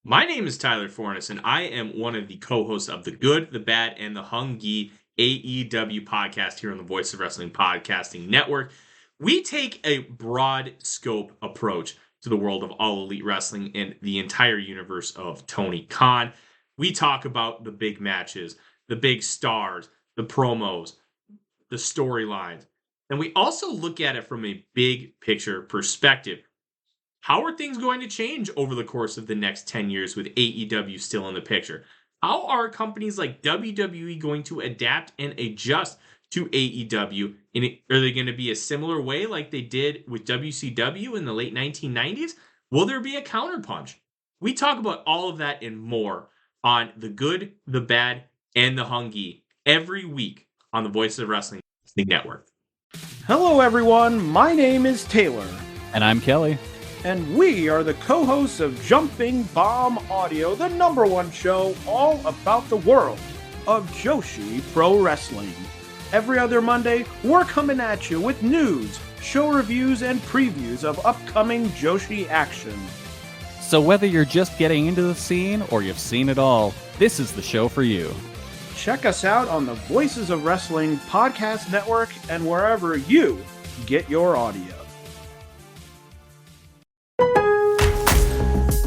My name is Tyler Fornes, and I am one of the co-hosts of the Good, the Bad, and the Hungy AEW podcast here on the Voice of Wrestling Podcasting Network. We take a broad scope approach to the world of All Elite Wrestling and the entire universe of Tony Khan. We talk about the big matches, the big stars, the promos, the storylines, and we also look at it from a big picture perspective. How are things going to change over the course of the next 10 years with AEW still in the picture? How are companies like WWE going to adapt and adjust to AEW? Are they going to be a similar way like they did with WCW in the late 1990s? Will there be a counterpunch? We talk about all of that and more on The Good, the Bad, and the Hungy every week on the Voice of Wrestling Network. Hello, everyone. My name is Taylor. And I'm Kelly. And we are the co-hosts of Jumping Bomb Audio, the #1 show all about the world of Joshi Pro Wrestling. Every other Monday, we're coming at you with news, show reviews, and previews of upcoming Joshi action. So whether you're just getting into the scene or you've seen it all, this is the show for you. Check us out on the Voices of Wrestling Podcast Network and wherever you get your audio.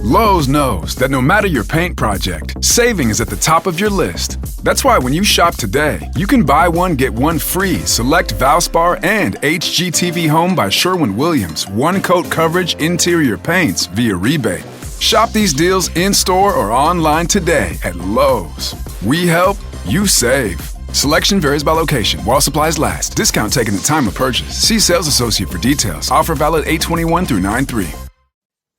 Lowe's knows that no matter your paint project, saving is at the top of your list. That's why when you shop today, you can buy one, get one free select Valspar and HGTV Home by Sherwin-Williams one-coat coverage interior paints via rebate. Shop these deals in-store or online today at Lowe's. We help, you save. Selection varies by location. While supplies last. Discount taken at time of purchase. See sales associate for details. Offer valid 8/21 through 9/3.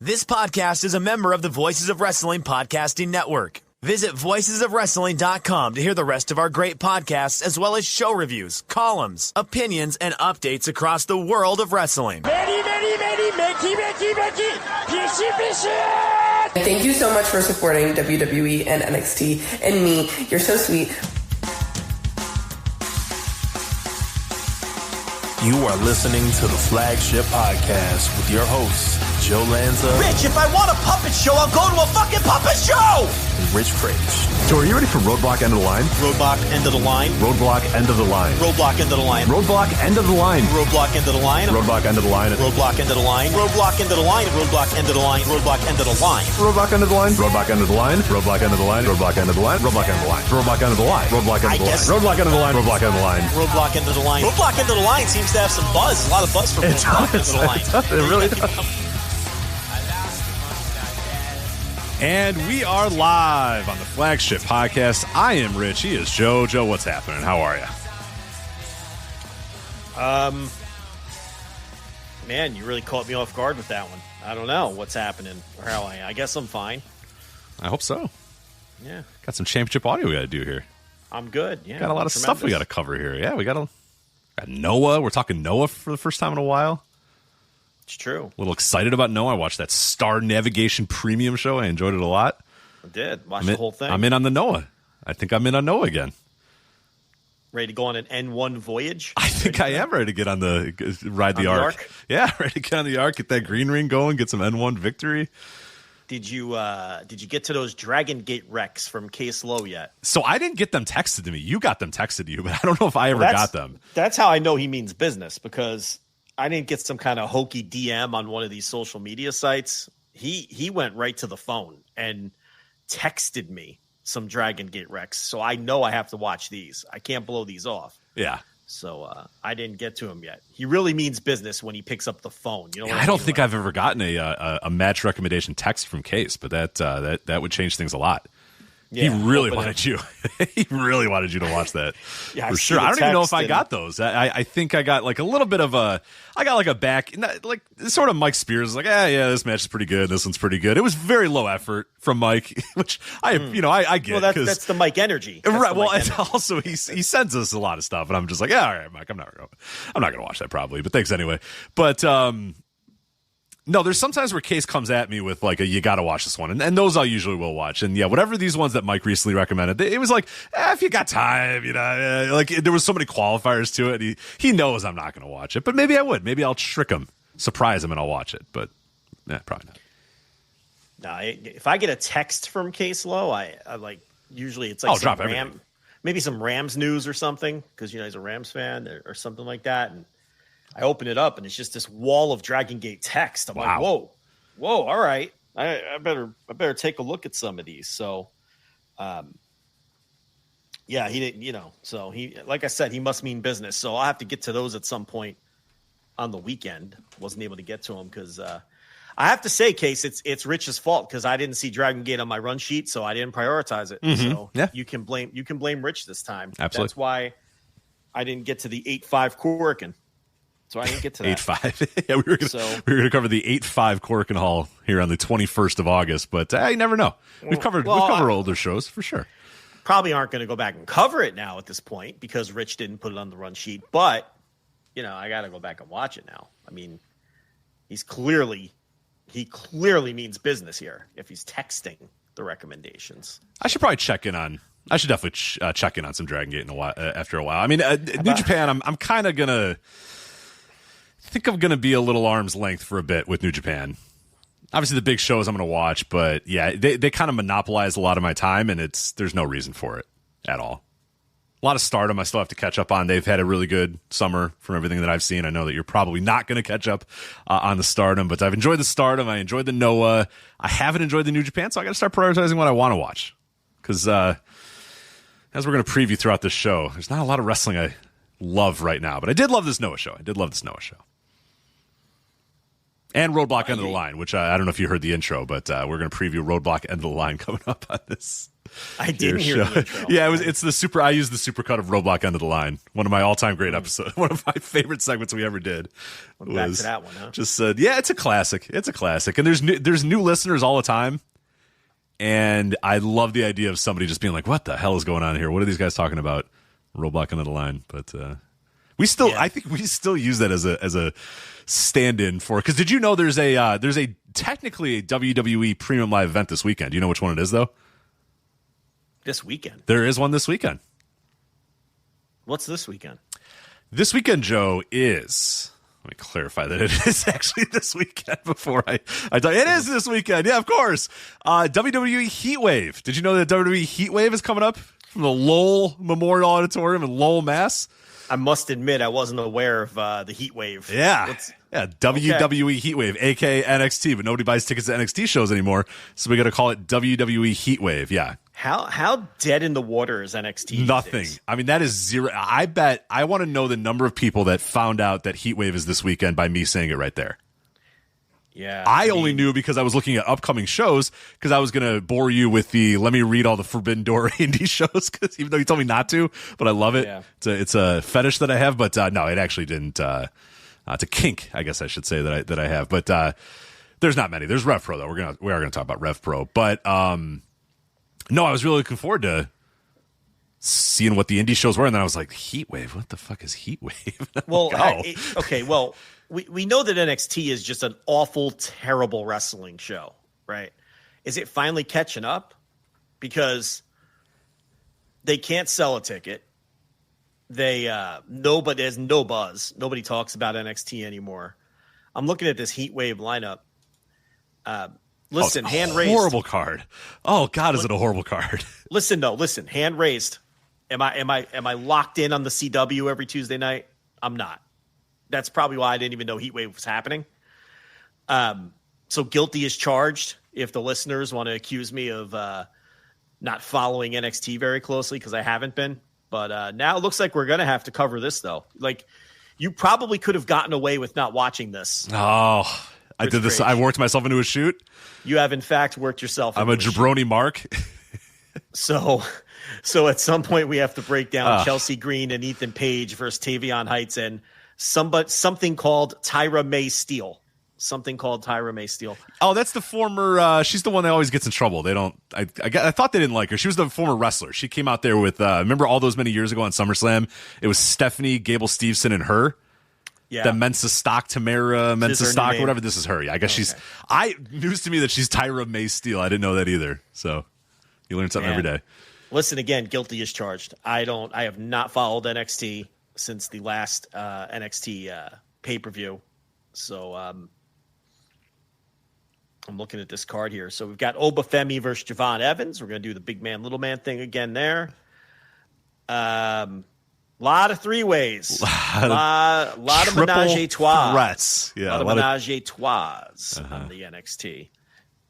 This podcast is a member of the Voices of Wrestling Podcasting Network. Visit voicesofwrestling.com to hear the rest of our great podcasts, as well as show reviews, columns, opinions, and updates across the world of wrestling. Thank you so much for supporting WWE and NXT and me. You're so sweet. You are listening to the Flagship Podcast with your hosts, Joe Lanza. Rich, if I want a puppet show, I'll go to a fucking puppet show! And Rich Frage. So are you ready for Roadblock End of the Line? Roadblock, end of the line. Roadblock End of the Line. Roadblock, end of the line. Roadblock End of the Line. Roadblock, end of the line. Roadblock End of the Line. Roadblock, end of the line. Roadblock, end of the line. Roadblock, end of the line. Roadblock, end of the line. Roadblock End of the Line. Roadblock End of the Line. Roadblock End of the Line. Roadblock End of the Line. Roadblock End of the Line. Roadblock End of the Line. Roadblock End of the Line. Roadblock End of the Line. Roadblock End of the Line. Roadblock, end of the line. Roadblock, end of the line seems to have some buzz. A lot of buzz for Roadblock, end of the line. It really does. And we are live on the Flagship Podcast. I am Rich. He is Joe. Joe, what's happening? How are you? Man, you really caught me off guard with that one. I don't know what's happening or how I guess I'm fine. I hope so. Yeah. Got some championship audio we got to do here. I'm good. Yeah. Got a lot of stuff we got to cover here. Yeah, we got Noah. We're talking Noah for the first time in a while. It's true. A little excited about Noah. I watched that Star Navigation premium show. I enjoyed it a lot. I did. Watch the whole thing. I'm in on the Noah. I think I'm in on Noah again. Ready to go on an N1 voyage? I think I am ready to get on ride the Ark. Yeah, ready to get on the Ark, get that green ring going, get some N1 victory. Did you get to those Dragon Gate wrecks from Case Low yet? So I didn't get them texted to me. You got them texted to you, but I don't know if I ever got them. That's how I know he means business, because I didn't get some kind of hokey DM on one of these social media sites. He went right to the phone and texted me some Dragon Gate wrecks. So I know I have to watch these. I can't blow these off. Yeah. So I didn't get to him yet. He really means business when he picks up the phone. You know, I don't think I've ever gotten a match recommendation text from Case, but that would change things a lot. Yeah, he really wanted you. He really wanted you to watch that. Yeah, for sure. I don't even know if I got those. I think I got like a little bit of I got like a back, like sort of Mike Spears, like, yeah, this match is pretty good. This one's pretty good. It was very low effort from Mike, which I get. Well, that's the Mike energy. Right. Well, and also he sends us a lot of stuff, and I'm just like, yeah, all right, Mike, I'm not gonna watch that probably, but thanks anyway. But no, there's sometimes where Case comes at me with like you got to watch this one, and those I usually will watch. And yeah, whatever these ones that Mike recently recommended, it was like, if you got time, like there was so many qualifiers to it. He knows I'm not going to watch it, but maybe I would. Maybe I'll trick him, surprise him, and I'll watch it. But probably not. No, if I get a text from Case Low, I like usually it's like drop everything. Maybe some Rams news or something because he's a Rams fan or something like that, and I open it up and it's just this wall of Dragon Gate text. I'm like, whoa, all right, I better take a look at some of these. So, yeah, he didn't, so he, like I said, he must mean business. So I'll have to get to those at some point on the weekend. Wasn't able to get to them because. I have to say, Case, it's Rich's fault because I didn't see Dragon Gate on my run sheet, so I didn't prioritize it. Mm-hmm. So yeah. you can blame Rich this time. Absolutely. That's why I didn't get to the 8-5 Korakuen. So I didn't get to that. 8-5. Yeah, we were going to cover the 8-5 Korakuen Hall here on the 21st of August, but you never know. We've covered older shows for sure. Probably aren't going to go back and cover it now at this point because Rich didn't put it on the run sheet, but I got to go back and watch it now. I mean, he clearly means business here if he's texting the recommendations. I should probably check in on. I should definitely check in on some Dragon Gate after a while. I mean, New Japan. I'm kind of gonna. I think I'm gonna be a little arm's length for a bit with New Japan. Obviously, the big shows I'm gonna watch, but yeah, they kind of monopolize a lot of my time, and there's no reason for it at all. A lot of Stardom I still have to catch up on. They've had a really good summer from everything that I've seen. I know that you're probably not going to catch up on the Stardom, but I've enjoyed the Stardom. I enjoyed the Noah. I haven't enjoyed the New Japan, so I got to start prioritizing what I want to watch. Because as we're going to preview throughout this show, there's not a lot of wrestling I love right now, but I did love this Noah show. And Roadblock End of the Line, which I don't know if you heard the intro, but we're going to preview Roadblock End of the Line coming up on this. I didn't hear the intro. Yeah, it's the super. I used the super cut of Roadblock End of the Line. One of my all-time great episodes. One of my favorite segments we ever did. Back to that one, huh? Just said, yeah, it's a classic. It's a classic, and there's new listeners all the time, and I love the idea of somebody just being like, "What the hell is going on here? What are these guys talking about?" Roadblock End of the Line, but I think we still use that as a stand-in for. Because did you know there's technically a WWE Premium Live event this weekend? Do you know which one it is though? This weekend. There is one this weekend. What's this weekend? This weekend, Joe, is... Let me clarify that it is actually this weekend before I tell you. It is this weekend. Yeah, of course. WWE Heatwave. Did you know that WWE Heatwave is coming up from the Lowell Memorial Auditorium in Lowell, Mass? I must admit I wasn't aware of the Heatwave. Yeah. WWE Heatwave, a.k.a. NXT, but nobody buys tickets to NXT shows anymore, so we got to call it WWE Heatwave. Yeah. How dead in the water is NXT? Nothing. I mean, that is zero. I bet I want to know the number of people that found out that Heatwave is this weekend by me saying it right there. Yeah. I only knew because I was looking at upcoming shows because I was going to bore you with let me read all the Forbidden Door indie shows, because even though you told me not to, but I love it. Yeah. It's a fetish that I have, but no, it actually didn't. It's a kink, I guess I should say that I have, but there's not many. There's Rev Pro though. We are gonna talk about Rev Pro, but no, I was really looking forward to seeing what the indie shows were, and then I was like, Heatwave? What the fuck is Heatwave? Well, okay, well, we know that NXT is just an awful, terrible wrestling show, right? Is it finally catching up? Because they can't sell a ticket. There's no buzz. Nobody talks about NXT anymore. I'm looking at this Heatwave lineup. Listen, hand raised. Horrible card. Oh God, is it a horrible card? Listen, hand raised. Am I locked in on the CW every Tuesday night? I'm not. That's probably why I didn't even know Heatwave was happening. So guilty as charged. If the listeners want to accuse me of not following NXT very closely, because I haven't been. But now it looks like we're gonna have to cover this though. Like, you probably could have gotten away with not watching this. Oh. I did this. I worked myself into a shoot. You have, in fact, worked yourself into I'm a jabroni Mark. So at some point we have to break down Chelsea Green and Ethan Page versus Tavion Heights and something called Tyra May Steele. Oh, that's the former. She's the one that always gets in trouble. They don't. I thought they didn't like her. She was the former wrestler. She came out there with. Remember all those many years ago on SummerSlam? It was Stephanie, Gable Steveson, and her. Yeah. The Mensa Stock, Tamara Mensa Stock, or whatever. This is her. Yeah, I guess she's. News to me that she's Tyra May Steele. I didn't know that either. So you learn something every day. Listen, again, guilty as charged. I have not followed NXT since the last NXT pay-per-view. So I'm looking at this card here. So we've got Obafemi versus Javon Evans. We're going to do the big man, little man thing again there. Lot of three-ways. Lot of menage a trois. Threats. Yeah, a lot of menage a trois on the NXT.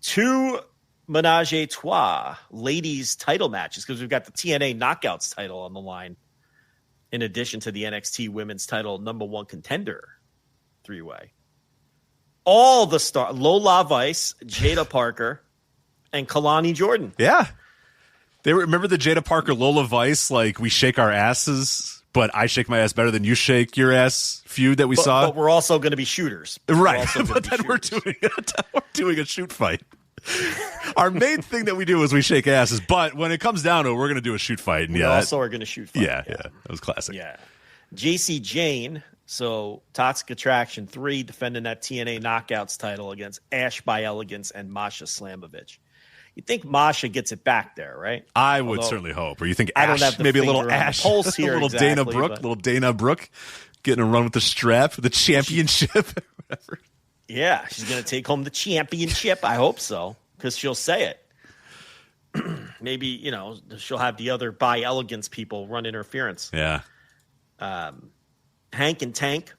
2 menage a trois ladies title matches because we've got the TNA Knockouts title on the line in addition to the NXT Women's title number 1 contender 3-way. All the stars, Lola Vice, Jada Parker, and Kalani Jordan. Yeah. They remember the Jada Parker Lola Vice, like we shake our asses, but I shake my ass better than you shake your ass feud that we saw. But we're also going to be shooters. Right. But then we're doing a shoot fight. Our main thing that we do is we shake asses, but when it comes down to it, we're going to do a shoot fight. And we also are going to shoot fight. Yeah. That was classic. Yeah. JC Jane, so Toxic Attraction 3, defending that TNA Knockouts title against Ash by Elegance and Masha Slamovich. You think Masha gets it back there, right? I would certainly hope. Or you think I Ash, don't have the maybe a little Ash, pulse here, a little exactly, Dana Brooke, getting a run with the strap, the championship, whatever. Yeah, she's going to take home the championship. I hope so, because she'll say it. Maybe, she'll have the other by Elegance people run interference. Yeah. Hank and Tank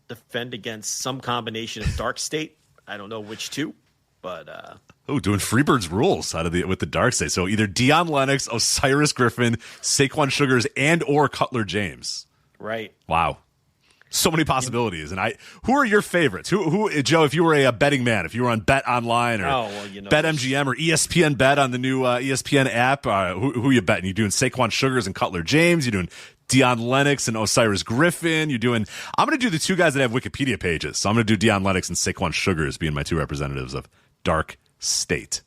defend against some combination of Dark State. I don't know which two, but doing Freebird's rules with the Dark State. So either Dion Lennox, Osiris Griffin, Saquon Sugars, and or Cutler James. Right. Wow. So many possibilities. And who are your favorites? Who Joe, if you were a betting man, if you were on Bet Online or BetMGM or ESPN Bet on the new ESPN app, who are you betting? You doing Saquon Sugars and Cutler James? You doing Dion Lennox and Osiris Griffin? I'm going to do the 2 guys that have Wikipedia pages. So I'm going to do Dion Lennox and Saquon Sugars being my 2 representatives of Dark State.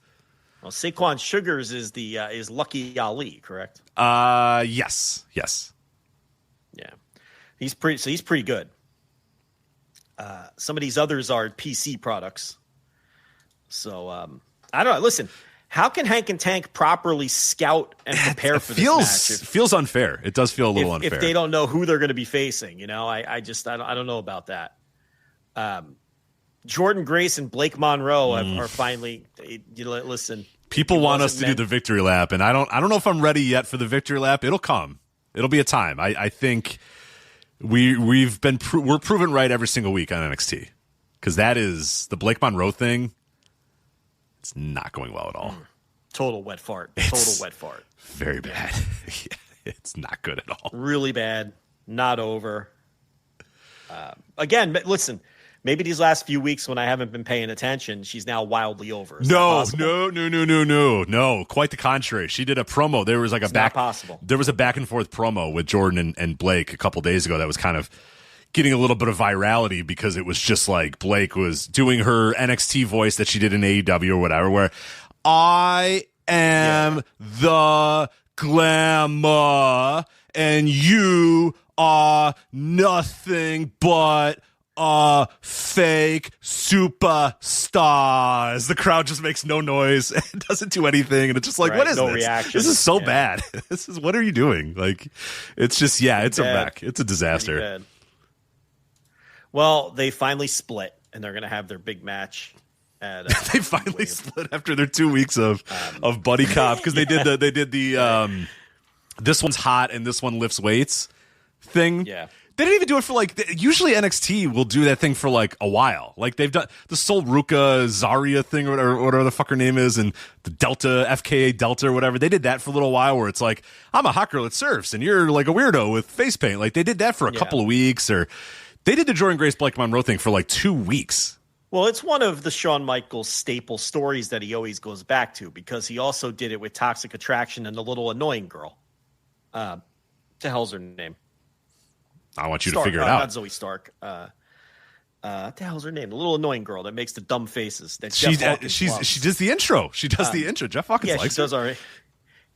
Well, Saquon Sugars is is Lucky Ali, correct? Yes. Yeah. He's pretty good. Some of these others are PC products. So I don't know. Listen, how can Hank and Tank properly scout and prepare for this match? It feels unfair. It does feel a little unfair if they don't know who they're going to be facing. I don't know about that. Jordan Grace and Blake Monroe are finally. Listen, people want us to do the victory lap, and I don't know if I'm ready yet for the victory lap. It'll come. It'll be a time. I think. We're proven right every single week on NXT because that is the Blake Monroe thing. It's not going well at all. Total wet fart. Very bad. It's not good at all. Really bad. Not over. Again, listen. Maybe these last few weeks when I haven't been paying attention, she's now wildly over. No. Quite the contrary. She did a promo. There was like There was a back and forth promo with Jordan and Blake a couple days ago that was kind of getting a little bit of virality because it was just like Blake was doing her NXT voice that she did in AEW or whatever, where I am the glamour and you are nothing but fake superstars. The crowd just makes no noise and doesn't do anything, and it's just like, what is this? Reaction. This is so bad. What are you doing? Like, it's just it's a wreck. It's a disaster. Well, they finally split, and they're gonna have their big match. They finally split after their 2 weeks of buddy cop because they did the this one's hot and this one lifts weights thing. Yeah. They didn't even do it for usually NXT will do that thing for a while. Like they've done the Sol Ruka Zarya thing or whatever the fuck her name is, and the Delta FKA Delta or whatever. They did that for a little while where it's like, I'm a hot girl that surfs and you're like a weirdo with face paint. Like they did that for a couple of weeks, or they did the Jordan Grace Blake Monroe thing for 2 weeks. Well, it's one of the Shawn Michaels staple stories that he always goes back to because he also did it with Toxic Attraction and the little annoying girl. The hell's her name? I want you to figure it out. Not Zoe Stark. What the hell's her name? The little annoying girl that makes the dumb faces. That she does the intro. She does the intro. Jeff Hawkins likes her. Does already.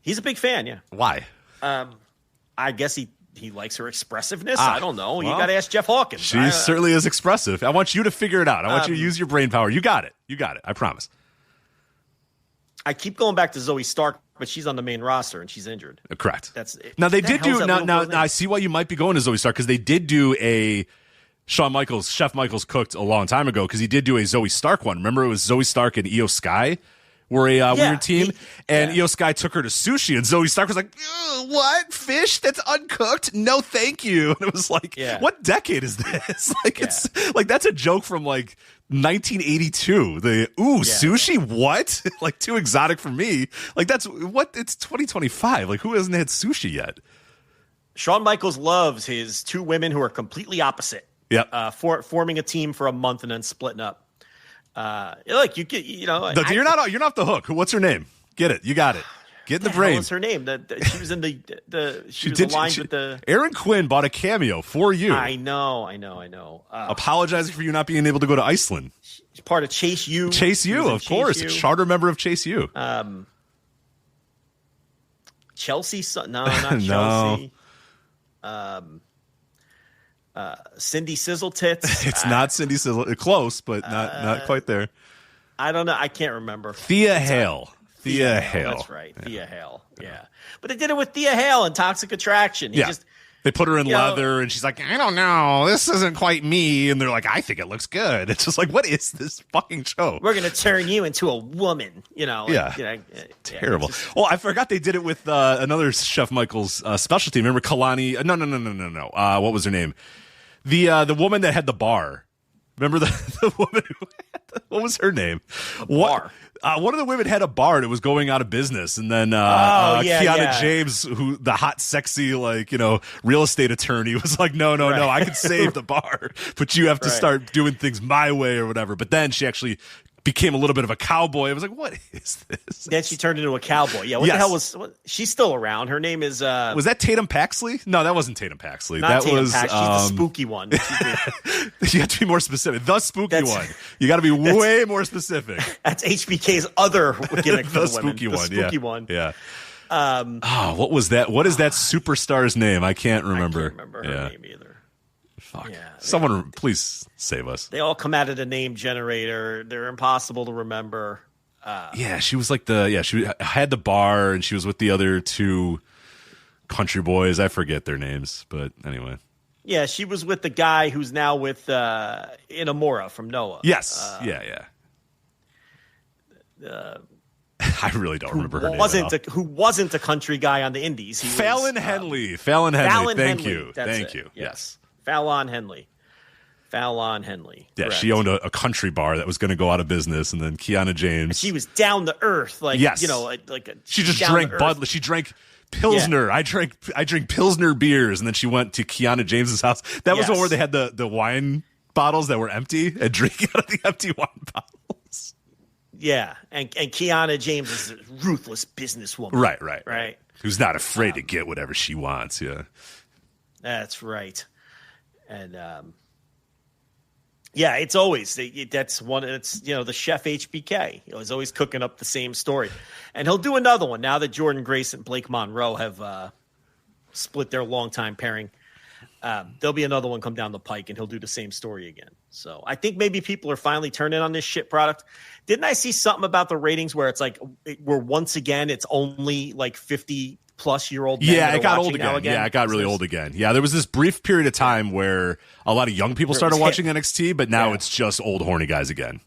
He's a big fan. Yeah. Why? I guess he likes her expressiveness. I don't know. You got to ask Jeff Hawkins. She certainly is expressive. I want you to figure it out. I want you to use your brain power. You got it. I promise. I keep going back to Zoe Stark, but she's on the main roster and she's injured. Correct. Now they did do now I see why you might be going to Zoe Stark because they did do Chef Michaels cooked a long time ago because he did do a Zoe Stark one. Remember, it was Zoe Stark and Io Sky were a weird team, and Io Sky took her to sushi, and Zoe Stark was like, "What fish? That's uncooked? No, thank you." And it was like, "What decade is this?" Like it's like that's a joke from like 1982. Sushi? What? Like too exotic for me. Like that's what? It's 2025. Like who hasn't had sushi yet? Shawn Michaels loves his two women who are completely opposite. Yep. Forming a team for a month and then splitting up. Like you get, you're not off the hook. What's her name? Get it. You got it. Get in the brain. What's her name? She was in she was aligned with the. Aaron Quinn bought a cameo for you. I know. Apologizing for you not being able to go to Iceland. She's part of Chase U. Chase U, of course, a charter member of Chase U. Chelsea? No, not Chelsea. Cindy Sizzle Tits. It's not Cindy Sizzle. Close, but not quite there. I don't know. I can't remember. Thea Hale. Thea Hale. That's right. Thea Hale. Yeah. But they did it with Thea Hale and Toxic Attraction. They put her in leather, and she's like, "I don't know. This isn't quite me." And they're like, "I think it looks good." It's just like, what is this fucking show? We're going to turn you into a woman. Terrible. I forgot they did it with another Chef Michaels specialty. Remember Kalani? No. What was her name? The woman that had the bar. Remember the woman who had what was her name? Bar. One of the women had a bar and it was going out of business, and then Kiana James, who the hot, sexy, real estate attorney, was like, "No, I can save the bar, but you have to start doing things my way or whatever." But then she actually became a little bit of a cowboy. I was like, "What is this?" Then she turned into a cowboy. Yeah, what the hell was? She's still around. Her name is. Was that Tatum Paxley? No, that wasn't Tatum Paxley. Not that Tatum was. She's the spooky one. You have to be more specific. The spooky one. You got to be way more specific. That's HBK's other gimmick for the the women. Spooky The one. spooky one. Yeah. What was that? What is that superstar's name? I can't remember. I can't remember her name either. Fuck. Yeah, someone please save us. They all come out of the name generator. They're impossible to remember. She was like she had the bar and she was with the other two country boys. I forget their names, but anyway. Yeah, she was with the guy who's now with Inamura from Noah. Yes. I really don't remember her name. Who wasn't a country guy on the Indies. Fallon Henley. Fallon Henley. Thank you. Thank you. Yes. Fallon Henley. Yeah, Correct. she owned a country bar that was going to go out of business, and then Kiana James. And she was down to earth, she just drank Bud. She drank Pilsner. I drink Pilsner beers, and then she went to Kiana James's house. That was the one where they had the wine bottles that were empty and drinking out of the empty wine bottles. Yeah, and Kiana James is a ruthless businesswoman. Right. Who's not afraid to get whatever she wants. Yeah, that's right. And it's always that's one. It's the chef HBK. He's always cooking up the same story, and he'll do another one now that Jordan Grace and Blake Monroe have split their longtime pairing. There'll be another one come down the pike, and he'll do the same story again. So I think maybe people are finally turning on this shit product. Didn't I see something about the ratings where it's like we're once again it's only like 50-plus-year-old men? Yeah, it got old again. Yeah, it got really old again. Yeah, there was this brief period of time where a lot of young people started watching NXT, but now it's just old horny guys again.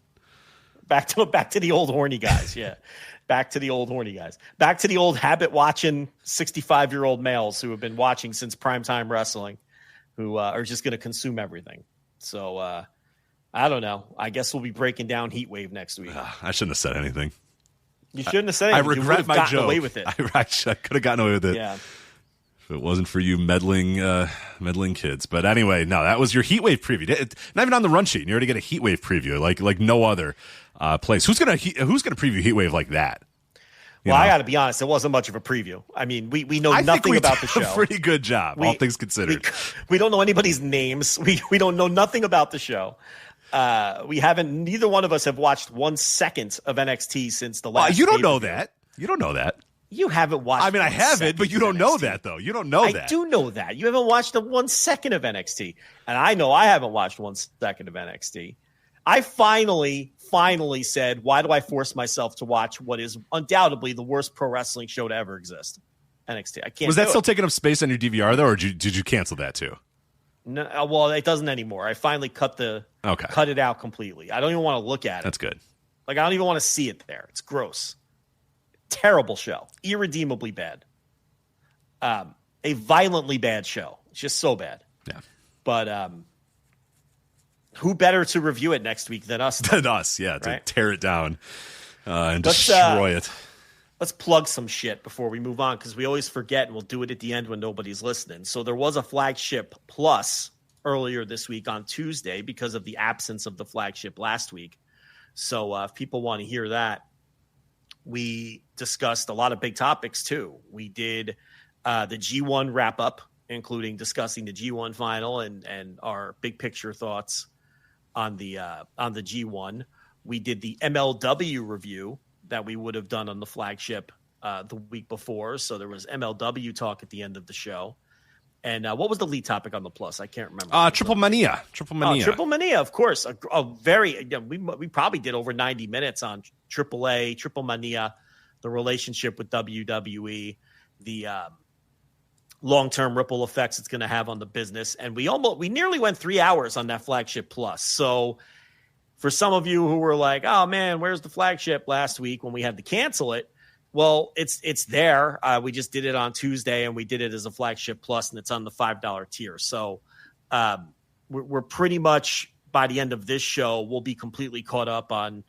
Back to the old horny guys. Yeah. Back to the old horny guys. Back to the old habit watching 65-year-old males who have been watching since primetime wrestling, who are just going to consume everything. So I don't know. I guess we'll be breaking down Heatwave next week. I shouldn't have said anything. You shouldn't have said anything. I regret my joke. Away with it. I could have gotten away with it. Yeah. If it wasn't for you meddling kids. But anyway, no, that was your Heatwave preview. Not even on the run sheet. You already get a Heatwave preview like no other place. Who's gonna preview Heatwave like that? I got to be honest. It wasn't much of a preview. I mean, we know nothing about the show. A pretty good job, all things considered. We don't know anybody's names. We don't know nothing about the show. Neither one of us have watched 1 second of NXT since the last. You don't know that. You don't know that. You haven't watched. I mean, I haven't, but you don't know that, though. You don't know that. I do know that. You haven't watched 1 second of NXT, and I know I haven't watched 1 second of NXT. I finally said, why do I force myself to watch what is undoubtedly the worst pro wrestling show to ever exist? NXT. I can't. Was that still taking up space on your DVR though, or did you cancel that too? No, well, it doesn't anymore. I finally cut it out completely. I don't even want to look at it. That's good. Like, I don't even want to see it there. It's gross. Terrible show. Irredeemably bad. A violently bad show. It's just so bad. Yeah. But who better to review it next week than us? Than us, yeah, to right? tear it down and destroy it. Let's plug some shit before we move on, because we always forget, and we'll do it at the end when nobody's listening. So there was a Flagship Plus earlier this week on Tuesday because of the absence of the Flagship last week. So if people want to hear that, we discussed a lot of big topics too. We did the G1 wrap up, including discussing the G1 final and our big picture thoughts on the G1. We did the MLW review that we would have done on the Flagship the week before. So there was MLW talk at the end of the show. And what was the lead topic on the Plus? I can't remember. Triple Mania. Triple Mania, of course. We probably did over 90 minutes on AAA, Triple Mania, the relationship with WWE, the long-term ripple effects it's going to have on the business. And we nearly went 3 hours on that Flagship Plus. So for some of you who were like, oh man, where's the Flagship last week when we had to cancel it? Well, it's there. We just did it on Tuesday, and we did it as a Flagship Plus, and it's on the $5 tier. So we're pretty much, by the end of this show, we'll be completely caught up on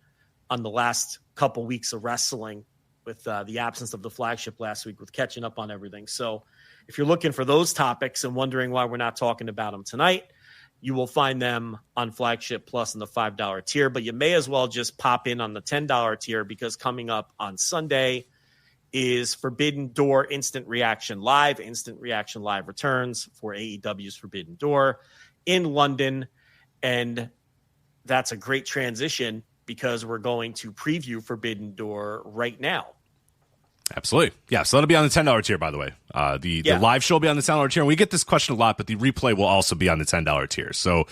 the last couple weeks of wrestling with the absence of the Flagship last week, with catching up on everything. So if you're looking for those topics and wondering why we're not talking about them tonight, you will find them on Flagship Plus in the $5 tier, but you may as well just pop in on the $10 tier, because coming up on Sunday is Forbidden Door Instant Reaction Live. Instant Reaction Live returns for AEW's Forbidden Door in London, and that's a great transition because we're going to preview Forbidden Door right now. Absolutely. Yeah, so that'll be on the $10 tier, by the way. The live show will be on the $10 tier, and we get this question a lot, but the replay will also be on the $10 tier. So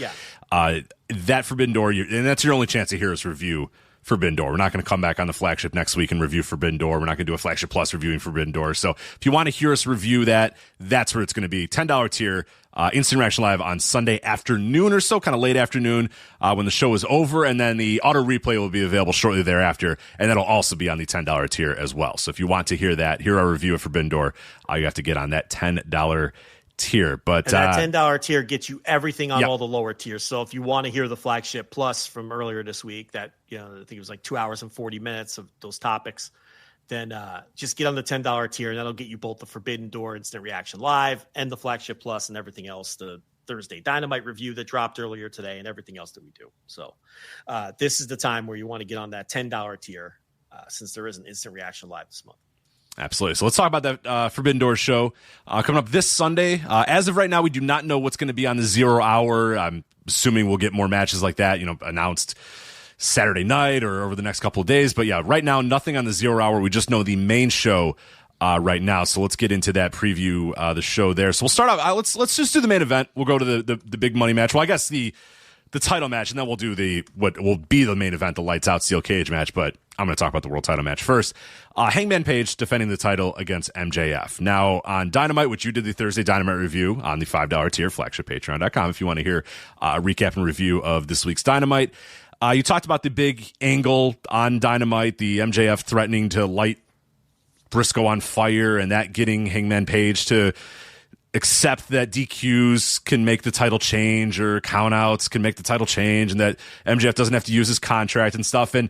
that Forbidden Door, and that's your only chance to hear us review Forbidden Door. We're not going to come back on the Flagship next week and review Forbidden Door. We're not going to do a Flagship Plus reviewing Forbidden Door. So if you want to hear us review that, that's where it's going to be. $10 tier, Instant Reaction Live on Sunday afternoon or so, kind of late afternoon when the show is over. And then the auto replay will be available shortly thereafter. And that'll also be on the $10 tier as well. So if you want to hear that, hear our review of Forbidden Door, you have to get on that $10 tier. But and that $10 tier gets you everything on all the lower tiers. So if you want to hear the Flagship Plus from earlier this week, that, I think it was like 2 hours and 40 minutes of those topics, then just get on the $10 tier, and that'll get you both the Forbidden Door Instant Reaction Live and the Flagship Plus and everything else, the Thursday Dynamite review that dropped earlier today and everything else that we do. So this is the time where you want to get on that $10 tier since there is an Instant Reaction Live this month. Absolutely. So let's talk about that Forbidden Door show coming up this Sunday. As of right now, we do not know what's going to be on the 0 hour. I'm assuming we'll get more matches like that, announced Saturday night or over the next couple of days. But yeah, right now, nothing on the 0 hour. We just know the main show right now. So let's get into that preview, the show there. So we'll start out. Let's just do the main event. We'll go to the big money match. Well, I guess the title match, and then we'll do what will be the main event, the lights out steel cage match. But I'm going to talk about the world title match first. Hangman Page defending the title against MJF. Now on Dynamite, which you did the Thursday Dynamite review on the $5 tier, flagshippatreon.com, if you want to hear a recap and review of this week's Dynamite. You talked about the big angle on Dynamite, the MJF threatening to light Briscoe on fire, and that getting Hangman Page to accept that DQs can make the title change or countouts can make the title change, and that MJF doesn't have to use his contract and stuff. And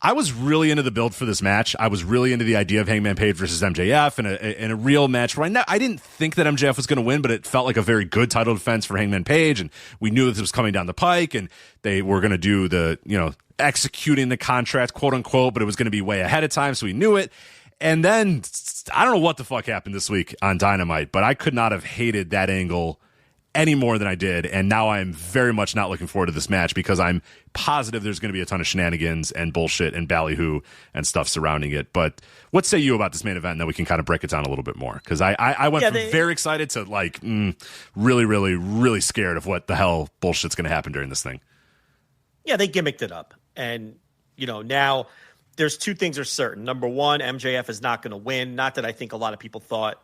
I was really into the build for this match. I was really into the idea of Hangman Page versus MJF and a real match where I didn't think that MJF was going to win, but it felt like a very good title defense for Hangman Page, and we knew that this was coming down the pike, and they were going to do the, executing the contract, quote unquote, but it was going to be way ahead of time, so we knew it. And then I don't know what the fuck happened this week on Dynamite, but I could not have hated that angle any more than I did, and now I'm very much not looking forward to this match because I'm positive there's going to be a ton of shenanigans and bullshit and ballyhoo and stuff surrounding it. But what say you about this main event, and then we can kind of break it down a little bit more? Because I went from very excited to really, really, really scared of what the hell bullshit's going to happen during this thing. Yeah, they gimmicked it up. And, now there's two things are certain. Number one, MJF is not going to win. Not that I think a lot of people thought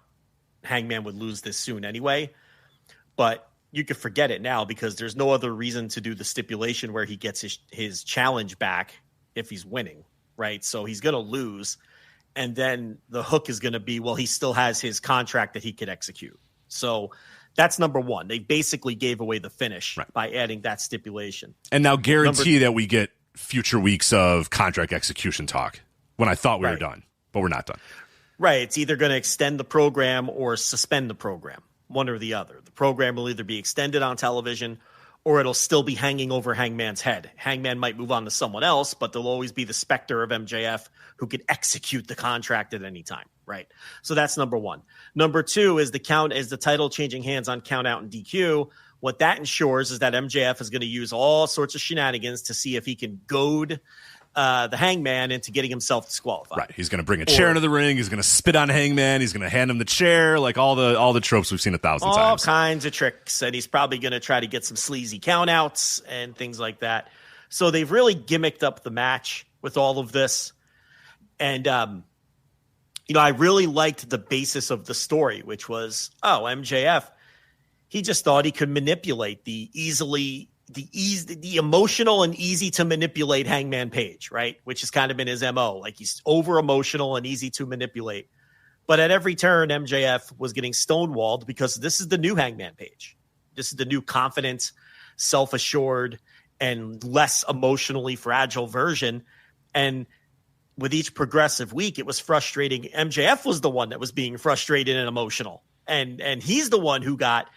Hangman would lose this soon anyway. But you could forget it now because there's no other reason to do the stipulation where he gets his challenge back if he's winning, right? So he's going to lose. And then the hook is going to be, well, he still has his contract that he could execute. So that's number one. They basically gave away the finish by adding that stipulation. And now guarantee that we get future weeks of contract execution talk when I thought we were done, but we're not done. Right. It's either going to extend the program or suspend the program, one or the other. The program will either be extended on television or it'll still be hanging over Hangman's head. Hangman might move on to someone else, but there'll always be the specter of MJF who could execute the contract at any time. Right. So that's number one. Number two is the title changing hands on count out and DQ. What that ensures is that MJF is going to use all sorts of shenanigans to see if he can goad the Hangman into getting himself disqualified. Right. He's going to bring a chair into the ring. He's going to spit on Hangman. He's going to hand him the chair, like all the tropes we've seen 1,000 times. All kinds of tricks. And he's probably going to try to get some sleazy countouts and things like that. So they've really gimmicked up the match with all of this. And, I really liked the basis of the story, which was, MJF, he just thought he could manipulate the emotional and easy to manipulate Hangman Page, right? Which has kind of been his MO. Like he's over emotional and easy to manipulate. But at every turn, MJF was getting stonewalled because this is the new Hangman Page. This is the new confident, self-assured, and less emotionally fragile version. And with each progressive week, it was frustrating. MJF was the one that was being frustrated and emotional. And he's the one who got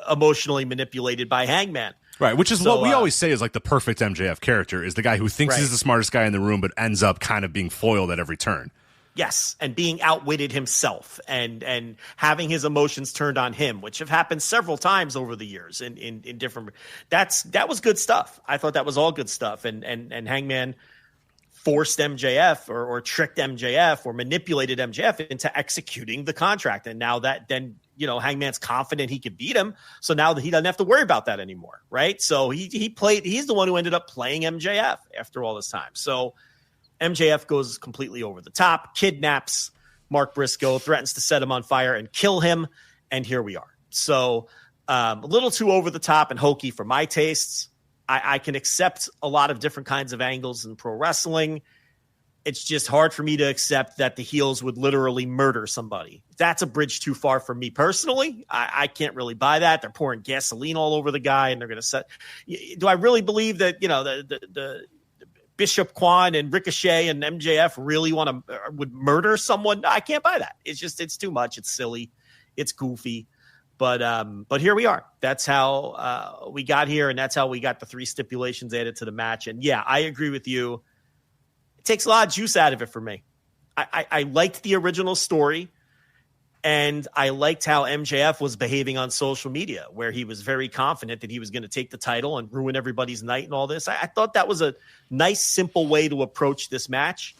emotionally manipulated by Hangman. Right, which is what we always say is like the perfect MJF character is the guy who thinks he's the smartest guy in the room but ends up kind of being foiled at every turn. Yes, and being outwitted himself and having his emotions turned on him, which have happened several times over the years in different – that was good stuff. I thought that was all good stuff. And Hangman forced MJF or tricked MJF or manipulated MJF into executing the contract. And now that then – Hangman's confident he could beat him. So now that he doesn't have to worry about that anymore. Right. So he's the one who ended up playing MJF after all this time. So MJF goes completely over the top, kidnaps Mark Briscoe, threatens to set him on fire and kill him. And here we are. So a little too over the top and hokey for my tastes. I can accept a lot of different kinds of angles in pro wrestling. It's just hard for me to accept that the heels would literally murder somebody. That's a bridge too far for me personally. I can't really buy that. They're pouring gasoline all over the guy, and they're going to set. Do I really believe that the Bishop Quan and Ricochet and MJF really would murder someone? No, I can't buy that. It's too much. It's silly. It's goofy. But here we are. That's how we got here, and that's how we got the 3 stipulations added to the match. And yeah, I agree with you. It takes a lot of juice out of it for me. I liked the original story, and I liked how MJF was behaving on social media, where he was very confident that he was going to take the title and ruin everybody's night and all this. I thought that was a nice, simple way to approach this match,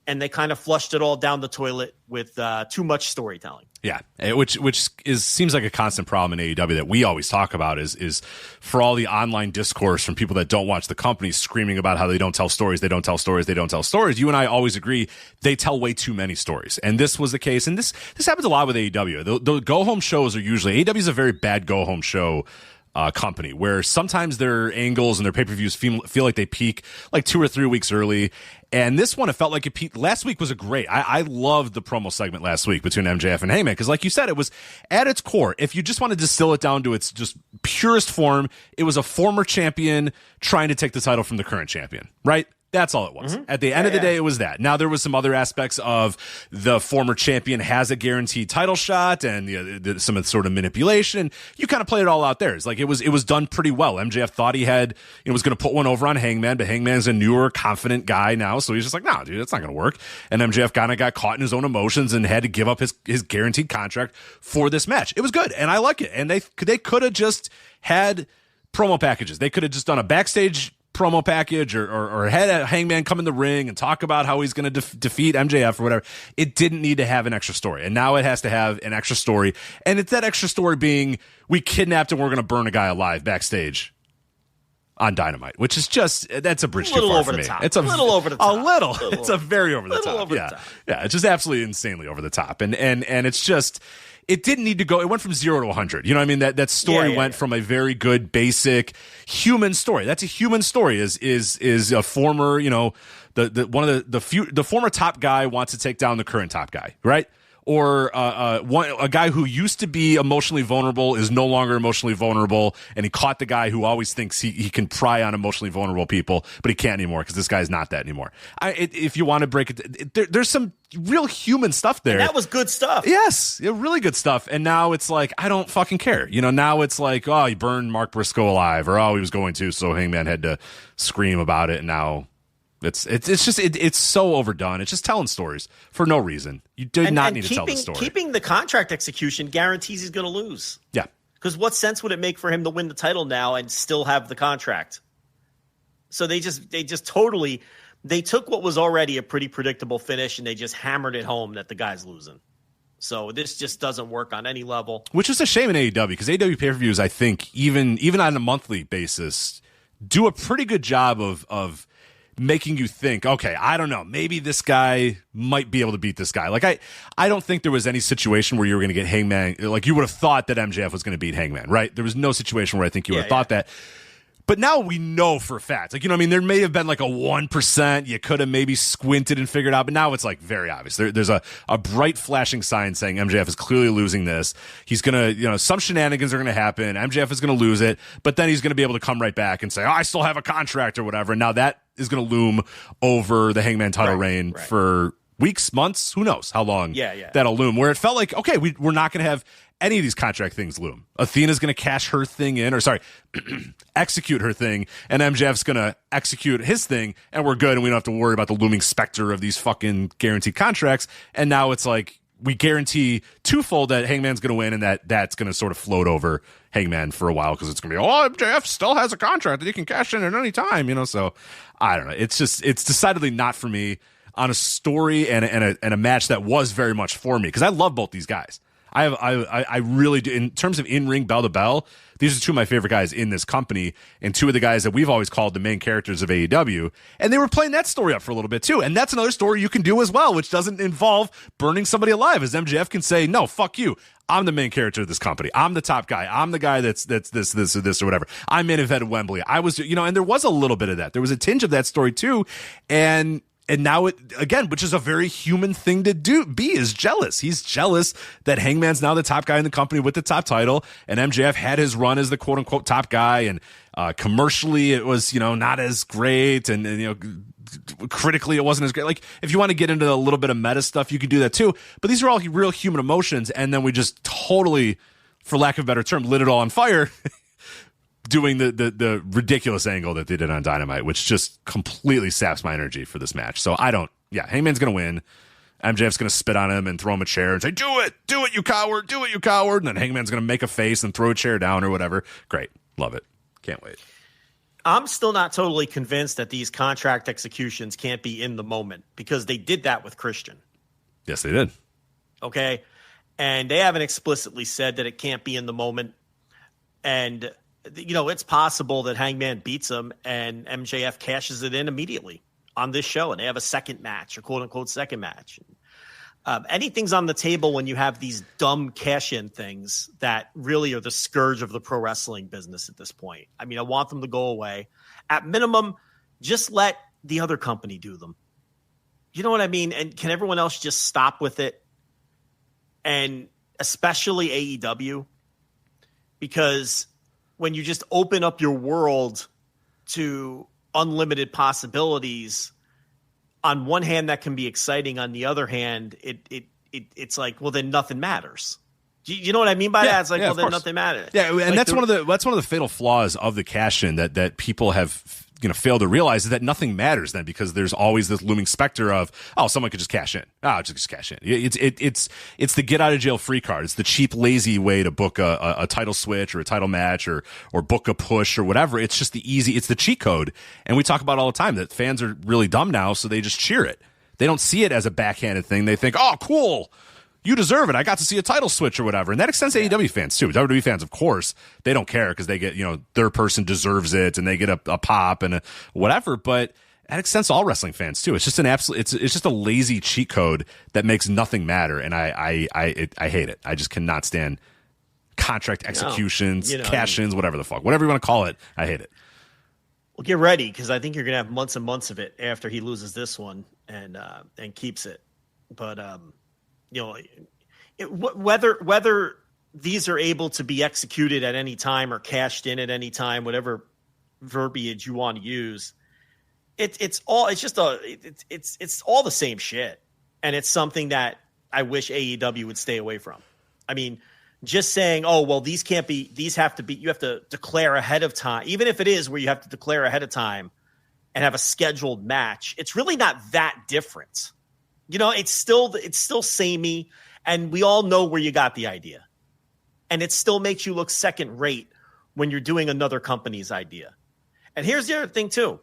and they kind of flushed it all down the toilet with too much storytelling. Yeah, which seems like a constant problem in AEW that we always talk about is for all the online discourse from people that don't watch the company screaming about how they don't tell stories. You and I always agree they tell way too many stories. And this was the case. And this happens a lot with AEW. The go-home shows are usually – AEW is a very bad go-home show company where sometimes their angles and their pay-per-views feel like they peak like 2 or 3 weeks early. And this one, it felt like it peaked. Last week was a great. I loved the promo segment last week between MJF and Hangman because, like you said, it was at its core. If you just want to distill it down to its just purest form, it was a former champion trying to take the title from the current champion, right? That's all it was. Mm-hmm. At the end of the day, it was that. Now, there was some other aspects of the former champion has a guaranteed title shot and some sort of manipulation. You kind of played it all out there. It's like it was done pretty well. MJF thought he had, was going to put one over on Hangman, but Hangman's a newer, confident guy now. So he's just like, no, dude, that's not going to work. And MJF kind of got caught in his own emotions and had to give up his guaranteed contract for this match. It was good. And I like it. And they could have just had promo packages. They could have just done a backstage promo package or had a Hangman come in the ring and talk about how he's going to defeat MJF or whatever. It didn't need to have an extra story. And now it has to have an extra story. And it's that extra story being we kidnapped and we're going to burn a guy alive backstage on Dynamite, which is just, that's a bridge too far for me. It's a little over the top. A little. It's a very over the top. Yeah. It's just absolutely insanely over the top. And it's just, it didn't need to go. It went from 0 to 100. You know what I mean? That story went from a very good, basic human story. That's a human story. Is a former, the former top guy wants to take down the current top guy, right? Or a guy who used to be emotionally vulnerable is no longer emotionally vulnerable, and he caught the guy who always thinks he can pry on emotionally vulnerable people, but he can't anymore because this guy's not that anymore. If you want to break it, there's some real human stuff there. And that was good stuff. Yes, really good stuff. And now it's like, I don't fucking care. Now it's like, oh, he burned Mark Briscoe alive, or oh, he was going to, so Hangman had to scream about it, and now it's so overdone. It's just telling stories for no reason. You did not need to tell the story. Keeping the contract execution guarantees he's going to lose. Yeah. Because what sense would it make for him to win the title now and still have the contract? So they just totally, they took what was already a pretty predictable finish and they just hammered it home that the guy's losing. So this just doesn't work on any level. Which is a shame in AEW, because AEW pay-per-views, I think, even on a monthly basis, do a pretty good job of making you think, okay, I don't know, maybe this guy might be able to beat this guy. Like, I don't think there was any situation where you were going to get Hangman. Like, you would have thought that MJF was going to beat Hangman, right? There was no situation where I think you would have thought that. But now we know for a fact. Like, there may have been like a 1%. You could have maybe squinted and figured out. But now it's like very obvious. There's a bright flashing sign saying MJF is clearly losing this. He's going to, some shenanigans are going to happen. MJF is going to lose it. But then he's going to be able to come right back and say, oh, I still have a contract or whatever. And now that is going to loom over the Hangman title reign for weeks, months. Who knows how long that'll loom. Where it felt like, okay, we're not going to have any of these contract things loom. Athena's going to cash her thing in, execute her thing, and MJF's going to execute his thing, and we're good, and we don't have to worry about the looming specter of these fucking guaranteed contracts. And now it's like, we guarantee twofold that Hangman's going to win, and that's going to sort of float over Hangman for a while, because it's going to be, oh, MJF still has a contract that he can cash in at any time, so I don't know. It's decidedly not for me on a story and a match that was very much for me, because I love both these guys. I really do. In terms of in-ring bell to bell, these are two of my favorite guys in this company, and two of the guys that we've always called the main characters of AEW. And they were playing that story up for a little bit too. And that's another story you can do as well, which doesn't involve burning somebody alive, as MJF can say, no, fuck you. I'm the main character of this company. I'm the top guy. I'm the guy that's this or whatever. I'm main event at Wembley. I was, and there was a little bit of that. There was a tinge of that story too. And now it, again, which is a very human thing to be, is jealous. He's jealous that Hangman's now the top guy in the company with the top title, and MJF had his run as the quote unquote top guy, and commercially it was, not as great, and critically it wasn't as great. Like, if you want to get into a little bit of meta stuff, you can do that too. But these are all real human emotions, and then we just totally, for lack of a better term, lit it all on fire. Doing the ridiculous angle that they did on Dynamite, which just completely saps my energy for this match. So Hangman's going to win. MJF's going to spit on him and throw him a chair and say, do it, you coward, And then Hangman's going to make a face and throw a chair down or whatever. Great. Love it. Can't wait. I'm still not totally convinced that these contract executions can't be in the moment, because they did that with Christian. Yes, they did. Okay. And they haven't explicitly said that it can't be in the moment. And it's possible that Hangman beats him and MJF cashes it in immediately on this show, and they have a second match, or quote unquote second match. Anything's on the table when you have these dumb cash-in things that really are the scourge of the pro wrestling business at this point. I mean, I want them to go away. At minimum, just let the other company do them. You know what I mean? And can everyone else just stop with it? And especially AEW, because when you just open up your world to unlimited possibilities, on one hand that can be exciting, on the other hand it's like, well, then nothing matters. You know what I mean by that? It's like, well, then nothing matters. Yeah, and like that's one of the fatal flaws of the cash-in that people have fail to realize, is that nothing matters then, because there's always this looming specter of, oh, someone could just cash in. Oh, just cash in. It's the get out of jail free card. It's the cheap, lazy way to book a title switch or a title match or book a push or whatever. It's just it's the cheat code. And we talk about all the time that fans are really dumb now, so they just cheer it. They don't see it as a backhanded thing. They think, oh, cool, you deserve it. I got to see a title switch or whatever. And that extends to AEW fans too. WWE fans, of course, they don't care, because they get, their person deserves it and they get a pop and whatever. But that extends to all wrestling fans too. It's just it's just a lazy cheat code that makes nothing matter, and I hate it. I just cannot stand contract executions, cash-ins, whatever the fuck, whatever you want to call it. I hate it. Well, get ready, because I think you're going to have months and months of it after he loses this one and keeps it. But whether these are able to be executed at any time or cashed in at any time, whatever verbiage you want to use, it's all the same shit, and it's something that I wish AEW would stay away from. I mean, just saying, oh, well, these have to be, you have to declare ahead of time, even if it is where you have to declare ahead of time and have a scheduled match, it's really not that different. It's still samey, and we all know where you got the idea. And it still makes you look second rate when you're doing another company's idea. And here's the other thing too.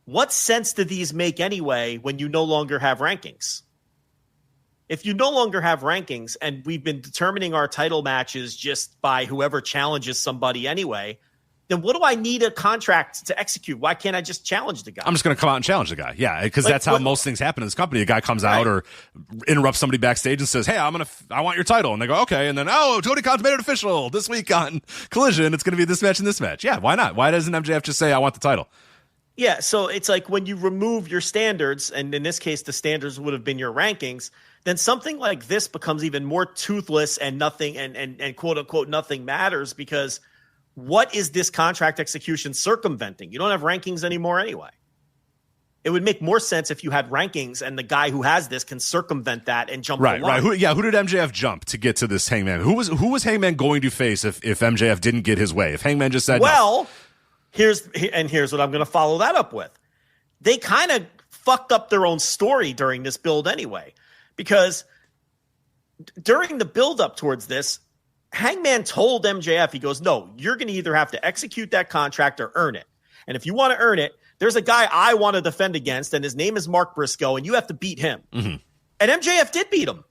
What sense do these make anyway when you no longer have rankings? If you no longer have rankings and we've been determining our title matches just by whoever challenges somebody anyway, then what do I need a contract to execute? Why can't I just challenge the guy? I'm just going to come out and challenge the guy. Yeah, because that's how most things happen in this company. A guy comes out or interrupts somebody backstage and says, hey, I want your title. And they go, okay. And then, Tony Khan's made it official this week on Collision. It's going to be this match and this match. Yeah, why not? Why doesn't MJF just say, I want the title? Yeah, so it's like when you remove your standards, and in this case, the standards would have been your rankings, then something like this becomes even more toothless and nothing and quote unquote nothing matters, because what is this contract execution circumventing? You don't have rankings anymore anyway. It would make more sense if you had rankings and the guy who has this can circumvent that and jump the line. Right. Who did MJF jump to get to this Hangman? Who was Hangman going to face if MJF didn't get his way? If Hangman just said no. Here's what I'm going to follow that up with. They kind of fucked up their own story during this build anyway, because during the build up towards this, Hangman told MJF, he goes, no, you're going to either have to execute that contract or earn it. And if you want to earn it, there's a guy I want to defend against, and his name is Mark Briscoe, and you have to beat him. Mm-hmm. And MJF did beat him.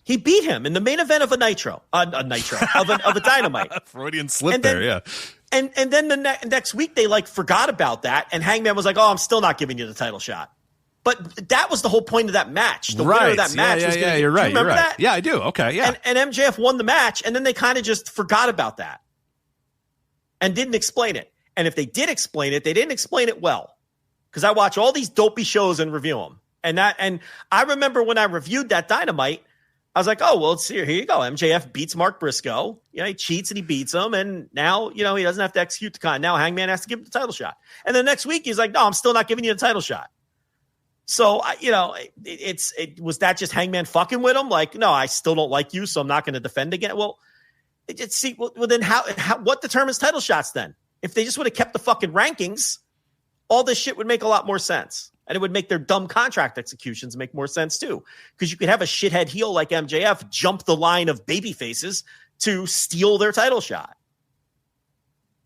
He beat him in the main event of a Dynamite. Freudian slip there, yeah. And then the next week they forgot about that, and Hangman was like, "Oh, I'm still not giving you the title shot." But that was the whole point of that match. The winner of that match was going to. You're right. Do you remember that? Yeah, I do. Okay, yeah. And MJF won the match, and then they kind of just forgot about that and didn't explain it. And if they did explain it, they didn't explain it well, because I watch all these dopey shows and review them. And I remember when I reviewed that Dynamite, I was like, oh, well, here you go. MJF beats Mark Briscoe. He cheats and he beats him. And now, he doesn't have to execute the con. Now Hangman has to give him the title shot. And the next week, he's like, no, I'm still not giving you the title shot. So, was that just Hangman fucking with him? Like, no, I still don't like you, so I'm not going to defend again. Well, then what determines title shots then? If they just would have kept the fucking rankings, all this shit would make a lot more sense. And it would make their dumb contract executions make more sense too. Because you could have a shithead heel like MJF jump the line of baby faces to steal their title shot.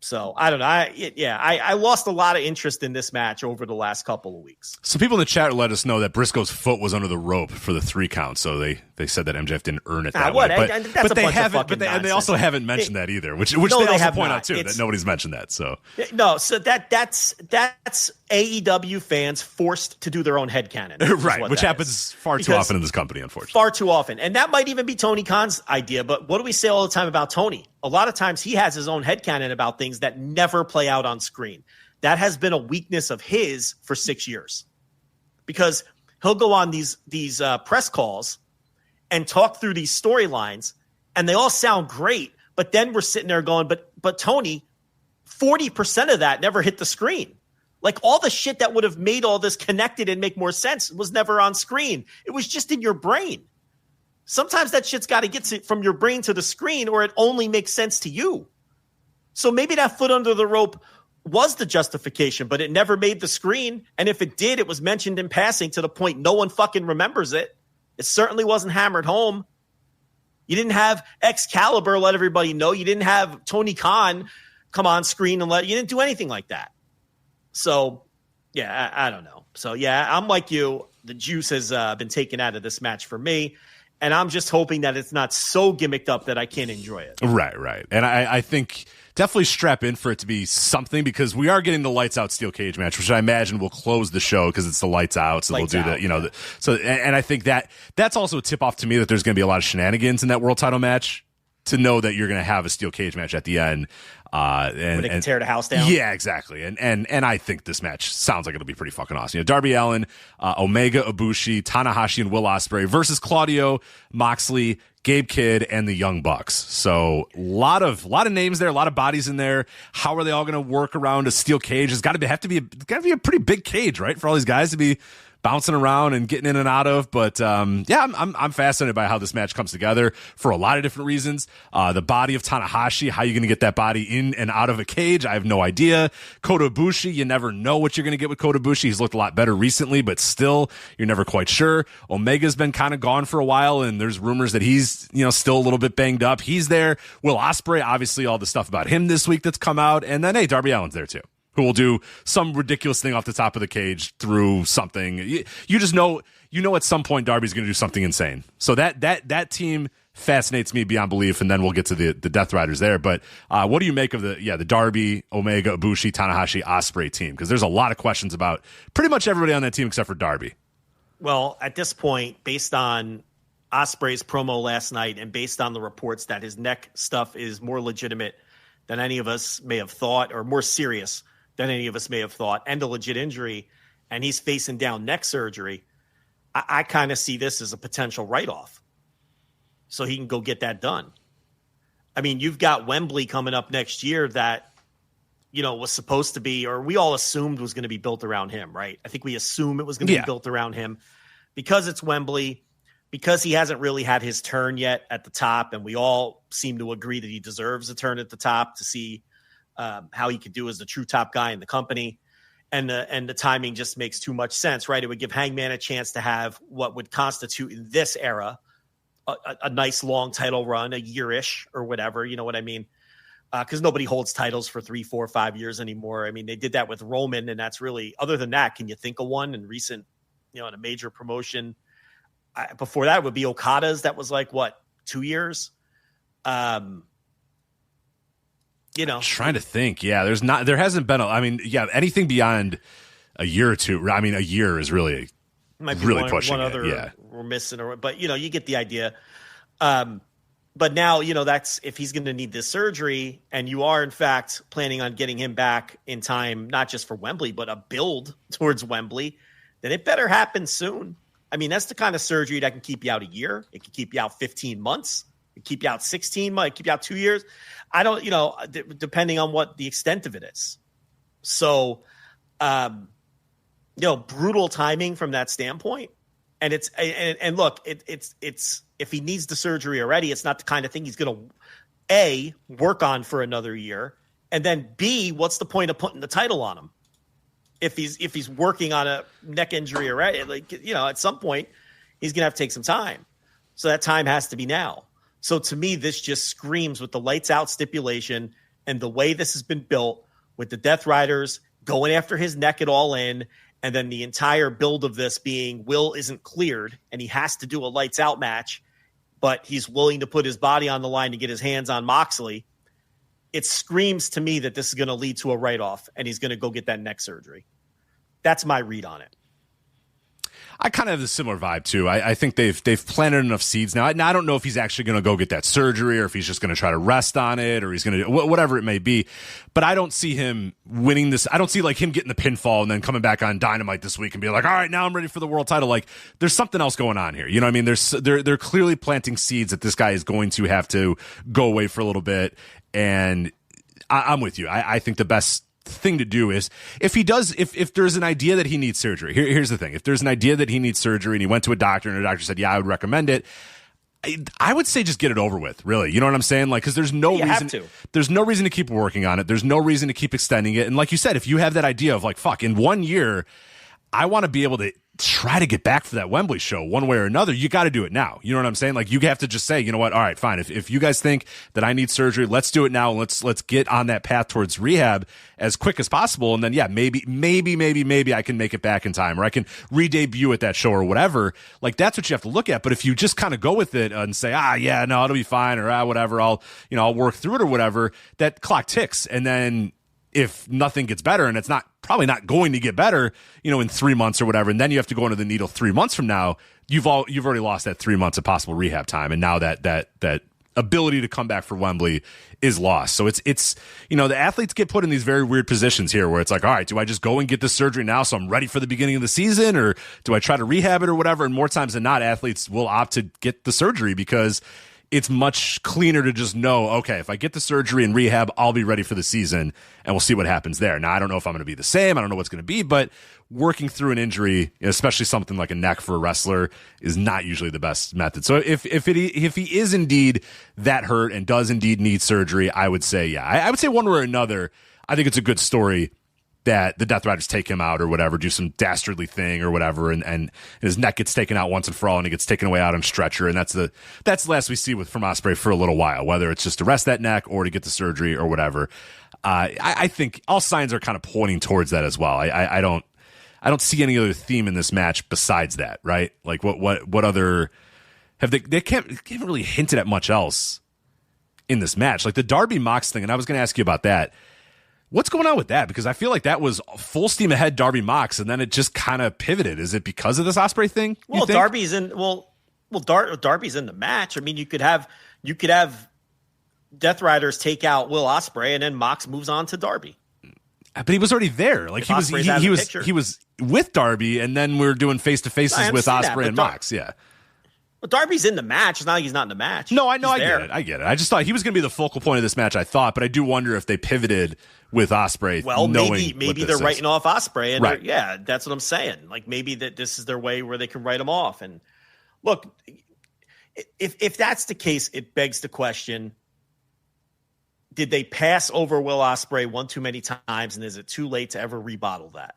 So I don't know. I lost a lot of interest in this match over the last couple of weeks. So people in the chat let us know that Briscoe's foot was under the rope for the 3 count. So they said that MJF didn't earn it that way. But they haven't. But they also haven't mentioned that either, which they also point out too, that nobody's mentioned that. So no, so that's AEW fans forced to do their own headcanon, right? Which happens far too often in this company, unfortunately. Far too often, and that might even be Tony Khan's idea. But what do we say all the time about Tony? A lot of times he has his own headcanon about things that never play out on screen. That has been a weakness of his for 6 years, because he'll go on these press calls and talk through these storylines, and they all sound great. But then we're sitting there going, but Tony, 40% of that never hit the screen. Like, all the shit that would have made all this connected and make more sense was never on screen. It was just in your brain. Sometimes that shit's got to get from your brain to the screen, or it only makes sense to you. So maybe that foot under the rope was the justification, but it never made the screen. And if it did, it was mentioned in passing to the point no one fucking remembers it. It certainly wasn't hammered home. You didn't have Excalibur let everybody know. You didn't have Tony Khan come on screen and you didn't do anything like that. So, yeah, I don't know. So, yeah, I'm like you. The juice has been taken out of this match for me. And I'm just hoping that it's not so gimmicked up that I can't enjoy it. Right. And I think definitely strap in for it to be something, because we are getting the lights out steel cage match, which I imagine will close the show because it's the lights out. So they'll do that, and I think that's also a tip off to me that there's going to be a lot of shenanigans in that world title match, to know that you're going to have a steel cage match at the end. When they can tear the house down. Yeah, exactly. And I think this match sounds like it'll be pretty fucking awesome. Darby Allin, Omega, Ibushi, Tanahashi, and Will Ospreay versus Claudio, Moxley, Gabe Kidd, and the Young Bucks. So a lot of names there, a lot of bodies in there. How are they all going to work around a steel cage? It's got to be a pretty big cage, right, for all these guys to be bouncing around and getting in and out of. But I'm fascinated by how this match comes together for a lot of different reasons. The body of Tanahashi, how you going to get that body in and out of a cage, I have no idea. Kota Ibushi, you never know what you're going to get with Kota Ibushi. He's looked a lot better recently, but still, you're never quite sure. Omega's been kind of gone for a while, and there's rumors that he's still a little bit banged up. He's there. Will Ospreay, obviously all the stuff about him this week that's come out. And then, hey, Darby Allin's there too, who will do some ridiculous thing off the top of the cage through something. You just know, at some point Darby's going to do something insane. So that team fascinates me beyond belief, and then we'll get to the Death Riders there. But what do you make of the Darby, Omega, Ibushi, Tanahashi, Ospreay team? Because there's a lot of questions about pretty much everybody on that team except for Darby. Well, at this point, based on Ospreay's promo last night and based on the reports that his neck stuff is more legitimate than any of us may have thought, or more serious than any of us may have thought, and a legit injury, and he's facing down neck surgery, I kind of see this as a potential write-off. So he can go get that done. I mean, you've got Wembley coming up next year that, was supposed to be, or we all assumed was going to be built around him, right? I think we assume it was going to be built around him because it's Wembley, because he hasn't really had his turn yet at the top, and we all seem to agree that he deserves a turn at the top to see how he could do as the true top guy in the company. And the timing just makes too much sense, right? It would give Hangman a chance to have what would constitute in this era a nice long title run, a year-ish or whatever, you know what I mean? Because nobody holds titles for 3, 4, 5 years anymore. I mean, they did that with Roman, and that's really, other than that, can you think of one in recent, in a major promotion? Before that would be Okada's. That was like, 2 years? I'm trying to think. Yeah, there hasn't been anything beyond a year or two. I mean, a year is really might be really one, pushing one it. other Yeah, we're missing, but you get the idea. But now, that's if he's going to need this surgery, and you are in fact planning on getting him back in time, not just for Wembley, but a build towards Wembley, then it better happen soon. I mean, that's the kind of surgery that can keep you out a year. It can keep you out 15 months. It can keep you out 16 months. It can keep you out 2 years. I don't, depending on what the extent of it is. So, brutal timing from that standpoint. And it's, and look, it's, if he needs the surgery already, it's not the kind of thing he's going to A, work on for another year. And then B, what's the point of putting the title on him? If he's working on a neck injury already, at some point he's going to have to take some time. So that time has to be now. So to me, this just screams with the lights out stipulation and the way this has been built with the Death Riders going after his neck at All In. And then the entire build of this being Will isn't cleared and he has to do a lights out match, but he's willing to put his body on the line to get his hands on Moxley. It screams to me that this is going to lead to a write-off and he's going to go get that neck surgery. That's my read on it. I kind of have a similar vibe too. I think they've planted enough seeds now. I don't know if he's actually going to go get that surgery or if he's just going to try to rest on it or he's going to do whatever it may be. But I don't see him winning this. I don't see like him getting the pinfall and then coming back on Dynamite this week and be like, all right, now I'm ready for the world title. Like there's something else going on here. You know what I mean? They're clearly planting seeds that this guy is going to have to go away for a little bit. And I'm with you. I think the best thing to do is if there's an idea that he needs surgery, here's the thing. If there's an idea that he needs surgery and he went to a doctor and a doctor said, yeah, I would recommend it, I would say just get it over with, really. You know what I'm saying? Like, because there's no reason to keep working on it. There's no reason to keep extending it. And like you said, if you have that idea of like, fuck, in 1 year, I want to be able to try to get back for that Wembley show one way or another, you got to do it now. You know what I'm saying? Like, you have to just say, you know what? All right, fine. If you guys think that I need surgery, let's do it now. Let's get on that path towards rehab as quick as possible. And then, yeah, maybe I can make it back in time, or I can re-debut at that show or whatever. Like, that's what you have to look at. But if you just kind of go with it and say, yeah, no, it'll be fine, or whatever, I'll work through it or whatever, that clock ticks. And then if nothing gets better, and it's probably not going to get better, in 3 months or whatever, and then you have to go into the needle 3 months from now, you've already lost that 3 months of possible rehab time, and now that ability to come back for Wembley is lost. So it's the athletes get put in these very weird positions here, where it's like, all right, do I just go and get this surgery now so I'm ready for the beginning of the season, or do I try to rehab it or whatever? And more times than not, athletes will opt to get the surgery because it's much cleaner to just know, okay, if I get the surgery and rehab, I'll be ready for the season, and we'll see what happens there. Now, I don't know if I'm going to be the same. I don't know what's going to be, but working through an injury, especially something like a neck for a wrestler, is not usually the best method. So if he is indeed that hurt and does indeed need surgery, I would say, yeah. I would say one way or another, I think it's a good story that the Death Riders take him out or whatever, do some dastardly thing or whatever, and his neck gets taken out once and for all, and he gets taken away out on stretcher, and that's the last we see from Ospreay for a little while, whether it's just to rest that neck or to get the surgery or whatever. I think all signs are kind of pointing towards that as well. I don't see any other theme in this match besides that, right? Like what other have they haven't really hinted at much else in this match, like the Darby Mox thing, and I was going to ask you about that. What's going on with that? Because I feel like that was full steam ahead Darby Mox, and then it just kind of pivoted. Is it because of this Ospreay thing? Well, Darby's in. Darby's in the match. I mean, you could have Death Riders take out Will Ospreay, and then Mox moves on to Darby. But he was already there. Like he was with Darby, and then we're doing face to faces with Ospreay and Mox. Yeah. Well, Darby's in the match. It's not like he's not in the match. No, I know. I get it. I just thought he was going to be the focal point of this match. But I do wonder if they pivoted with Ospreay. Well, maybe they're writing off Ospreay, and right. Yeah, that's what I'm saying. Like maybe that this is their way where they can write him off. And look, if that's the case, it begs the question: did they pass over Will Ospreay one too many times, and is it too late to ever rebottle that?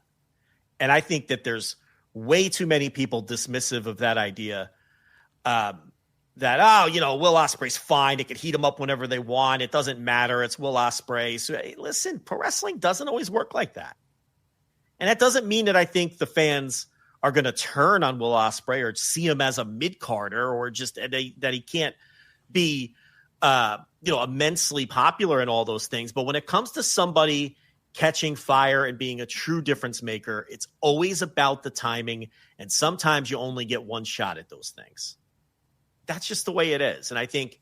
And I think that there's way too many people dismissive of that idea. Will Ospreay's fine. They could heat him up whenever they want. It doesn't matter. It's Will Ospreay. So hey, listen, pro wrestling doesn't always work like that. And that doesn't mean that I think the fans are going to turn on Will Ospreay or see him as a mid-carder or just that he can't be, immensely popular and all those things. But when it comes to somebody catching fire and being a true difference maker, it's always about the timing. And sometimes you only get one shot at those things. That's just the way it is. And I think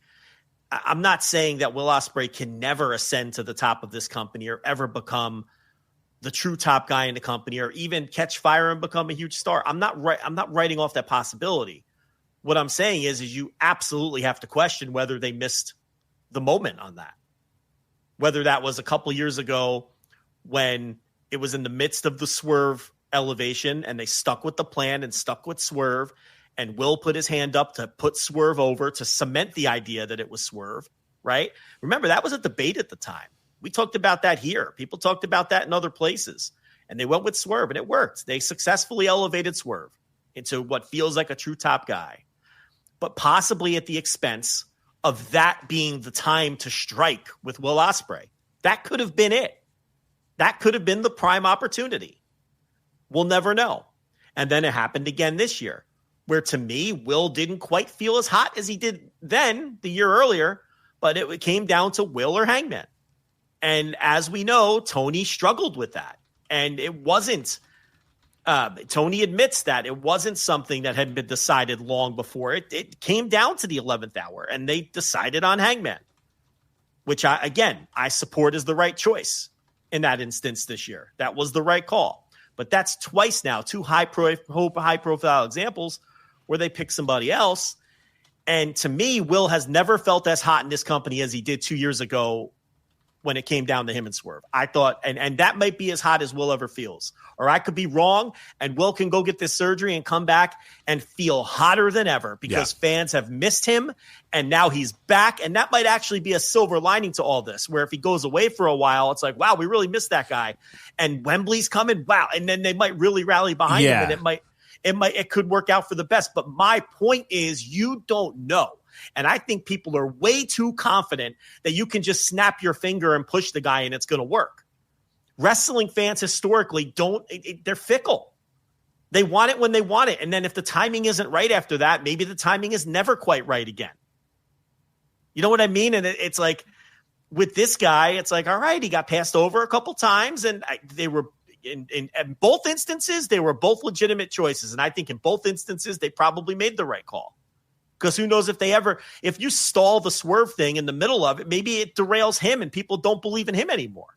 I'm not saying that Will Ospreay can never ascend to the top of this company or ever become the true top guy in the company or even catch fire and become a huge star. I'm not writing off that possibility. What I'm saying is you absolutely have to question whether they missed the moment on that. Whether that was a couple years ago when it was in the midst of the Swerve elevation and they stuck with the plan and stuck with Swerve, and Will put his hand up to put Swerve over to cement the idea that it was Swerve, right? Remember, that was a debate at the time. We talked about that here. People talked about that in other places. And they went with Swerve, and it worked. They successfully elevated Swerve into what feels like a true top guy, but possibly at the expense of that being the time to strike with Will Ospreay. That could have been it. That could have been the prime opportunity. We'll never know. And then it happened again this year, where to me, Will didn't quite feel as hot as he did then the year earlier, but it came down to Will or Hangman. And as we know, Tony struggled with that. And it wasn't, Tony admits that it wasn't something that had been decided long before. It came down to the 11th hour, and they decided on Hangman, which I support as the right choice in that instance this year. That was the right call. But that's twice now, two high-profile examples where they pick somebody else. And to me, Will has never felt as hot in this company as he did 2 years ago when it came down to him and Swerve. I thought, and that might be as hot as Will ever feels. Or I could be wrong, and Will can go get this surgery and come back and feel hotter than ever because fans have missed him, and now he's back. And that might actually be a silver lining to all this, where if he goes away for a while, it's like, wow, we really missed that guy. And Wembley's coming, wow. And then they might really rally behind him, and it could work out for the best. But my point is, you don't know. And I think people are way too confident that you can just snap your finger and push the guy and it's going to work. Wrestling fans historically they're fickle. They want it when they want it. And then if the timing isn't right after that, maybe the timing is never quite right again. You know what I mean? And it's like with this guy, it's like, all right, he got passed over a couple times and they were in both instances, they were both legitimate choices. And I think in both instances, they probably made the right call. Because who knows if you stall the Swerve thing in the middle of it, maybe it derails him and people don't believe in him anymore.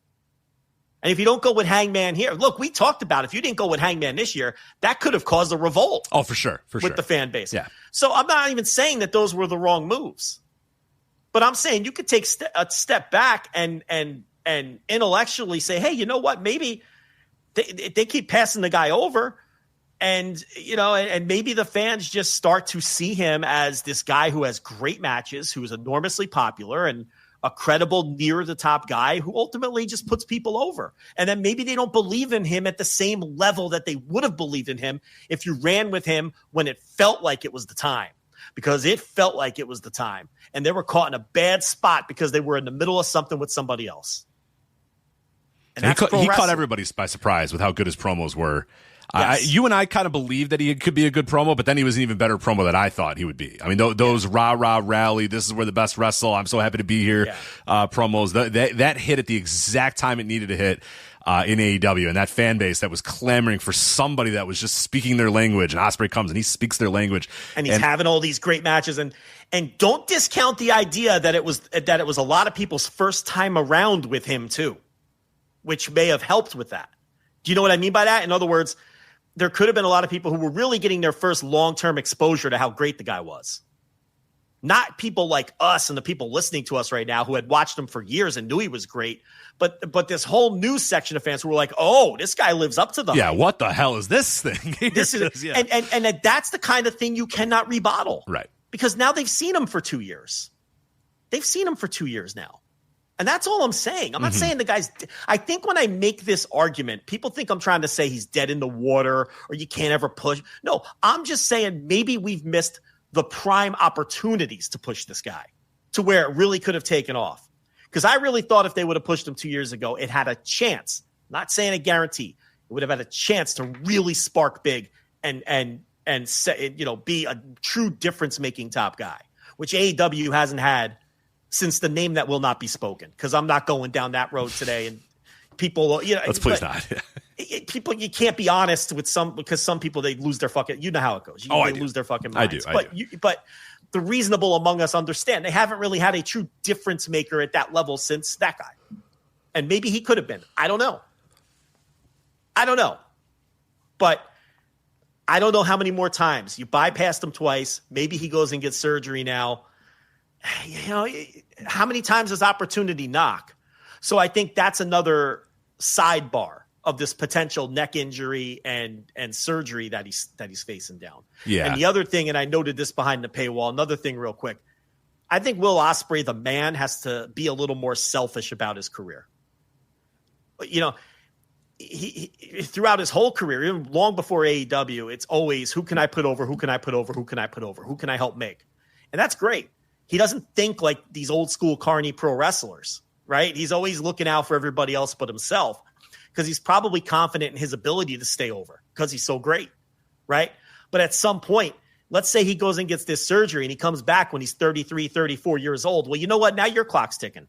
And if you don't go with Hangman here, look, we talked about if you didn't go with Hangman this year, that could have caused a revolt. Oh, for sure. With the fan base. Yeah. So I'm not even saying that those were the wrong moves. But I'm saying you could take a step back and intellectually say, hey, you know what? Maybe they keep passing the guy over. And, and maybe the fans just start to see him as this guy who has great matches, who is enormously popular and a credible near the top guy who ultimately just puts people over. And then maybe they don't believe in him at the same level that they would have believed in him if you ran with him when it felt like it was the time, because it felt like it was the time. And they were caught in a bad spot because they were in the middle of something with somebody else. And he caught everybody by surprise with how good his promos were. Yes. You and I kind of believed that he could be a good promo, but then he was an even better promo than I thought he would be. I mean, those rah rally, this is where the best wrestle, I'm so happy to be here, promos, that hit at the exact time it needed to hit in AEW. And that fan base that was clamoring for somebody that was just speaking their language, and Ospreay comes and he speaks their language. And he's having all these great matches. And don't discount the idea that it was a lot of people's first time around with him too, which may have helped with that. Do you know what I mean by that? In other words, there could have been a lot of people who were really getting their first long-term exposure to how great the guy was. Not people like us and the people listening to us right now who had watched him for years and knew he was great, but this whole new section of fans who were like, oh, this guy lives up to the hype. What the hell is this thing? And that's the kind of thing you cannot rebottle. Right. Because now they've seen him for 2 years. They've seen him for 2 years now. And that's all I'm saying. I'm not saying the guy's – I think when I make this argument, people think I'm trying to say he's dead in the water or you can't ever push. No, I'm just saying maybe we've missed the prime opportunities to push this guy to where it really could have taken off. Because I really thought if they would have pushed him 2 years ago, it had a chance. I'm not saying a guarantee. It would have had a chance to really spark big and be a true difference-making top guy, which AEW hasn't had since the name that will not be spoken, because I'm not going down that road today. And people, let's please not. People, you can't be honest with because some people, they lose their fucking, you know how it goes. They lose their fucking minds. I do. But the reasonable among us understand they haven't really had a true difference maker at that level since that guy. And maybe he could have been. I don't know. But I don't know how many more times you bypassed him twice. Maybe he goes and gets surgery now. How many times does opportunity knock? So I think that's another sidebar of this potential neck injury and surgery that he's facing down. Yeah. And the other thing, and I noted this behind the paywall, another thing real quick, I think Will Ospreay, the man, has to be a little more selfish about his career. He throughout his whole career, even long before AEW, it's always, who can I put over? Who can I put over? Who can I put over? Who can I help make? And that's great. He doesn't think like these old school carny pro wrestlers, right? He's always looking out for everybody else but himself because he's probably confident in his ability to stay over because he's so great, right? But at some point, let's say he goes and gets this surgery and he comes back when he's 33, 34 years old. Well, you know what? Now your clock's ticking.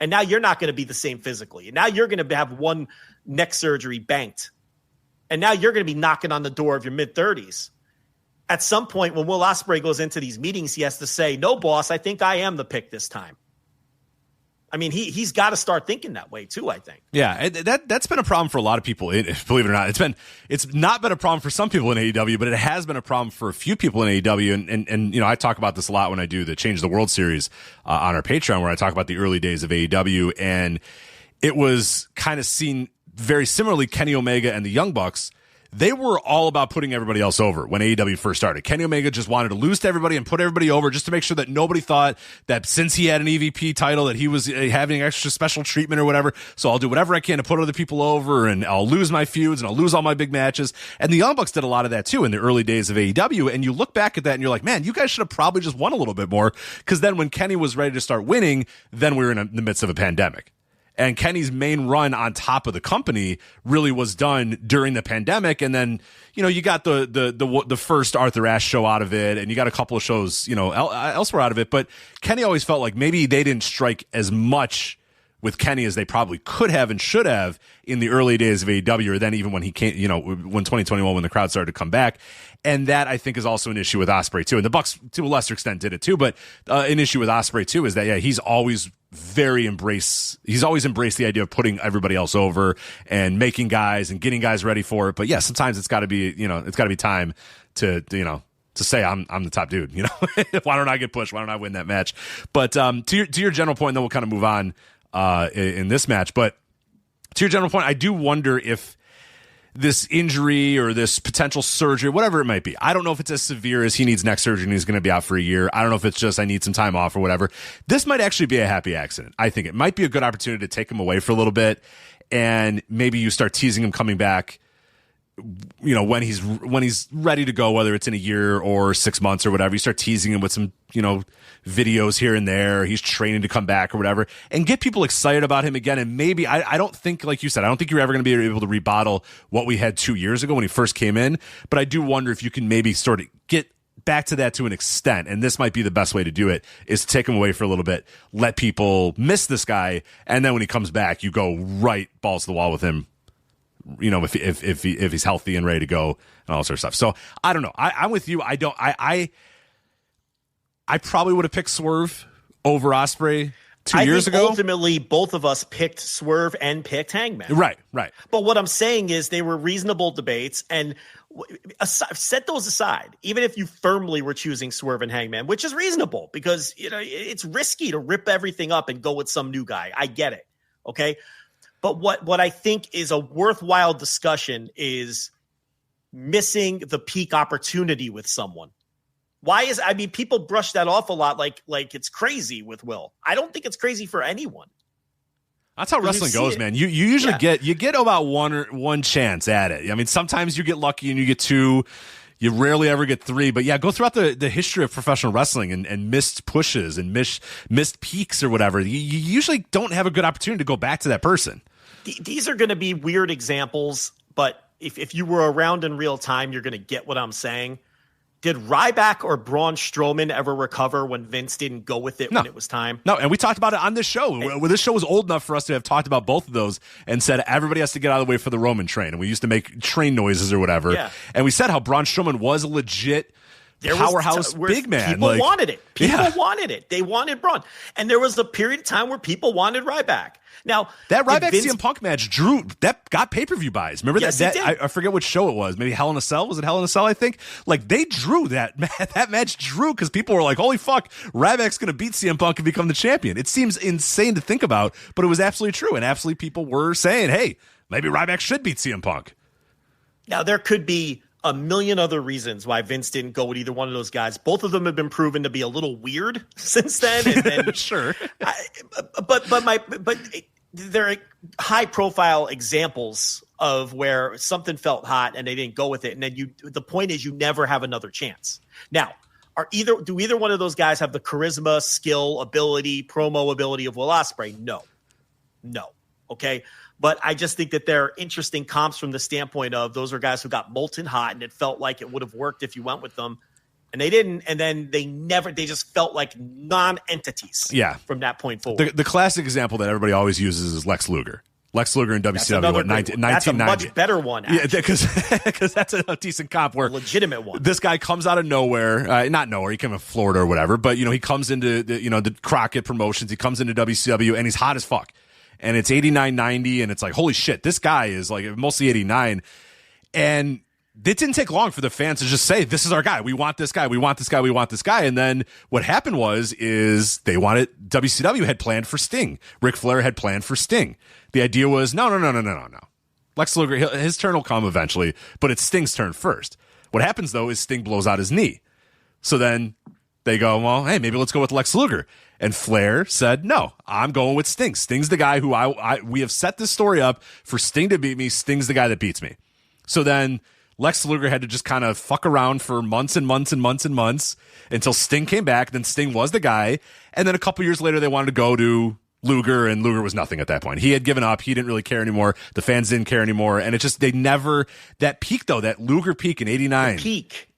And now you're not going to be the same physically. And now you're going to have one neck surgery banked. And now you're going to be knocking on the door of your mid-30s. At some point, when Will Ospreay goes into these meetings, he has to say, no, boss, I think I am the pick this time. I mean, he's got to start thinking that way, too, I think. Yeah, that's been a problem for a lot of people, believe it or not. It's not been a problem for some people in AEW, but it has been a problem for a few people in AEW. And I talk about this a lot when I do the Change the World series on our Patreon, where I talk about the early days of AEW. And it was kind of seen very similarly, Kenny Omega and the Young Bucks. they were all about putting everybody else over when AEW first started. Kenny Omega just wanted to lose to everybody and put everybody over just to make sure that nobody thought that since he had an EVP title that he was having extra special treatment or whatever. So I'll do whatever I can to put other people over, and I'll lose my feuds and I'll lose all my big matches. And the Young Bucks did a lot of that too in the early days of AEW. And you look back at that and you're like, man, you guys should have probably just won a little bit more, because then when Kenny was ready to start winning, then we were in the midst of a pandemic. And Kenny's main run on top of the company really was done during the pandemic. And then, you got the first Arthur Ashe show out of it, and you got a couple of shows, elsewhere out of it. But Kenny always felt like maybe they didn't strike as much with Kenny as they probably could have and should have in the early days of AEW, or then even when he came, when 2021, when the crowd started to come back. And that, I think, is also an issue with Ospreay too. And the Bucks, to a lesser extent, did it too. But an issue with Ospreay too is that, he's always embraced the idea of putting everybody else over and making guys and getting guys ready for it. But yeah, sometimes it's got to be, it's got to be time to say I'm the top dude. Why don't I get pushed? Why don't I win that match? But to your general point, then we'll kind of move on in this match. But to your general point, I do wonder if this injury or this potential surgery, whatever it might be, I don't know if it's as severe as he needs neck surgery and he's going to be out for a year. I don't know if it's just I need some time off or whatever. This might actually be a happy accident. I think it might be a good opportunity to take him away for a little bit, and maybe you start teasing him coming back, when he's ready to go, whether it's in a year or 6 months or whatever. You start teasing him with some, videos here and there. He's training to come back or whatever, and get people excited about him again. And maybe, I don't think, like you said, I don't think you're ever going to be able to rebottle what we had 2 years ago when he first came in. But I do wonder if you can maybe sort of get back to that to an extent. And this might be the best way to do it, is to take him away for a little bit, let people miss this guy. And then when he comes back, you go right balls to the wall with him. If he's healthy and ready to go and all sorts of stuff. So I don't know. I'm with you. I probably would have picked Swerve over Ospreay 2 years ago. Ultimately, both of us picked Swerve and picked Hangman. Right. But what I'm saying is they were reasonable debates, and set those aside. Even if you firmly were choosing Swerve and Hangman, which is reasonable because it's risky to rip everything up and go with some new guy. I get it. Okay. But what I think is a worthwhile discussion is missing the peak opportunity with someone. People brush that off a lot like it's crazy with Will. I don't think it's crazy for anyone. That's how wrestling goes, man. You usually get about one chance at it. I mean, sometimes you get lucky and you get two. You rarely ever get three. But yeah, go throughout the history of professional wrestling and missed pushes and missed peaks or whatever. You usually don't have a good opportunity to go back to that person. These are going to be weird examples, but if you were around in real time, you're going to get what I'm saying. Did Ryback or Braun Strowman ever recover when Vince didn't go with it when it was time? No, and we talked about it on this show. This show was old enough for us to have talked about both of those and said everybody has to get out of the way for the Roman train. And we used to make train noises or whatever. Yeah. And we said how Braun Strowman was a legit powerhouse big man. People wanted it. Wanted it. They wanted Braun. And there was a period of time where people wanted Ryback. Now, that Ryback CM Punk match got pay-per-view buys. Remember that? I forget which show it was. Maybe Hell in a Cell? Was it Hell in a Cell, I think? Like, they drew that match because people were like, holy fuck, Ryback's going to beat CM Punk and become the champion. It seems insane to think about, but it was absolutely true. And absolutely people were saying, hey, maybe Ryback should beat CM Punk. Now, there could be a million other reasons why Vince didn't go with either one of those guys. Both of them have been proven to be a little weird since then. And then sure. But they're high profile examples of where something felt hot and they didn't go with it. And then the point is you never have another chance. Now, do either one of those guys have the charisma, skill, ability, promo ability of Will Ospreay? No. Okay. But I just think that they're interesting comps from the standpoint of those are guys who got molten hot and it felt like it would have worked if you went with them. And they didn't, and then they just felt like non-entities from that point forward. The classic example that everybody always uses is Lex Luger. Lex Luger in WCW, 1990. That's a much better one, actually. Yeah, because that's a decent comp where... A legitimate one. This guy comes out of nowhere, not nowhere, he came from Florida or whatever, but, he comes into, the Crockett promotions, he comes into WCW, and he's hot as fuck. And it's 89-90, and it's like, holy shit, this guy is like mostly 89. And it didn't take long for the fans to just say, this is our guy. We want this guy. We want this guy. We want this guy. And then what happened is WCW had planned for Sting. Ric Flair had planned for Sting. The idea was, no. Lex Luger, his turn will come eventually, but it's Sting's turn first. What happens, though, is Sting blows out his knee. So then they go, well, hey, maybe let's go with Lex Luger. And Flair said, no, I'm going with Sting. Sting's the guy who we have set this story up for Sting to beat me. Sting's the guy that beats me. So then Lex Luger had to just kind of fuck around for months and months and months and months until Sting came back. Then Sting was the guy. And then a couple years later, they wanted to go to Luger, and Luger was nothing at that point. He had given up. He didn't really care anymore. The fans didn't care anymore. And it just, they never, that peak though, that Luger peak in 89. Peak.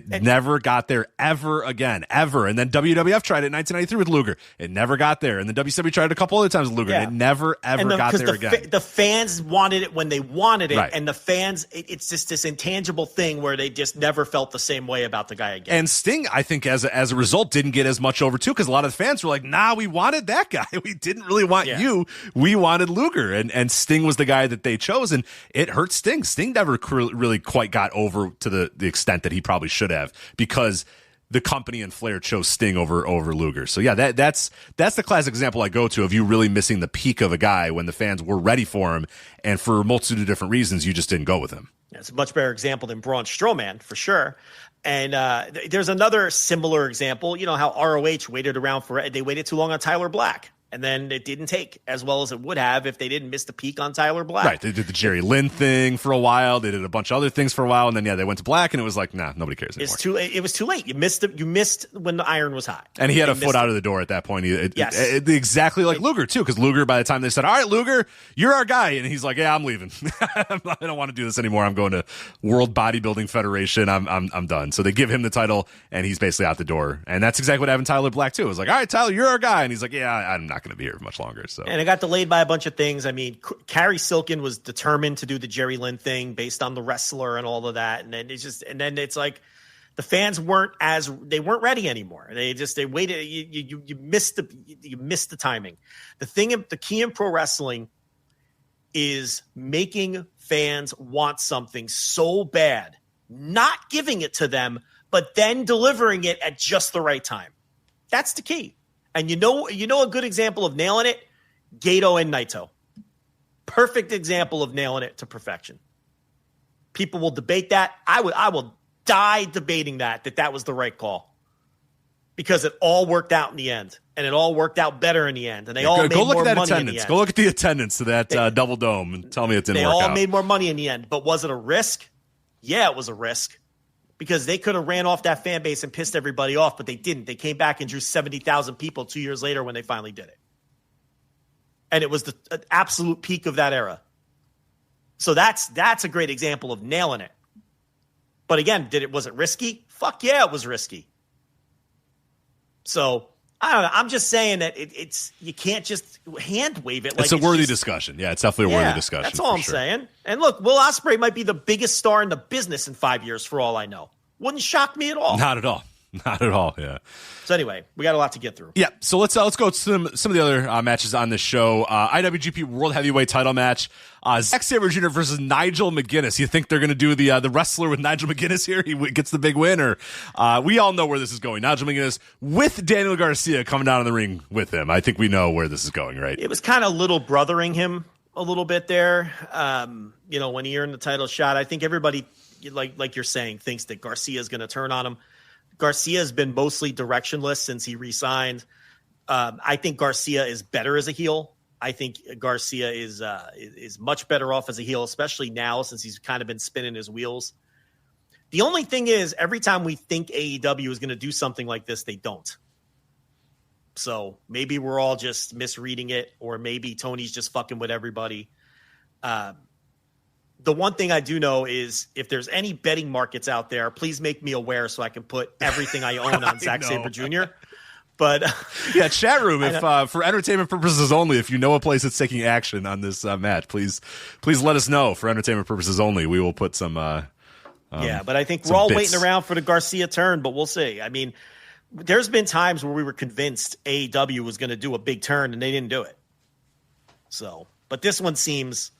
Never got there ever again, ever. And then WWF tried it in 1993 with Luger. It never got there. And then WCW tried it a couple other times with Luger. And it never, ever got there again. The fans wanted it when they wanted it. Right. And the fans, it's just this intangible thing where they just never felt the same way about the guy again. And Sting, I think, as a result, didn't get as much over, too, because a lot of the fans were like, nah, we wanted that guy. We didn't really want you. We wanted Luger. And Sting was the guy that they chose. And it hurt Sting. Sting never really quite got over to the extent that he probably should have, because the company and Flair chose Sting over Luger. So yeah, that's the classic example I go to of you really missing the peak of a guy when the fans were ready for him, and for a multitude of different reasons, you just didn't go with him. It's a much better example than Braun Strowman, for sure. And there's another similar example. You know how ROH waited around they waited too long on Tyler Black. And then it didn't take as well as it would have if they didn't miss the peak on Tyler Black. Right. They did the Jerry Lynn thing for a while. They did a bunch of other things for a while. And then, they went to Black, and it was like, nah, nobody cares anymore. It was too late. You missed when the iron was hot. And he had a foot out of the door at that point. Exactly like Luger, too, because Luger, by the time they said, all right, Luger, you're our guy. And he's like, yeah, I'm leaving. I don't want to do this anymore. I'm going to World Bodybuilding Federation. I'm done. So they give him the title, and he's basically out the door. And that's exactly what happened to Tyler Black, too. It was like, all right, Tyler, you're our guy. And he's like, yeah, I'm not going to be here much longer. So. And it got delayed by a bunch of things. I mean, Carrie Silkin was determined to do the Jerry Lynn thing based on the wrestler and all of that. And then it's like the fans weren't ready anymore. They waited. You missed the timing. The key in pro wrestling is making fans want something so bad, not giving it to them, but then delivering it at just the right time. That's the key. And you know a good example of nailing it? Gato and Naito. Perfect example of nailing it to perfection. People will debate that. I will die debating that was the right call, because it all worked out in the end, and it all worked out better in the end, and they all made more money in the end. Go look at the attendance to that Double Dome and tell me it didn't work out. They all made more money in the end, but was it a risk? Yeah, it was a risk, because they could have ran off that fan base and pissed everybody off, but they didn't. They came back and drew 70,000 people 2 years later when they finally did it. And it was the absolute peak of that era. So that's a great example of nailing it. But again, was it risky? Fuck yeah, it was risky. So I don't know. I'm just saying that it's you can't just hand wave it. Like it's a worthy discussion. Yeah, it's definitely a worthy discussion. That's all I'm saying. And look, Will Ospreay might be the biggest star in the business in 5 years for all I know. Wouldn't shock me at all. Not at all. Not at all, yeah. So anyway, we got a lot to get through. Yeah, so let's go to some of the other matches on this show. IWGP World Heavyweight Title match. Zack Sabre Jr. versus Nigel McGuinness. You think they're going to do the wrestler with Nigel McGuinness here? He gets the big win, or we all know where this is going. Nigel McGuinness with Daniel Garcia coming down in the ring with him. I think we know where this is going, right? It was kind of little brothering him a little bit there. When he earned the title shot, I think everybody, like you're saying, thinks that Garcia is going to turn on him. Garcia has been mostly directionless since he re-signed. I think Garcia is better as a heel. I think Garcia is much better off as a heel, especially now since he's kind of been spinning his wheels. The only thing is, every time we think AEW is going to do something like this, they don't. So maybe we're all just misreading it, or maybe Tony's just fucking with everybody. The one thing I do know is, if there's any betting markets out there, please make me aware so I can put everything I own on Zack Sabre Jr. But yeah, chat room, if for entertainment purposes only, if you know a place that's taking action on this match, please let us know. For entertainment purposes only, we will put some but I think we're all waiting around for the Garcia turn, but we'll see. I mean, there's been times where we were convinced AEW was going to do a big turn and they didn't do it. So, but this one seems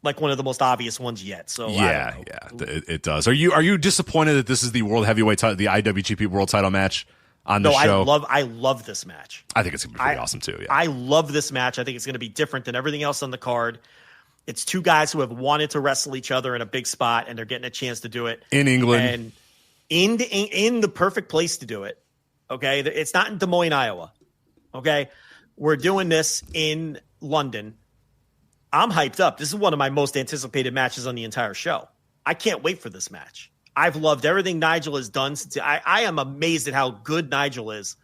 like one of the most obvious ones yet. So yeah, it does. Are you disappointed that this is the World Heavyweight title, the IWGP World Title match on the show? I love this match. I think it's gonna be pretty awesome too. Yeah, I love this match. I think it's going to be different than everything else on the card. It's two guys who have wanted to wrestle each other in a big spot, and they're getting a chance to do it in England and in the perfect place to do it. Okay, it's not in Des Moines, Iowa. Okay, we're doing this in London. I'm hyped up. This is one of my most anticipated matches on the entire show. I can't wait for this match. I've loved everything Nigel has done. I am amazed at how good Nigel is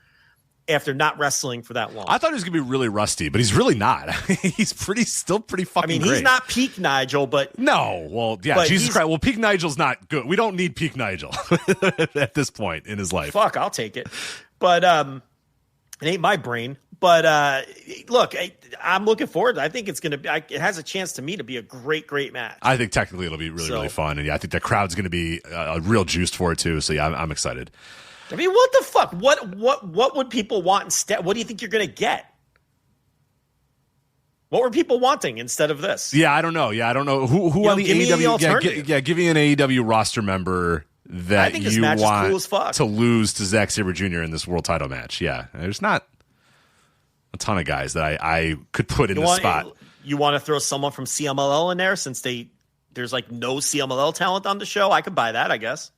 after not wrestling for that long. I thought he was going to be really rusty, but he's really not. He's still pretty fucking great. He's not peak Nigel, but... No, well, yeah, Jesus Christ. Well, peak Nigel's not good. We don't need peak Nigel at this point in his life. Fuck, I'll take it. But it ain't my brain. But look, I'm looking forward. I think it's going to be... It has a chance to me to be a great, great match. I think technically it'll be really fun. And yeah, I think the crowd's going to be real juiced for it too. So yeah, I'm excited. I mean, what the fuck? What would people want instead? What do you think you're going to get? What were people wanting instead of this? Yeah, I don't know. Who on the AEW? Give me an AEW roster member that you want cool to lose to Zack Sabre Jr. in this world title match. Yeah, there's not a ton of guys that I could put in this spot. You want to throw someone from CMLL in there since there's like no CMLL talent on the show? I could buy that, I guess.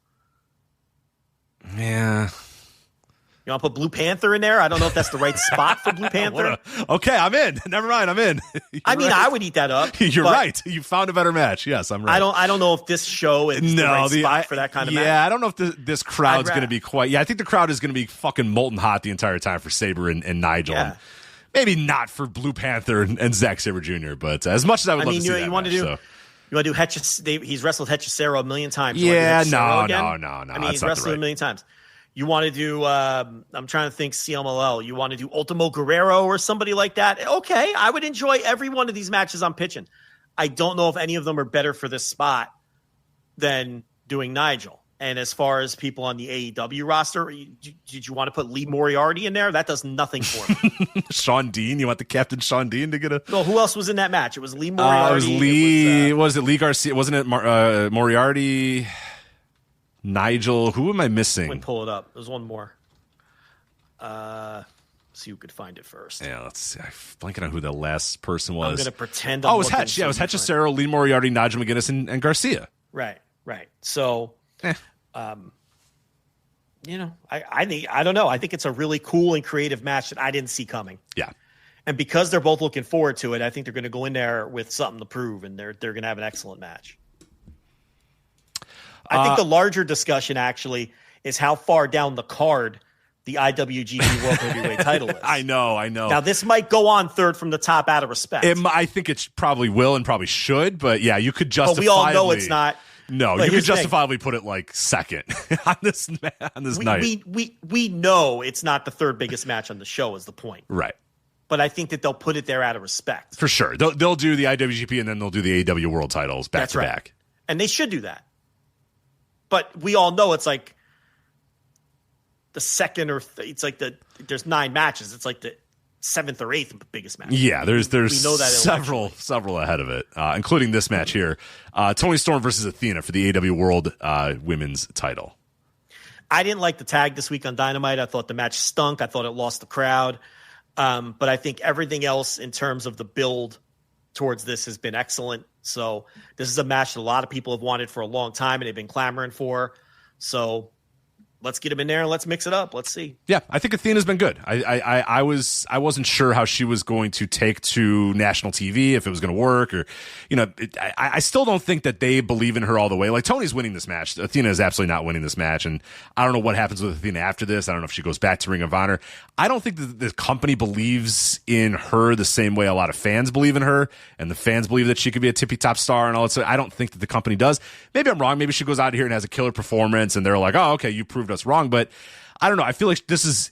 Yeah. You want to put Blue Panther in there? I don't know if that's the right spot for Blue Panther. Okay, I'm in. Never mind, I'm in. I would eat that up. You're right. You found a better match. Yes, I'm right. I don't know if this show is the right spot for that kind of match. Yeah, I don't know if this crowd's going to be quite... Yeah, I think the crowd is going to be fucking molten hot the entire time for Sabre and Nigel. Yeah. And maybe not for Blue Panther and Zack Sabre Jr., but as much as I would love to see that match. You want to do Hechicero? He's wrestled Hechicero a million times. Yeah, no. I mean, he's wrestled a million times. You want to do, I'm trying to think CMLL. You want to do Ultimo Guerrero or somebody like that? Okay, I would enjoy every one of these matches I'm pitching. I don't know if any of them are better for this spot than doing Nigel. And as far as people on the AEW roster, did you want to put Lee Moriarty in there? That does nothing for me. Sean Dean? You want the Captain Sean Dean to get a... No, who else was in that match? It was Lee Moriarty. It was Lee... was it Lee Garcia? Wasn't it Moriarty... Nigel, who am I missing? Let me pull it up. There's one more. See who could find it first. Yeah, let's see. I'm blanking on who the last person was. I'm going to pretend. It was Hetch. Yeah, it was Hechicero, Lee Moriarty, Nigel McGuinness, and Garcia. Right. So, I don't know. I think it's a really cool and creative match that I didn't see coming. Yeah. And because they're both looking forward to it, I think they're going to go in there with something to prove, and they're going to have an excellent match. I think the larger discussion actually is how far down the card the IWGP World Heavyweight title is. I know. Now, this might go on third from the top out of respect. I think it probably will and probably should, but yeah, you could justifiably... But we all know it's not. No, you could justifiably put it like second on this night. We know it's not the third biggest match on the show is the point. Right. But I think that they'll put it there out of respect. For sure. They'll do the IWGP and then they'll do the AEW World titles back to back. And they should do that. But we all know it's like the second it's like there's 9 matches. It's like the 7th or 8th biggest match. Yeah, there's we know that several ahead of it, including this match here. Toni Storm versus Athena for the AEW World Women's title. I didn't like the tag this week on Dynamite. I thought the match stunk. I thought it lost the crowd. But I think everything else in terms of the build towards this has been excellent. So this is a match that a lot of people have wanted for a long time and they've been clamoring for. So let's get him in there and let's mix it up. Let's see. Yeah, I think Athena's been good. I wasn't sure how she was going to take to national TV, if it was going to work, or I still don't think that they believe in her all the way. Like, Tony's winning this match. Athena is absolutely not winning this match, and I don't know what happens with Athena after this. I don't know if she goes back to Ring of Honor. I don't think that the company believes in her the same way a lot of fans believe in her, and the fans believe that she could be a tippy-top star and all that stuff. I don't think that the company does. Maybe I'm wrong. Maybe she goes out here and has a killer performance, and they're like, oh, okay, you proved us wrong. But I don't know. I feel like this is,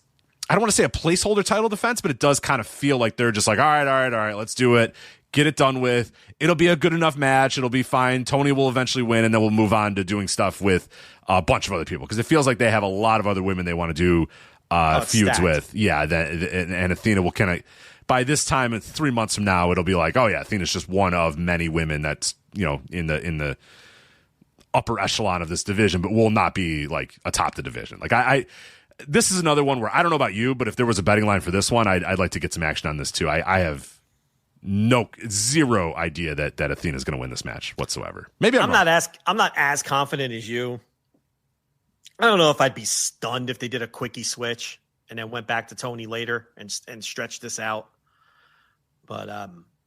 I don't want to say a placeholder title defense, but it does kind of feel like they're just like, all right, let's do it. Get it done with. It'll be a good enough match. It'll be fine. Tony will eventually win, and then we'll move on to doing stuff with a bunch of other people, because it feels like they have a lot of other women they want to do feuds stacked with. Yeah, and Athena will kind of, by this time, 3 months from now, it'll be like, oh yeah, Athena's just one of many women that's, in the upper echelon of this division, but will not be like atop the division. Like this is another one where I don't know about you, but if there was a betting line for this one, I'd like to get some action on this too. I have zero idea that Athena's going to win this match whatsoever. Maybe I'm not as confident as you. I don't know if I'd be stunned if they did a quickie switch and then went back to Tony later and stretched this out. But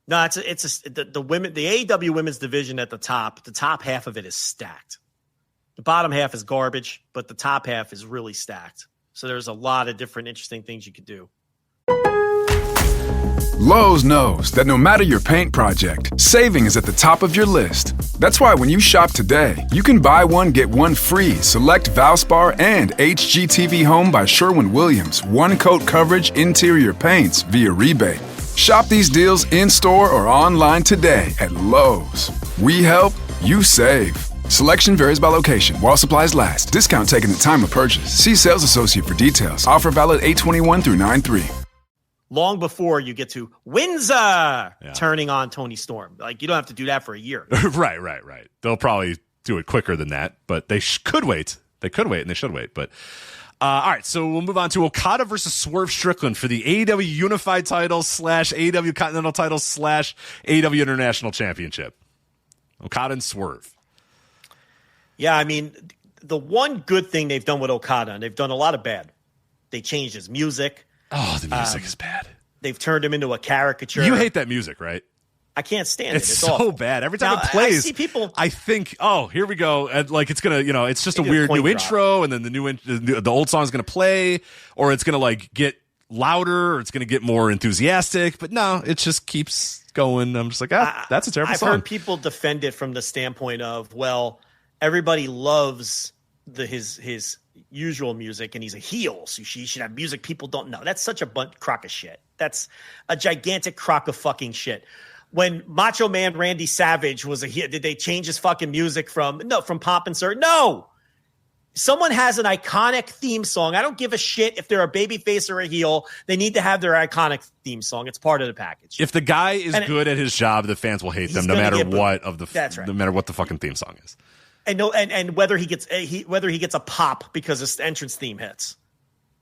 no, the women, the AEW women's division at the top half of it is stacked. The bottom half is garbage, but the top half is really stacked. So there's a lot of different interesting things you could do. Lowe's knows that no matter your paint project, saving is at the top of your list. That's why when you shop today, you can buy one, get one free select Valspar and HGTV Home by Sherwin-Williams one-coat coverage interior paints via rebate. Shop these deals in-store or online today at Lowe's. We help, you save. Selection varies by location. While supplies last. Discount taken at time of purchase. See sales associate for details. Offer valid 8/21 through 9/3. Long before you get to Windsor turning on Tony Storm. Like, you don't have to do that for a year. Right. They'll probably do it quicker than that, but they could wait. They could wait, and they should wait. But all right, so we'll move on to Okada versus Swerve Strickland for the AEW Unified title / AEW Continental title / AEW International Championship. Okada and Swerve. Yeah, I mean, the one good thing they've done with Okada, and they've done a lot of bad, they changed his music. Oh, the music is bad. They've turned him into a caricature. You hate that music, right? I can't stand it. It's so awful. Bad. Every time it plays, I see people. I think, oh, here we go. And like it's gonna, it's just a weird new intro, and then the old song's gonna play, or it's gonna like get louder, or it's gonna get more enthusiastic. But no, it just keeps going. I'm just like, that's a terrible song. I've heard people defend it from the standpoint of, well, everybody loves his usual music, and he's a heel, so she should have music people don't know. That's such a crock of shit. That's a gigantic crock of fucking shit. When Macho Man Randy Savage was a heel, did they change his fucking music from Pomp and Circus? No. Someone has an iconic theme song. I don't give a shit if they're a babyface or a heel. They need to have their iconic theme song. It's part of the package. If the guy is good at his job, the fans will hate them no matter what no matter what the fucking theme song is. And whether he gets a pop because his entrance theme hits.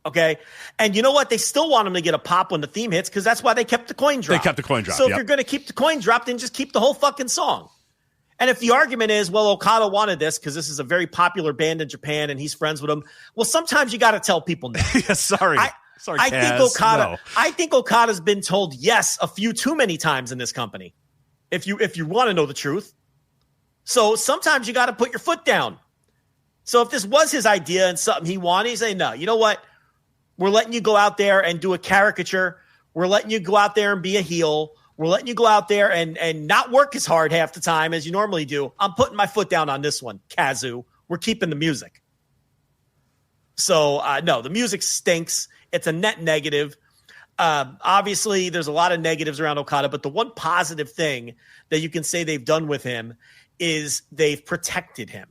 Okay. And you know what? They still want him to get a pop when the theme hits, because that's why they kept the coin drop. They kept the coin drop. So if you're going to keep the coin drop, then just keep the whole fucking song. And if the argument is, well, Okada wanted this because this is a very popular band in Japan and he's friends with them, well, sometimes you got to tell people no. Yeah, sorry. I think Okada's been told yes a few too many times in this company. If you want to know the truth. So sometimes you got to put your foot down. So if this was his idea and something he wanted, he'd say, no, you know what? We're letting you go out there and do a caricature. We're letting you go out there and be a heel. We're letting you go out there and not work as hard half the time as you normally do. I'm putting my foot down on this one, Kazu. We're keeping the music. So, no, the music stinks. It's a net negative. Obviously, there's a lot of negatives around Okada, but the one positive thing that you can say they've done with him is they've protected him.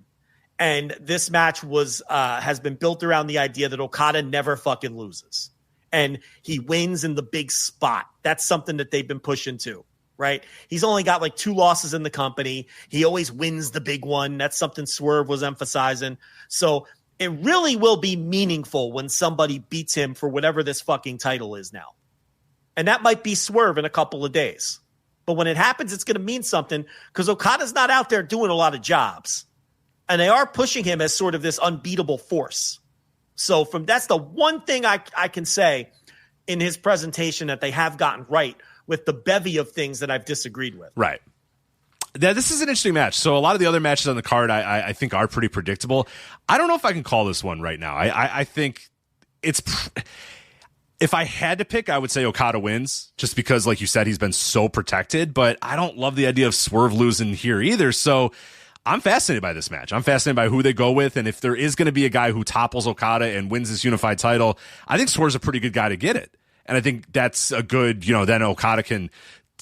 And this match has been built around the idea that Okada never fucking loses. And he wins in the big spot. That's something that they've been pushing too, right? He's only got like 2 losses in the company. He always wins the big one. That's something Swerve was emphasizing. So it really will be meaningful when somebody beats him for whatever this fucking title is now. And that might be Swerve in a couple of days. But when it happens, it's going to mean something, because Okada's not out there doing a lot of jobs. And they are pushing him as sort of this unbeatable force. So that's the one thing I can say in his presentation that they have gotten right, with the bevy of things that I've disagreed with. Right. Now, this is an interesting match. So a lot of the other matches on the card I think are pretty predictable. I don't know if I can call this one right now. I think it's... If I had to pick, I would say Okada wins, just because, like you said, he's been so protected. But I don't love the idea of Swerve losing here either. So I'm fascinated by this match. I'm fascinated by who they go with. And if there is going to be a guy who topples Okada and wins this unified title, I think Swerve's a pretty good guy to get it. And I think that's a good, then Okada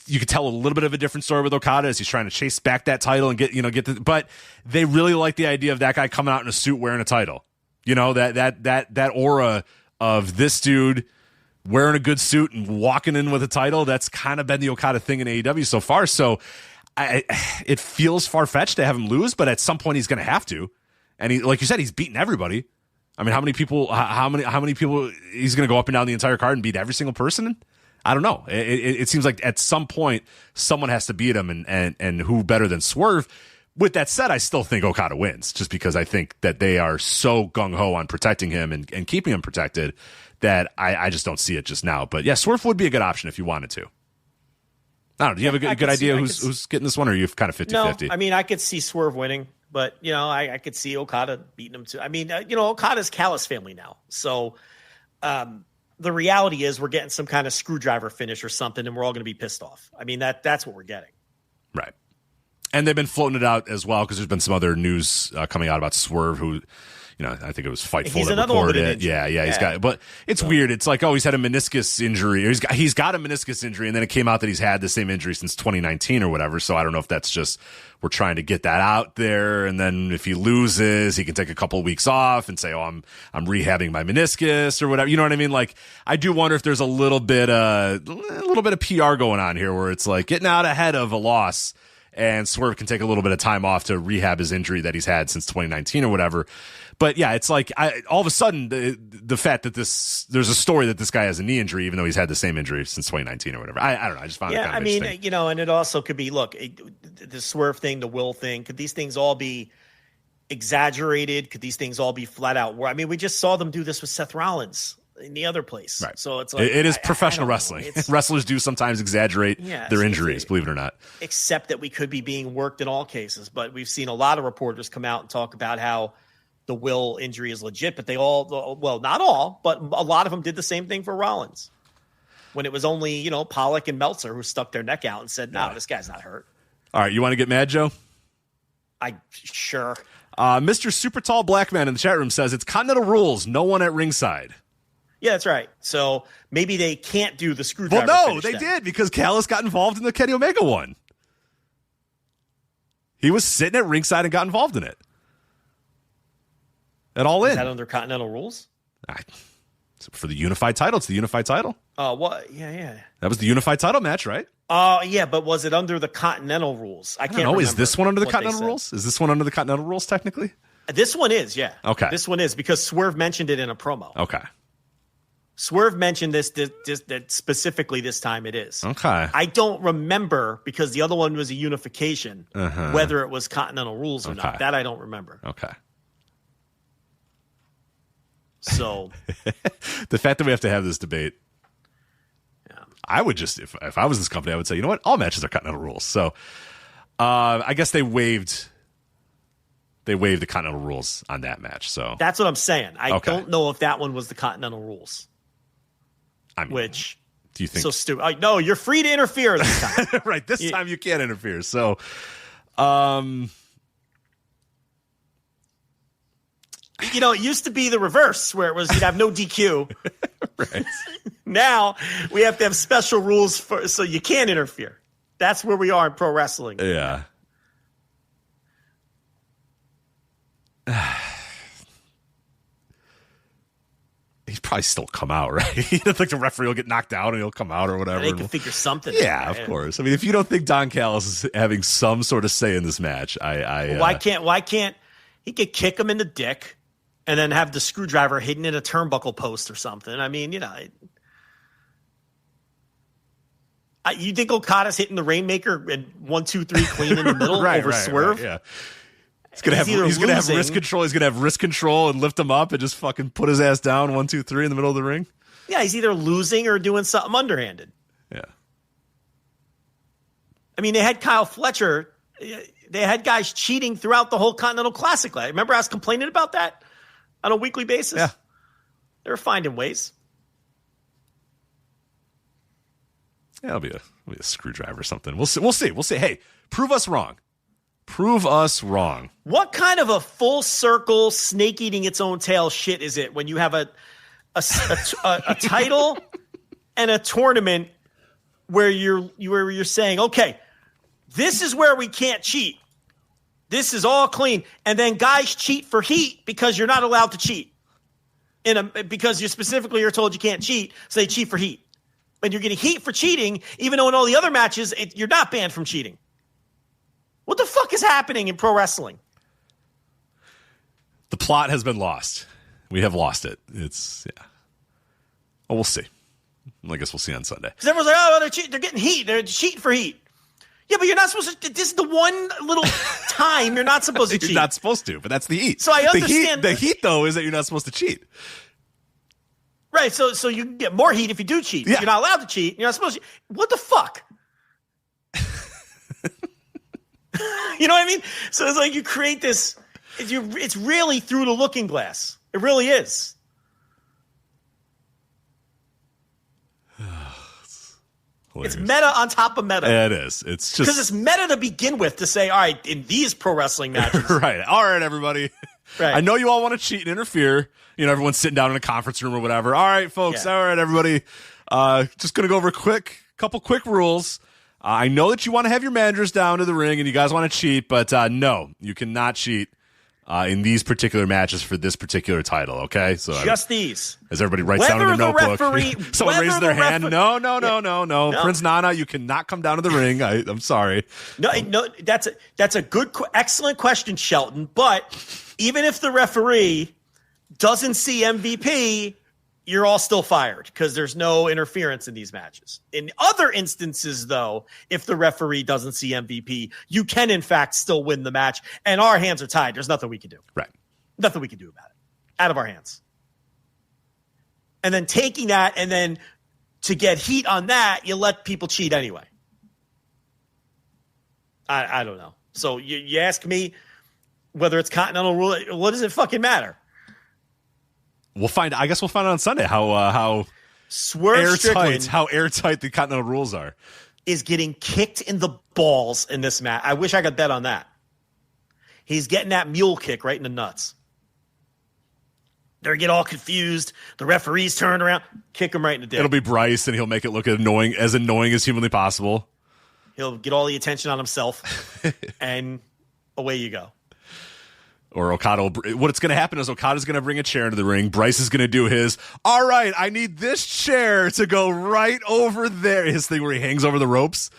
you could tell a little bit of a different story with Okada as he's trying to chase back that title and but they really like the idea of that guy coming out in a suit wearing a title. That aura of this dude wearing a good suit and walking in with a title, that's kind of been the Okada thing in AEW so far. So it feels far-fetched to have him lose, but at some point he's going to have to. And he, like you said, he's beaten everybody. I mean, how many people he's going to go up and down the entire card and beat every single person? I don't know. It seems like at some point someone has to beat him, and who better than Swerve? With that said, I still think Okada wins, just because I think that they are so gung-ho on protecting him and keeping him protected that I just don't see it just now. But yeah, Swerve would be a good option if you wanted to. I don't know. Do you have a good idea who's getting this one, or are you kind of 50-50? No, I mean, I could see Swerve winning, but, I could see Okada beating him too. I mean, Okada's Callis family now. So the reality is we're getting some kind of screwdriver finish or something, and we're all going to be pissed off. I mean, that's what we're getting. Right. And they've been floating it out as well, because there's been some other news coming out about Swerve, who, I think it was Fightful that reported it. Yeah, he's got it. But it's weird. It's like, he's had a meniscus injury. Or he's got a meniscus injury, and then it came out that he's had the same injury since 2019 or whatever. So I don't know if that's just we're trying to get that out there, and then if he loses, he can take a couple of weeks off and say, I'm rehabbing my meniscus or whatever. You know what I mean? Like, I do wonder if there's a little bit of PR going on here, where it's like getting out ahead of a loss, and Swerve can take a little bit of time off to rehab his injury that he's had since 2019 or whatever. But yeah, it's like all of a sudden the fact that there's a story that this guy has a knee injury, even though he's had the same injury since 2019 or whatever. I don't know. I just found it kind of interesting. And it also could be, look, the Swerve thing, the Will thing, could these things all be exaggerated? Could these things all be flat out? I mean, we just saw them do this with Seth Rollins in the other place. Right. So it's like, it is professional wrestling. Wrestlers do sometimes exaggerate their injuries, believe it or not. Except that we could be being worked in all cases. But we've seen a lot of reporters come out and talk about how the Will injury is legit, but they all, well, not all, but a lot of them did the same thing for Rollins. When it was only, Pollock and Meltzer who stuck their neck out and said, no, this guy's not hurt. All right. You want to get mad, Joe? Sure. Mr. Super Tall Black Man in the chat room says it's Continental rules. No one at ringside. Yeah, that's right. So maybe they can't do the screwdriver. Well, no, they did, because Callis got involved in the Kenny Omega one. He was sitting at ringside and got involved in it. At All In. Is that under Continental rules? For the unified title. It's the unified title. What? Yeah. That was the unified title match, right? Yeah, but was it under the Continental rules? I can't remember. Is this one under the Continental rules? Is this one under the Continental rules, technically? This one is, yeah. Okay. This one is, because Swerve mentioned it in a promo. Okay. Swerve mentioned this that specifically this time it is. Okay. I don't remember, because the other one was a unification, whether it was Continental rules or not. That I don't remember. Okay. So the fact that we have to have this debate, I would just, if I was this company, I would say, you know what? All matches are Continental rules. So I guess they waived the Continental rules on that match. So that's what I'm saying. I don't know if that one was the Continental rules. I mean, which do you think so stupid? No, you're free to interfere this time. Right. This time you can't interfere. So, it used to be the reverse, where it was you'd have no DQ. Right. Now we have to have special rules so you can't interfere. That's where we are in pro wrestling. Yeah. He'd probably still come out, right? You'd think the referee will get knocked out and he'll come out or whatever. They can figure something. Yeah, of course. I mean, if you don't think Don Callis is having some sort of say in this match, why can't he could kick him in the dick and then have the screwdriver hidden in a turnbuckle post or something? I mean, you think Okada's hitting the Rainmaker and 1, 2, 3 clean in the middle over Swerve? Right, yeah. He's gonna have wrist control. He's gonna have wrist control and lift him up and just fucking put his ass down 1, 2, 3 in the middle of the ring. Yeah, he's either losing or doing something underhanded. Yeah. I mean, they had Kyle Fletcher. They had guys cheating throughout the whole Continental Classic. Remember I was complaining about that on a weekly basis? Yeah. They were finding ways. Yeah, it'll be a screwdriver or something. We'll see. Hey, prove us wrong. Prove us wrong. What kind of a full circle snake eating its own tail shit is it when you have a title and a tournament where you're saying, okay, this is where we can't cheat. This is all clean. And then guys cheat for heat because you're not allowed to cheat. Because you're told you can't cheat, so they cheat for heat. And you're getting heat for cheating, even though in all the other matches, you're not banned from cheating. What the fuck is happening in pro wrestling? The plot has been lost. We have lost it. Oh, we'll see. I guess we'll see on Sunday. Because everyone's like, oh, they're getting heat. They're cheating for heat. Yeah, but you're not supposed to. This is the one little time you're not supposed to cheat. You're not supposed to, but that's the heat. So I understand. The heat, though, is that you're not supposed to cheat. Right, so you can get more heat if you do cheat. Yeah. You're not allowed to cheat. You're not supposed to. What the fuck? You know what I mean? So it's like you create this. It's really through the looking glass. It really is. It's meta on top of meta. Yeah, it is. It's just because it's meta to begin with to say, all right, in these pro wrestling matches. Right. All right, everybody. Right. I know you all want to cheat and interfere. You know, everyone's sitting down in a conference room or whatever. All right, folks. Yeah. All right, everybody. Just going to go over a couple quick rules. I know that you want to have your managers down to the ring and you guys want to cheat, but no, you cannot cheat in these particular matches for this particular title, okay? So just these. As everybody writes down in their notebook. Someone raises their hand. No. Prince Nana, you cannot come down to the ring. I'm sorry. No, that's a good, excellent question, Shelton. But even if the referee doesn't see MVP, you're all still fired because there's no interference in these matches. In other instances, though, if the referee doesn't see MVP, you can, in fact, still win the match. And our hands are tied. There's nothing we can do. Right. Nothing we can do about it. Out of our hands. And then taking that and then to get heat on that, you let people cheat anyway. I don't know. So you ask me whether it's continental rule. What does it fucking matter? We'll find. I guess we'll find out on Sunday how Swerve Strickland, how airtight the continental rules are. Is getting kicked in the balls in this match. I wish I could bet on that. He's getting that mule kick right in the nuts. They get all confused. The referees turn around, kick him right in the dick. It'll be Bryce, and he'll make it look annoying as humanly possible. He'll get all the attention on himself, and away you go. Or Okada, what's going to happen is Okada's going to bring a chair into the ring. Bryce is going to do his, all right, I need this chair to go right over there. His thing where he hangs over the ropes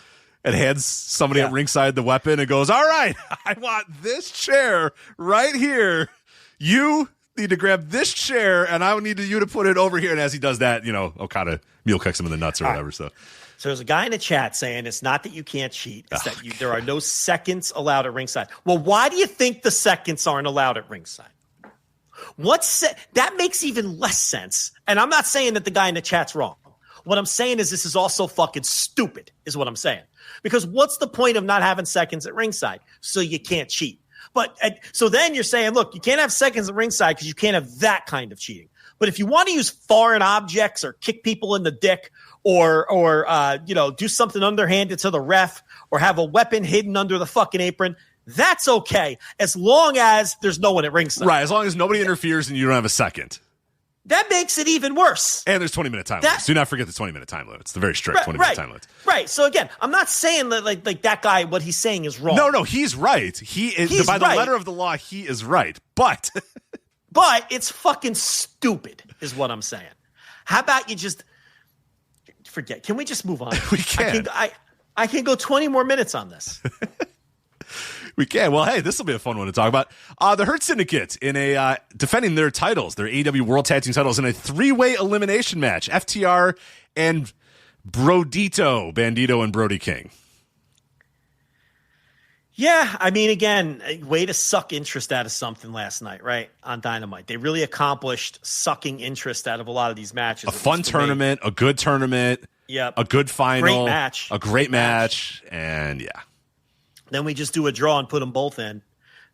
and hands somebody at ringside the weapon and goes, all right, I want this chair right here. You need to grab this chair and I need you to put it over here. And as he does that, Okada mule kicks him in the nuts or whatever. So there's a guy in the chat saying it's not that you can't cheat. It's that there are no seconds allowed at ringside. Well, why do you think the seconds aren't allowed at ringside? That makes even less sense. And I'm not saying that the guy in the chat's wrong. What I'm saying is this is also fucking stupid, is what I'm saying. Because what's the point of not having seconds at ringside? So you can't cheat. But so then you're saying, look, you can't have seconds at ringside because you can't have that kind of cheating. But if you want to use foreign objects or kick people in the dick or do something underhanded to the ref or have a weapon hidden under the fucking apron, that's okay as long as there's no one at ringside. Right, as long as nobody interferes and you don't have a second. That makes it even worse. And there's 20-minute time limits. Do not forget the 20-minute time limits. The very strict 20-minute time limits. Right. So again, I'm not saying that like that guy, what he's saying is wrong. No, he's right. He's by the letter of the law, he is right. But it's fucking stupid, is what I'm saying. How about you just forget? Can we just move on? We can. I can go 20 more minutes on this. We can. Well, hey, this will be a fun one to talk about. The Hurt Syndicate in a defending their titles, their AEW World Tag Team titles, in a three-way elimination match. FTR and Bandito and Brody King. Yeah, I mean, again, a way to suck interest out of something last night, right, on Dynamite. They really accomplished sucking interest out of a lot of these matches. A fun tournament, a good tournament, a good final, a great match, and yeah. Then we just do a draw and put them both in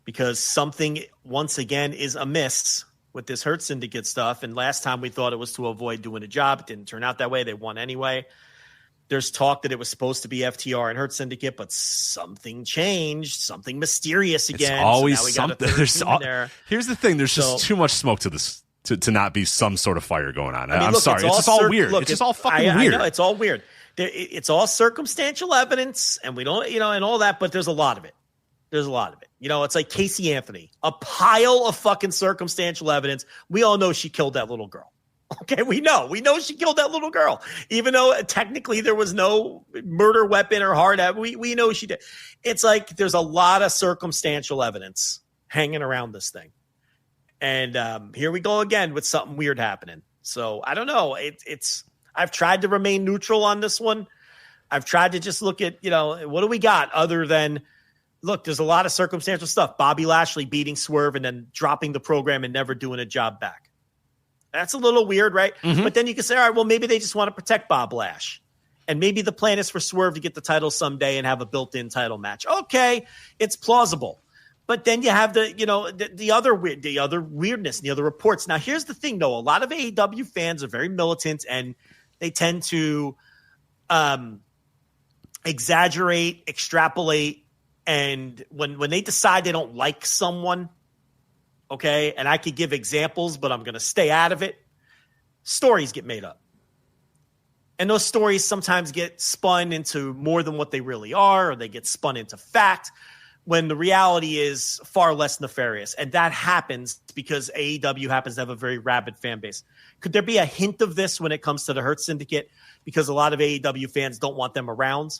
because something, once again, is amiss with this Hurt Syndicate stuff. And last time we thought it was to avoid doing a job. It didn't turn out that way. They won anyway. There's talk that it was supposed to be FTR and Hurt Syndicate, but something changed, something mysterious again. It's always so something. Here's the thing. There's just too much smoke to this to not be some sort of fire going on. I'm sorry. It's just all weird. It's just all fucking weird. I know, it's all weird. It's all circumstantial evidence, and we don't, and all that, but there's a lot of it. It's like Casey Anthony, a pile of fucking circumstantial evidence. We all know she killed that little girl. Okay, we know she killed that little girl, even though technically there was no murder weapon or hard evidence. We know she did. It's like there's a lot of circumstantial evidence hanging around this thing, and here we go again with something weird happening. So I don't know. I've tried to remain neutral on this one. I've tried to just look at, what do we got other than, look, there's a lot of circumstantial stuff. Bobby Lashley beating Swerve and then dropping the program and never doing a job back. That's a little weird, right? Mm-hmm. But then you can say, all right, well, maybe they just want to protect Bob Lash. And maybe the plan is for Swerve to get the title someday and have a built-in title match. Okay, it's plausible. But then you have the other weirdness, the other reports. Now, here's the thing, though. A lot of AEW fans are very militant, and they tend to exaggerate, extrapolate, and when they decide they don't like someone, okay, and I could give examples, but I'm going to stay out of it, stories get made up. And those stories sometimes get spun into more than what they really are, or they get spun into fact, when the reality is far less nefarious. And that happens because AEW happens to have a very rabid fan base. Could there be a hint of this when it comes to the Hurt Syndicate? Because a lot of AEW fans don't want them around?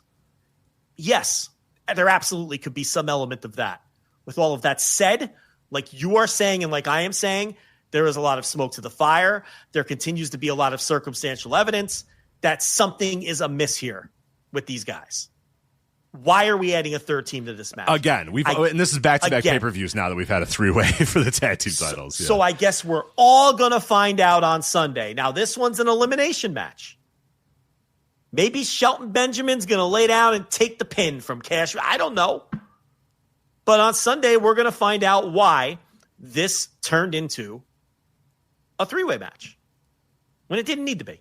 Yes, there absolutely could be some element of that. With all of that said, like you are saying and like I am saying, there is a lot of smoke to the fire. There continues to be a lot of circumstantial evidence that something is amiss here with these guys. Why are we adding a third team to this match? Again, and this is back-to-back pay-per-views now that we've had a three-way for the tag team titles. So I guess we're all going to find out on Sunday. Now, this one's an elimination match. Maybe Shelton Benjamin's going to lay down and take the pin from Cash. I don't know. But on Sunday, we're going to find out why this turned into a three-way match when it didn't need to be.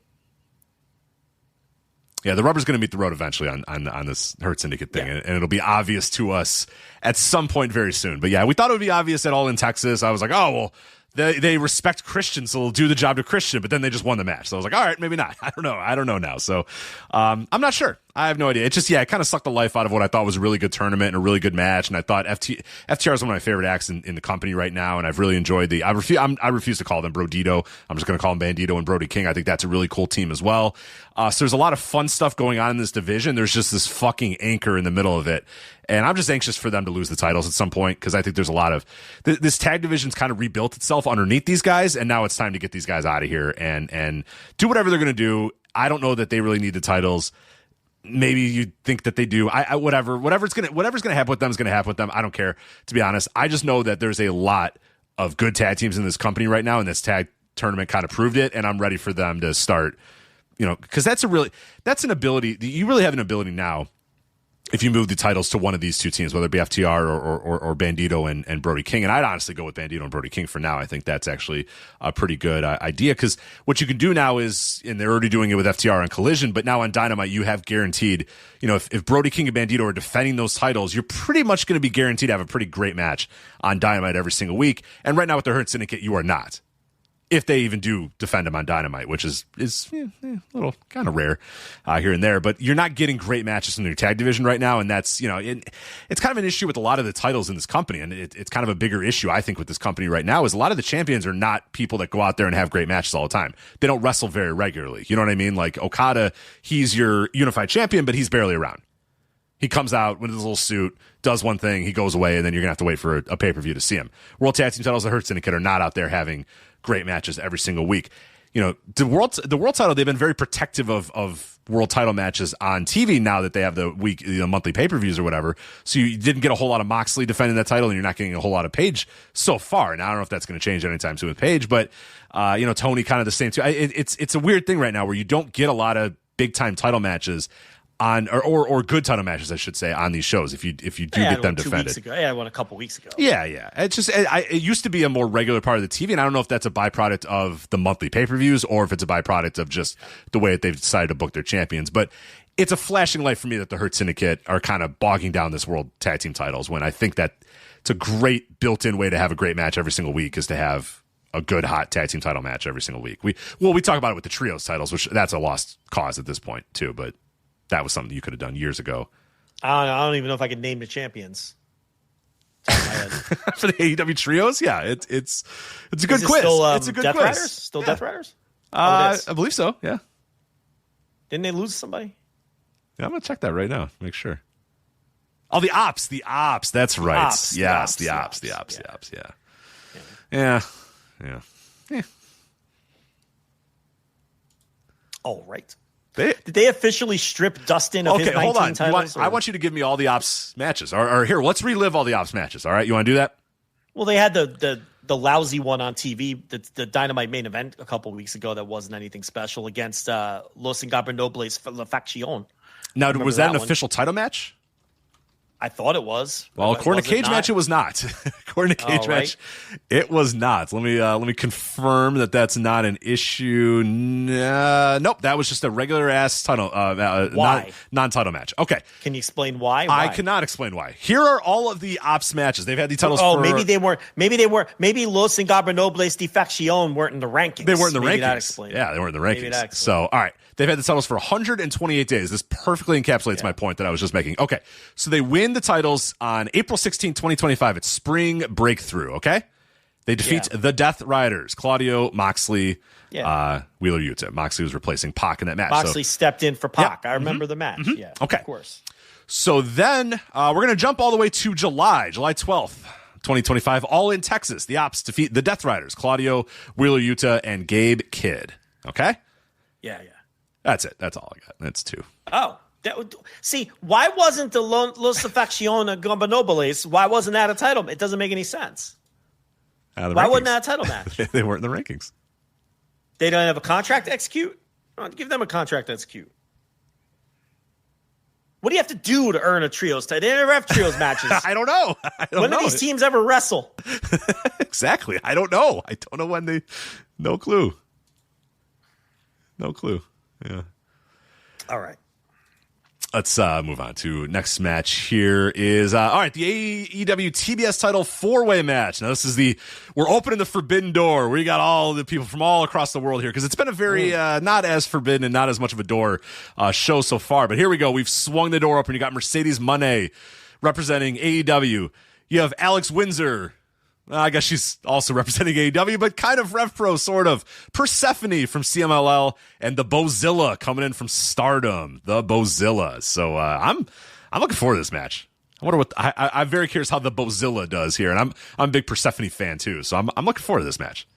Yeah, the rubber's going to meet the road eventually on this Hurt Syndicate thing, and it'll be obvious to us at some point very soon. But yeah, we thought it would be obvious at All in Texas. I was like, oh, well, they respect Christian, so they'll do the job to Christian, but then they just won the match. So I was like, all right, maybe not. I don't know now. So I'm not sure. I have no idea. It just, it kind of sucked the life out of what I thought was a really good tournament and a really good match. And I thought FTR is one of my favorite acts in the company right now. And I've really enjoyed I refuse to call them Brodito. I'm just going to call them Bandito and Brody King. I think that's a really cool team as well. So there's a lot of fun stuff going on in this division. There's just this fucking anchor in the middle of it. And I'm just anxious for them to lose the titles at some point because I think there's a lot of this tag division's kind of rebuilt itself underneath these guys. And now it's time to get these guys out of here and do whatever they're going to do. I don't know that they really need the titles. Maybe you think that they do. Whatever's gonna happen with them is gonna happen with them. I don't care, to be honest. I just know that there's a lot of good tag teams in this company right now, and this tag tournament kind of proved it. And I'm ready for them to start, because that's an ability. You really have an ability now. If you move the titles to one of these two teams, whether it be FTR or Bandito and Brody King, and I'd honestly go with Bandito and Brody King for now. I think that's actually a pretty good idea because what you can do now is, and they're already doing it with FTR on Collision, but now on Dynamite you have guaranteed, if Brody King and Bandito are defending those titles, you're pretty much going to be guaranteed to have a pretty great match on Dynamite every single week. And right now with the Hurt Syndicate, you are not. If they even do defend him on Dynamite, which is a little kind of rare here and there, but you're not getting great matches in your tag division right now, and that's it's kind of an issue with a lot of the titles in this company, and it's kind of a bigger issue I think with this company right now is a lot of the champions are not people that go out there and have great matches all the time. They don't wrestle very regularly. You know what I mean? Like Okada, he's your unified champion, but he's barely around. He comes out with his little suit, does one thing, he goes away, and then you're gonna have to wait for a pay-per-view to see him. World Tag Team titles, the Hurt Syndicate are not out there having great matches every single week. The world title, they've been very protective of world title matches on TV now that they have the monthly pay-per-views or whatever. So you didn't get a whole lot of Moxley defending that title, and you're not getting a whole lot of Page so far. Now I don't know if that's going to change anytime soon with Page, but Tony kind of the same too. It's a weird thing right now where you don't get a lot of big time title matches on or good title matches, I should say, on these shows. If you do get them defended, I won a couple weeks ago. Yeah. It's just it used to be a more regular part of the TV, and I don't know if that's a byproduct of the monthly pay-per-views or if it's a byproduct of just the way that they've decided to book their champions. But it's a flashing light for me that the Hurt Syndicate are kind of bogging down this world tag team titles when I think that it's a great built-in way to have a great match every single week is to have a good hot tag team title match every single week. We talk about it with the trios titles, which that's a lost cause at this point too, but that was something you could have done years ago. I don't even know if I could name the champions. For the AEW trios, yeah, it's a good quiz. It's a good Death quiz. Riders? Still Death Riders? I believe so. Yeah. Didn't they lose somebody? Yeah, I'm gonna check that right now. Make sure. Oh, the Ops. That's right. The Ops. Yeah. All right. Did they officially strip Dustin of his 19 hold on. titles? I want you to give me all the Ops matches. Or here, let's relive all the Ops matches. All right, you want to do that? Well, they had the lousy one on TV, the Dynamite main event a couple of weeks ago that wasn't anything special against Los Ingobernables La Facción. Now, was that an official title match? I thought it was. Well, according to Cage Match, it was not. According to Cage Match, it was not. Let me confirm that that's not an issue. Nope, that was just a regular ass title. Why? Non-title match. Okay. Can you explain why? I cannot explain why. Here are all of the Ops matches. They've had these titles. Maybe they weren't. Maybe Los Ingobernables de Facción weren't in the rankings. They weren't in the rankings. That explains. Yeah, they weren't in the rankings. So, all right. They've had the titles for 128 days. This perfectly encapsulates my point that I was just making. Okay. So they win the titles on April 16, 2025. It's Spring Breakthrough, okay? They defeat the Death Riders, Claudio, Moxley, Wheeler Yuta. Moxley was replacing Pac in that match. Moxley stepped in for Pac. I remember the match. Mm-hmm. Yeah, okay. Of course. So then we're going to jump all the way to July 12th. 2025, all in Texas. The Ops defeat the Death Riders, Claudio, Wheeler Yuta, and Gabe Kidd. Okay? Yeah. That's it. That's all I got. That's 2. Oh. See, why wasn't the Los Facción Ingobernables, why wasn't that a title? It doesn't make any sense. Why wasn't that a title match? They weren't in the rankings. They don't have a contract to execute? Give them a contract to execute. What do you have to do to earn a trios title? They never have trios matches. I don't know. When do these teams ever wrestle? Exactly. I don't know. I don't know when they... No clue. Yeah. All right. Let's move on to next match. Here is all right, the AEW TBS title 4-way match. Now this is we're opening the Forbidden Door. We got all the people from all across the world here because it's been a very not as forbidden and not as much of a door show so far. But here we go. We've swung the door open. You got Mercedes Moné representing AEW. You have Alex Windsor. I guess she's also representing AEW, but kind of Rev Pro, sort of. Persephone from CMLL, and the Bozilla coming in from Stardom. The Bozilla. So I'm looking forward to this match. I wonder what I'm very curious how the Bozilla does here, and I'm a big Persephone fan too. So I'm looking forward to this match.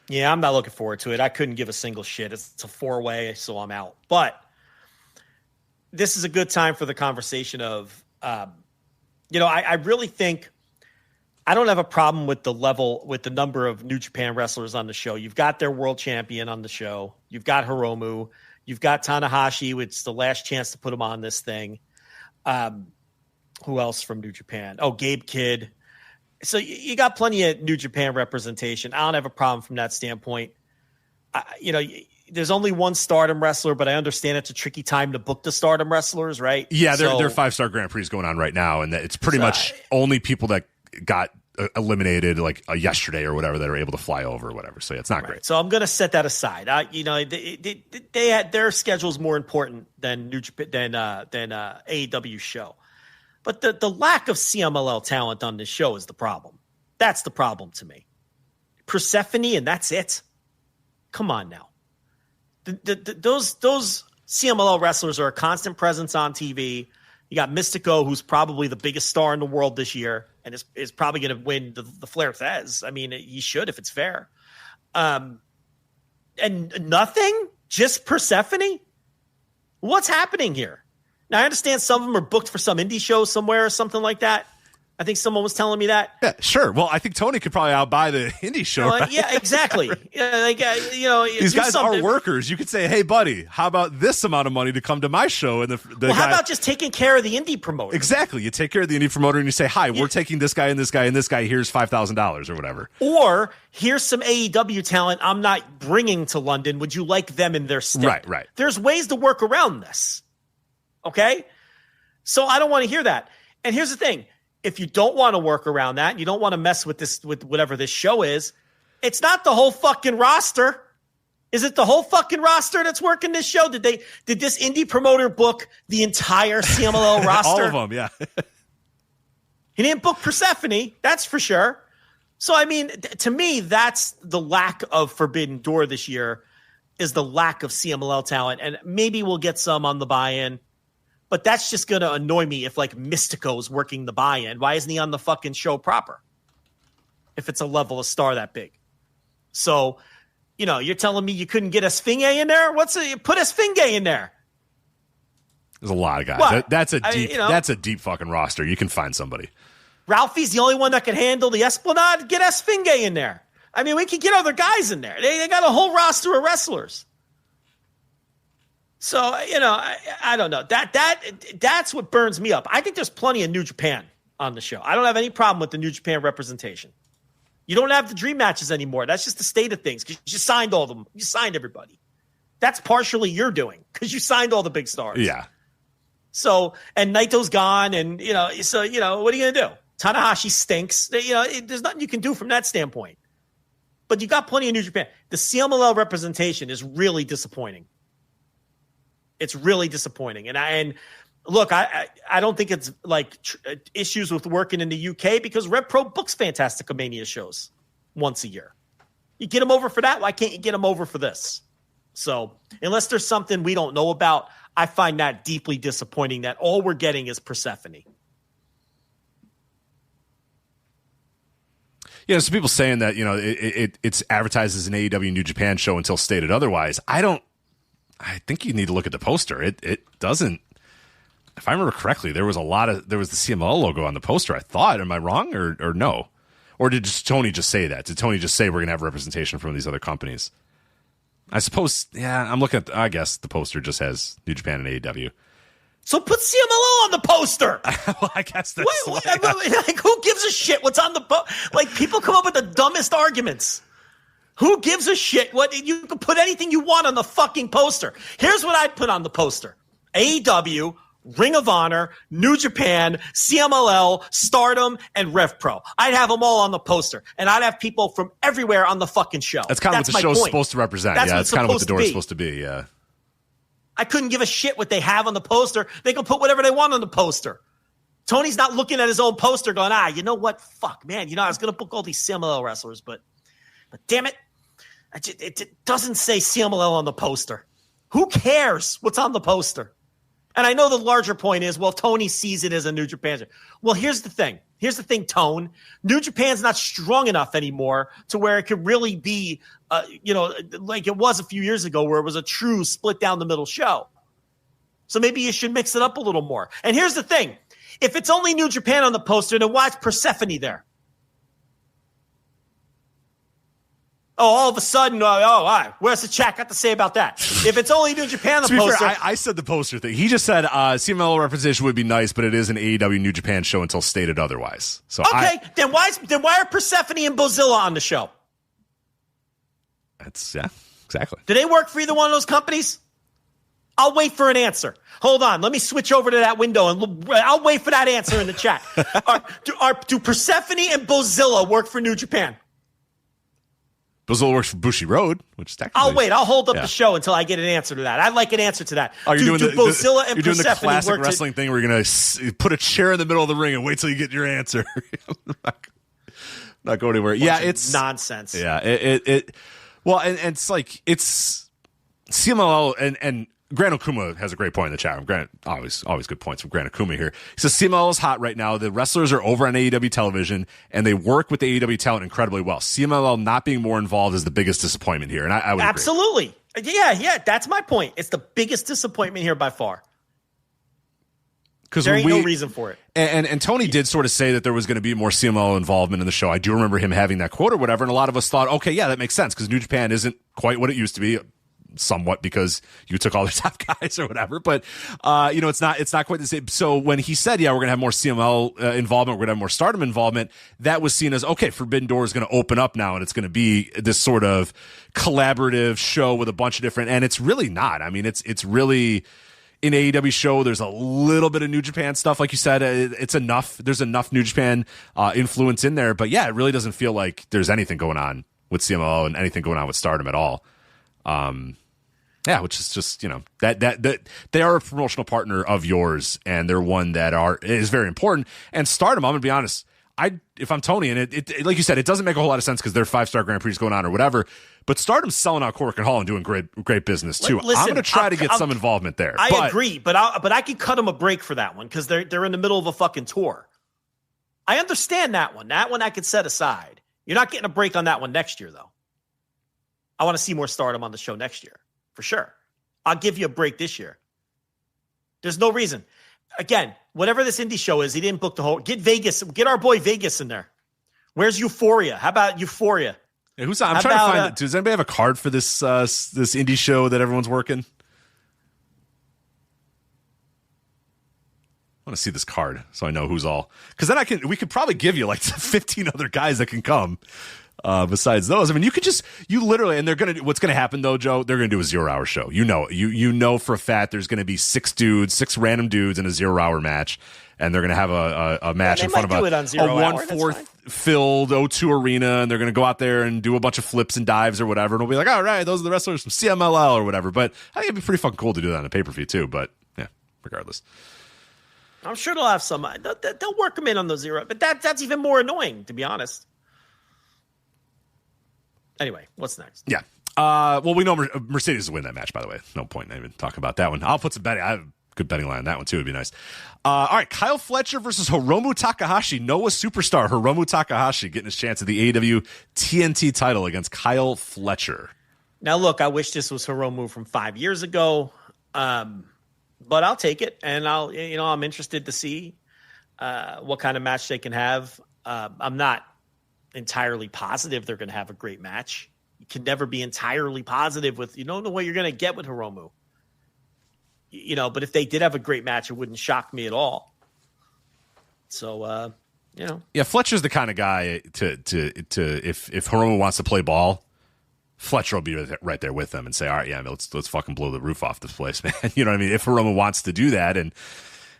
Yeah, I'm not looking forward to it. I couldn't give a single shit. It's a 4-way, so I'm out. But this is a good time for the conversation of, I really think. I don't have a problem with the number of New Japan wrestlers on the show. You've got their world champion on the show. You've got Hiromu. You've got Tanahashi, which is the last chance to put him on this thing. Who else from New Japan? Oh, Gabe Kidd. So you got plenty of New Japan representation. I don't have a problem from that standpoint. There's only one Stardom wrestler, but I understand it's a tricky time to book the Stardom wrestlers, right? Yeah, they're 5-star Grand Prix going on right now, and it's pretty much only people that got eliminated like yesterday or whatever that are able to fly over or whatever. So it's not great. So I'm going to set that aside. They had their schedule's more important than AEW show. But the lack of CMLL talent on this show is the problem. That's the problem to me. Persephone and that's it. Come on now. Those CMLL wrestlers are a constant presence on TV. You got Mystico, who's probably the biggest star in the world this year, and is probably going to win the Flair Thez. I mean, he should if it's fair. And nothing? Just Persephone? What's happening here? Now, I understand some of them are booked for some indie show somewhere or something like that. I think someone was telling me that. Yeah, sure. Well, I think Tony could probably outbuy the indie show. Right? Yeah, exactly. These guys are workers. You could say, "Hey, buddy, how about this amount of money to come to my show?" And how about just taking care of the indie promoter? Exactly. You take care of the indie promoter and you say, "Hi, we're taking this guy and this guy and this guy. Here's $5,000 or whatever." Or here's some AEW talent I'm not bringing to London. Would you like them in their stead? Right. There's ways to work around this. Okay, so I don't want to hear that. And here's the thing. If you don't want to work around that, and you don't want to mess with this, with whatever this show is, it's not the whole fucking roster. Is it the whole fucking roster that's working this show? Did this indie promoter book the entire CMLL roster? All of them, yeah. He didn't book Persephone, that's for sure. So, I mean, to me, that's the lack of Forbidden Door this year, is the lack of CMLL talent. And maybe we'll get some on the buy-in. But that's just going to annoy me if, like, Mystico's working the buy-in. Why isn't he on the fucking show proper? If it's a level of star that big. So, you're telling me you couldn't get Esfinge in there? Put Esfinge in there. There's a lot of guys. What? That's a deep fucking roster. You can find somebody. Ralphie's the only one that can handle the Esplanade. Get Esfinge in there. I mean, we could get other guys in there. They got a whole roster of wrestlers. So, I don't know. That's what burns me up. I think there's plenty of New Japan on the show. I don't have any problem with the New Japan representation. You don't have the dream matches anymore. That's just the state of things because you signed all of them. You signed everybody. That's partially your doing because you signed all the big stars. Yeah. So, and Naito's gone, and, what are you going to do? Tanahashi stinks. There's nothing you can do from that standpoint. But you got plenty of New Japan. The CMLL representation is really disappointing. It's really disappointing. And look, I don't think it's like issues with working in the UK because Rev Pro books Fantastica Mania shows once a year. You get them over for that. Why can't you get them over for this? So unless there's something we don't know about, I find that deeply disappointing that all we're getting is Persephone. Yeah, some people saying that, it's advertised as an AEW New Japan show until stated otherwise. I think you need to look at the poster. It doesn't, if I remember correctly, there was the CMLL logo on the poster, I thought. Am I wrong or no? Or did Tony just say that? Did Tony just say we're going to have representation from these other companies? I suppose, yeah, I'm looking at, I guess the poster just has New Japan and AEW. So put CMLL on the poster. Well, I guess that's like, who gives a shit what's on the poster? Like, people come up with the dumbest arguments. Who gives a shit? You can put anything you want on the fucking poster. Here's what I'd put on the poster. AEW, Ring of Honor, New Japan, CMLL, Stardom, and Rev Pro. I'd have them all on the poster, and I'd have people from everywhere on the fucking show. That's kind of what the show's supposed to represent. That's kind of what the door is supposed to be, yeah. I couldn't give a shit what they have on the poster. They can put whatever they want on the poster. Tony's not looking at his own poster going, you know what? Fuck, man. I was going to book all these CMLL wrestlers, but damn it. It doesn't say CMLL on the poster. Who cares what's on the poster? And I know the larger point is, well, Tony sees it as a New Japan show. Well, here's the thing. Here's the thing, Tone. New Japan's not strong enough anymore to where it could really be, like it was a few years ago where it was a true split down the middle show. So maybe you should mix it up a little more. And here's the thing. If it's only New Japan on the poster, then why is Persephone there? Oh, all of a sudden, all right, where's the chat got to say about that? If it's only New Japan on the poster. Fair, I said the poster thing. He just said CMLL representation would be nice, but it is an AEW New Japan show until stated otherwise. So then why are Persephone and Bozilla on the show? Yeah, exactly. Do they work for either one of those companies? I'll wait for an answer. Hold on, let me switch over to that window and I'll wait for that answer in the chat. Do Persephone and Bozilla work for New Japan? Bozilla works for Bushi Road, which technically... I'll wait. I'll hold up the show until I get an answer to that. I'd like an ansr to that. Oh, you're doing Bozilla and you're doing the classic work wrestling thing where you're going to put a chair in the middle of the ring and wait till you get your answer. Not go anywhere. Yeah, it's... nonsense. Yeah, well, and it's like, it's... CMLL and Grant Okuma has a great point in the chat room. Grant, always good points from Grant Okuma here. He says CMLL is hot right now. The wrestlers are over on AEW television, and they work with the AEW talent incredibly well. CMLL not being more involved is the biggest disappointment here, and I would absolutely agree. Yeah, that's my point. It's the biggest disappointment here by far. Because there ain't no reason for it. And Tony did sort of say that there was going to be more CMLL involvement in the show. I do remember him having that quote or whatever, and a lot of us thought, okay, yeah, that makes sense because New Japan isn't quite what it used to be. Somewhat because you took all the top guys or whatever, but it's not quite the same. So when he said, yeah, we're gonna have more CML involvement, we're gonna have more Stardom involvement, that was seen as okay. Forbidden Door is gonna open up now, and it's gonna be this sort of collaborative show with a bunch of different. And it's really not. I mean, it's really an AEW show. There's a little bit of New Japan stuff, like you said. It's enough. There's enough New Japan influence in there, but yeah, it really doesn't feel like there's anything going on with CMLL and anything going on with Stardom at all. Yeah, which is just, that they are a promotional partner of yours, and they're one that is very important. And Stardom, I'm going to be honest, if I'm Tony, and it like you said, it doesn't make a whole lot of sense because they're 5-star Grand Prix going on or whatever, but Stardom's selling out Cork and Hall and doing great business too. Listen, I'm going to try to get some involvement there. I agree, but I could cut them a break for that one because they're in the middle of a fucking tour. I understand that one. That one I could set aside. You're not getting a break on that one next year, though. I want to see more Stardom on the show next year, for sure. I'll give you a break this year. There's no reason. Again, whatever this indie show is, he didn't book the whole. Get our boy Vegas in there. Where's Euphoria? How about Euphoria? Yeah, I'm trying to find. Does anybody have a card for this this indie show that everyone's working? I want to see this card so I know who's all. Because then we could probably give you like 15 other guys that can come. Besides those, I mean, you literally, and what's going to happen though, Joe, they're going to do a 0-hour show. You know for a fact there's going to be 6 random dudes in a 0-hour match, and they're going to have a match in front of a 1/4 filled O2 arena, and they're going to go out there and do a bunch of flips and dives or whatever, and we'll be like, all right, those are the wrestlers from CMLL or whatever. But I think it'd be pretty fucking cool to do that on a pay-per-view too, but yeah, regardless. I'm sure they'll have some, they'll work them in on the 0, but that's even more annoying, to be honest. Anyway, what's next? Yeah. Well, we know Mercedes will win that match, by the way. No point in even talking about that one. I'll put some betting. I have a good betting line on that one, too. It'd be nice. All right. Kyle Fletcher versus Hiromu Takahashi. Noah superstar Hiromu Takahashi getting his chance at the AEW TNT title against Kyle Fletcher. Now, look, I wish this was Hiromu from 5 years ago, but I'll take it. And I'm interested to see what kind of match they can have. I'm not entirely positive they're going to have a great match. You can never be entirely positive you don't know what you're going to get with Hiromu. But if they did have a great match, it wouldn't shock me at all. So, Yeah, Fletcher's the kind of guy to if Hiromu wants to play ball, Fletcher will be right there with them and say, all right, yeah, let's fucking blow the roof off this place, man. You know what I mean? If Hiromu wants to do that, and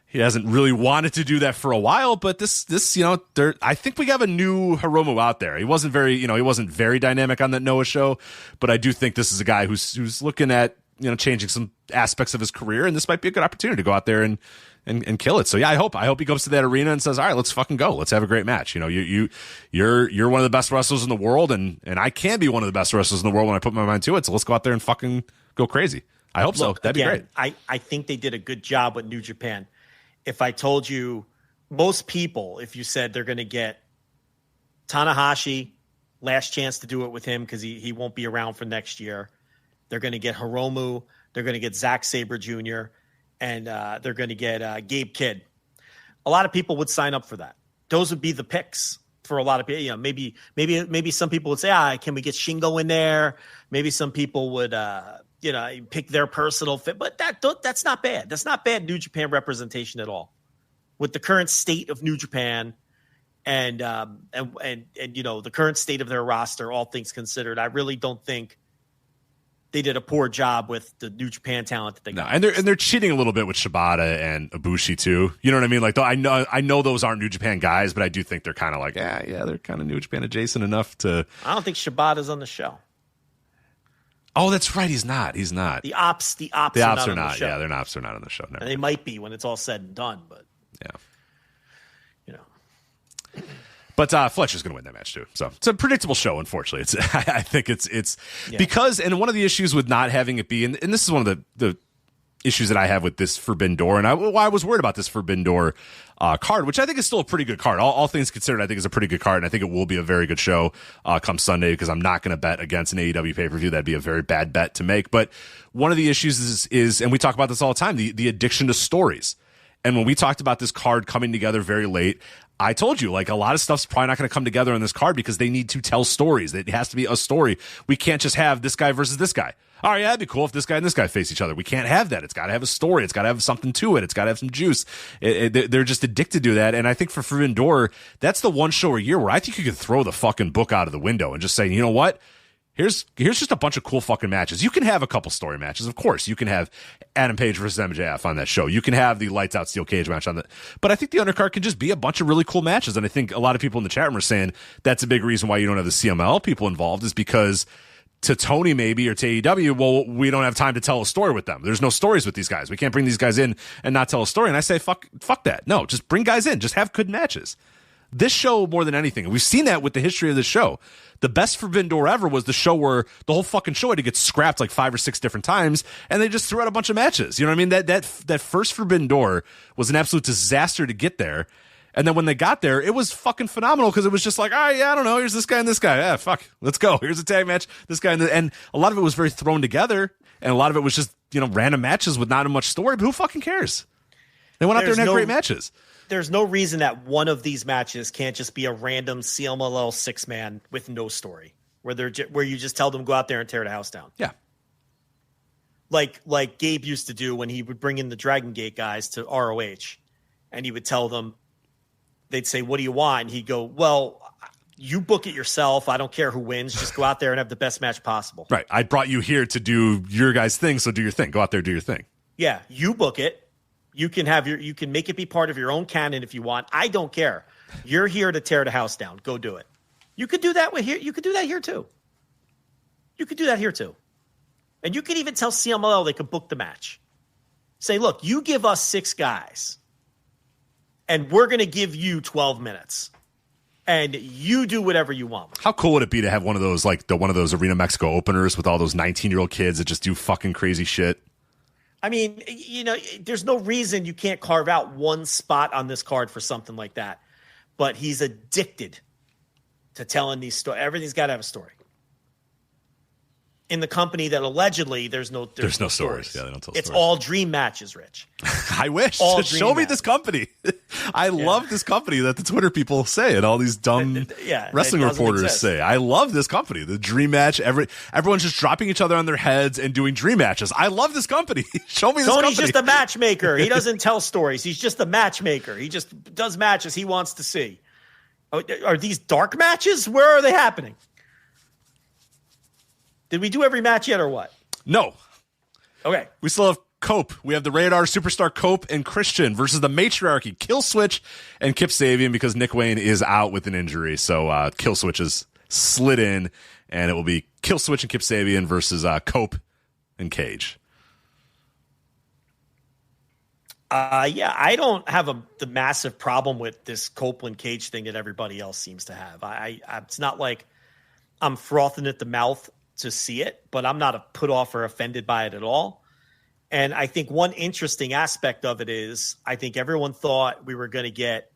he hasn't really wanted to do that for a while, but this, I think we have a new Hiromu out there. He wasn't very dynamic on that Noah show, but I do think this is a guy who's looking at, changing some aspects of his career, and this might be a good opportunity to go out there and kill it. So yeah, I hope he goes to that arena and says, all right, let's fucking go. Let's have a great match. You're one of the best wrestlers in the world, and I can be one of the best wrestlers in the world when I put my mind to it. So let's go out there and fucking go crazy. I hope so. That'd be great. I think they did a good job with New Japan. If I told you, most people, if you said they're going to get Tanahashi, last chance to do it with him because he won't be around for next year. They're going to get Hiromu. They're going to get Zack Sabre Jr. And they're going to get Gabe Kidd. A lot of people would sign up for that. Those would be the picks for a lot of people. Maybe some people would say, can we get Shingo in there? Maybe some people would pick their personal fit, but that's not bad. That's not bad New Japan representation at all. With the current state of New Japan and the current state of their roster, all things considered, I really don't think they did a poor job with the New Japan talent that they got. And they're cheating a little bit with Shibata and Ibushi too. You know what I mean? Like, I know those aren't New Japan guys, but I do think they're kind of like, yeah, they're kind of New Japan adjacent enough to. I don't think Shibata's on the show. Oh, that's right. He's not. The ops are not. Yeah, their ops are not on the show. They might be when it's all said and done, but yeah, But Fletcher's going to win that match too. So it's a predictable show. Unfortunately, I think it's because, and one of the issues with not having it be, and this is one of the issues that I have with this Forbidden Door, and I was worried about this Forbidden Door card, which I think is still a pretty good card. All things considered, I think is a pretty good card, and I think it will be a very good show come Sunday, because I'm not going to bet against an AEW pay-per-view. That'd be a very bad bet to make. But one of the issues is, and we talk about this all the time, the addiction to stories. And when we talked about this card coming together very late, I told you, like, a lot of stuff's probably not going to come together on this card because they need to tell stories. It has to be a story. We can't just have this guy versus this guy. All right, yeah, it'd be cool if this guy and this guy face each other. We can't have that. It's got to have a story. It's got to have something to it. It's got to have some juice. They're just addicted to that. And I think for Forbidden Door, that's the one show a year where I think you could throw the fucking book out of the window and just say, you know what? Here's just a bunch of cool fucking matches. You can have a couple story matches, of course. You can have Adam Page versus MJF on that show. You can have the lights out steel cage match on that. But I think the undercard can just be a bunch of really cool matches. And I think a lot of people in the chat room are saying that's a big reason why you don't have the CMLL people involved, is because to Tony maybe or to AEW, well, we don't have time to tell a story with them. There's no stories with these guys. We can't bring these guys in and not tell a story. And I say, fuck that. No, just bring guys in. Just have good matches. This show, more than anything, and we've seen that with the history of this show, the best Forbidden Door ever was the show where the whole fucking show had to get scrapped like 5 or 6 different times, and they just threw out a bunch of matches. You know what I mean? That first Forbidden Door was an absolute disaster to get there. And then when they got there, it was fucking phenomenal because it was just like, all right, yeah, I don't know. Here's this guy and this guy. Yeah, fuck. Let's go. Here's a tag match. This guy and a lot of it was very thrown together. And a lot of it was just, random matches with not much story. But who fucking cares? They went out there and had great matches. There's no reason that one of these matches can't just be a random CMLL 6-man with no story where you just tell them go out there and tear the house down. Yeah. Like Gabe used to do when he would bring in the Dragon Gate guys to ROH and he would tell them, they'd say, what do you want? And he'd go, well, you book it yourself. I don't care who wins. Just go out there and have the best match possible. Right. I brought you here to do your guys' thing, so do your thing. Go out there, do your thing. Yeah, you book it. You can make it be part of your own canon if you want. I don't care. You're here to tear the house down. Go do it. You could do that here. You could do that here too. You could do that here too. And you could even tell CMLL they could book the match. Say, look, you give us 6 guys, and we're going to give you 12 minutes, and you do whatever you want. How cool would it be to have one of those, like one of those Arena Mexico openers with all those 19-year-old kids that just do fucking crazy shit? I mean, there's no reason you can't carve out one spot on this card for something like that. But he's addicted to telling these stories. Everything's got to have a story. In the company that allegedly there's no stories. Yeah, they don't tell it's stories. all dream matches, Rich. I wish. All Show me this company. I love this company that the Twitter people say and all these dumb wrestling reporters say. I love this company. The dream match. Everyone's just dropping each other on their heads and doing dream matches. I love this company. Show me this company. Tony's just a matchmaker. He doesn't tell stories. He's just a matchmaker. He just does matches he wants to see. Are these dark matches? Where are they happening? Did we do every match yet or what? No. Okay. We still have Cope. We have the Radar Superstar Cope and Christian versus the Matriarchy, Killswitch and Kip Sabian because Nick Wayne is out with an injury. So Killswitch is slid in, and it will be Killswitch and Kip Sabian versus Cope and Cage. I don't have the massive problem with this Copeland Cage thing that everybody else seems to have. It's not like I'm frothing at the mouth to see it, but I'm not put off or offended by it at all. And I think one interesting aspect of it is I think everyone thought we were going to get,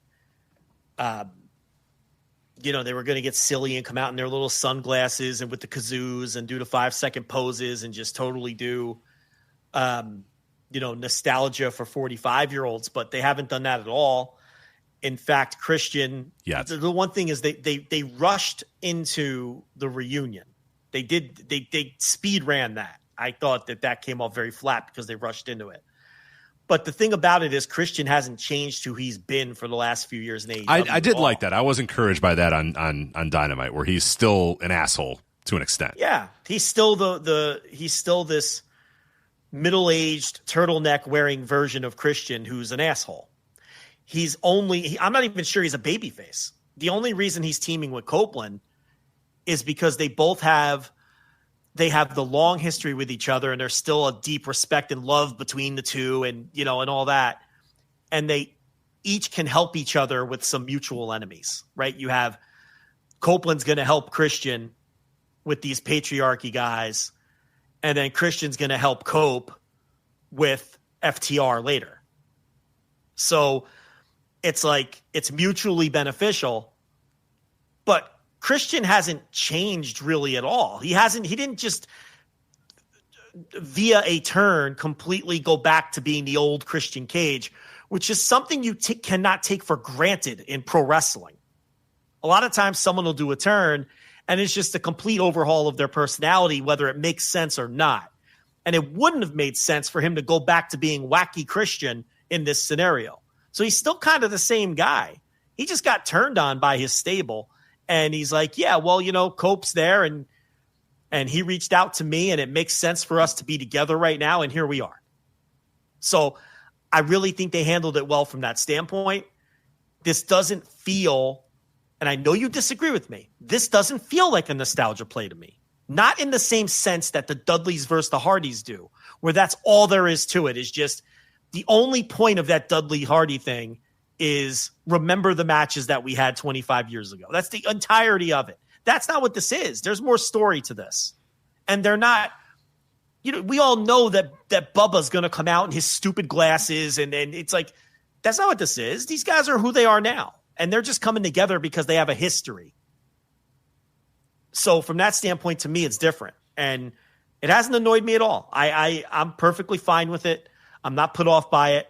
they were going to get silly and come out in their little sunglasses and with the kazoos and do the 5-second poses and just totally do, nostalgia for 45-year-olds, but they haven't done that at all. In fact, Christian, the one thing is they rushed into the reunion. They speed ran that. I thought that came off very flat because they rushed into it. But the thing about it is Christian hasn't changed who he's been for the last few years in AEW. I did like that. I was encouraged by that on Dynamite, where he's still an asshole to an extent. Yeah, he's still he's still this middle-aged turtleneck wearing version of Christian who's an asshole. I'm not even sure he's a babyface. The only reason he's teaming with Copeland is because they have the long history with each other and there's still a deep respect and love between the two and all that. And they each can help each other with some mutual enemies, right? You have Copeland's going to help Christian with these patriarchy guys. And then Christian's going to help Cope with FTR later. So it's like, it's mutually beneficial, but Christian hasn't changed really at all. He didn't just via a turn completely go back to being the old Christian Cage, which is something you cannot take for granted in pro wrestling. A lot of times someone will do a turn and it's just a complete overhaul of their personality, whether it makes sense or not. And it wouldn't have made sense for him to go back to being wacky Christian in this scenario. So he's still kind of the same guy. He just got turned on by his stable. And he's like, yeah, well, Cope's there and he reached out to me and it makes sense for us to be together right now. And here we are. So I really think they handled it well from that standpoint. This doesn't feel, and I know you disagree with me, this doesn't feel like a nostalgia play to me. Not in the same sense that the Dudleys versus the Hardys do, where that's all there is to it, is just the only point of that Dudley Hardy thing is remember the matches that we had 25 years ago. That's the entirety of it. That's not what this is. There's more story to this. And they're not, we all know that Bubba's going to come out in his stupid glasses and it's like, That's not what this is. These guys are who they are now, and they're just coming together because they have a history. So from that standpoint, to me, it's different, and it hasn't annoyed me at all. I'm perfectly fine with it. I'm not put off by it.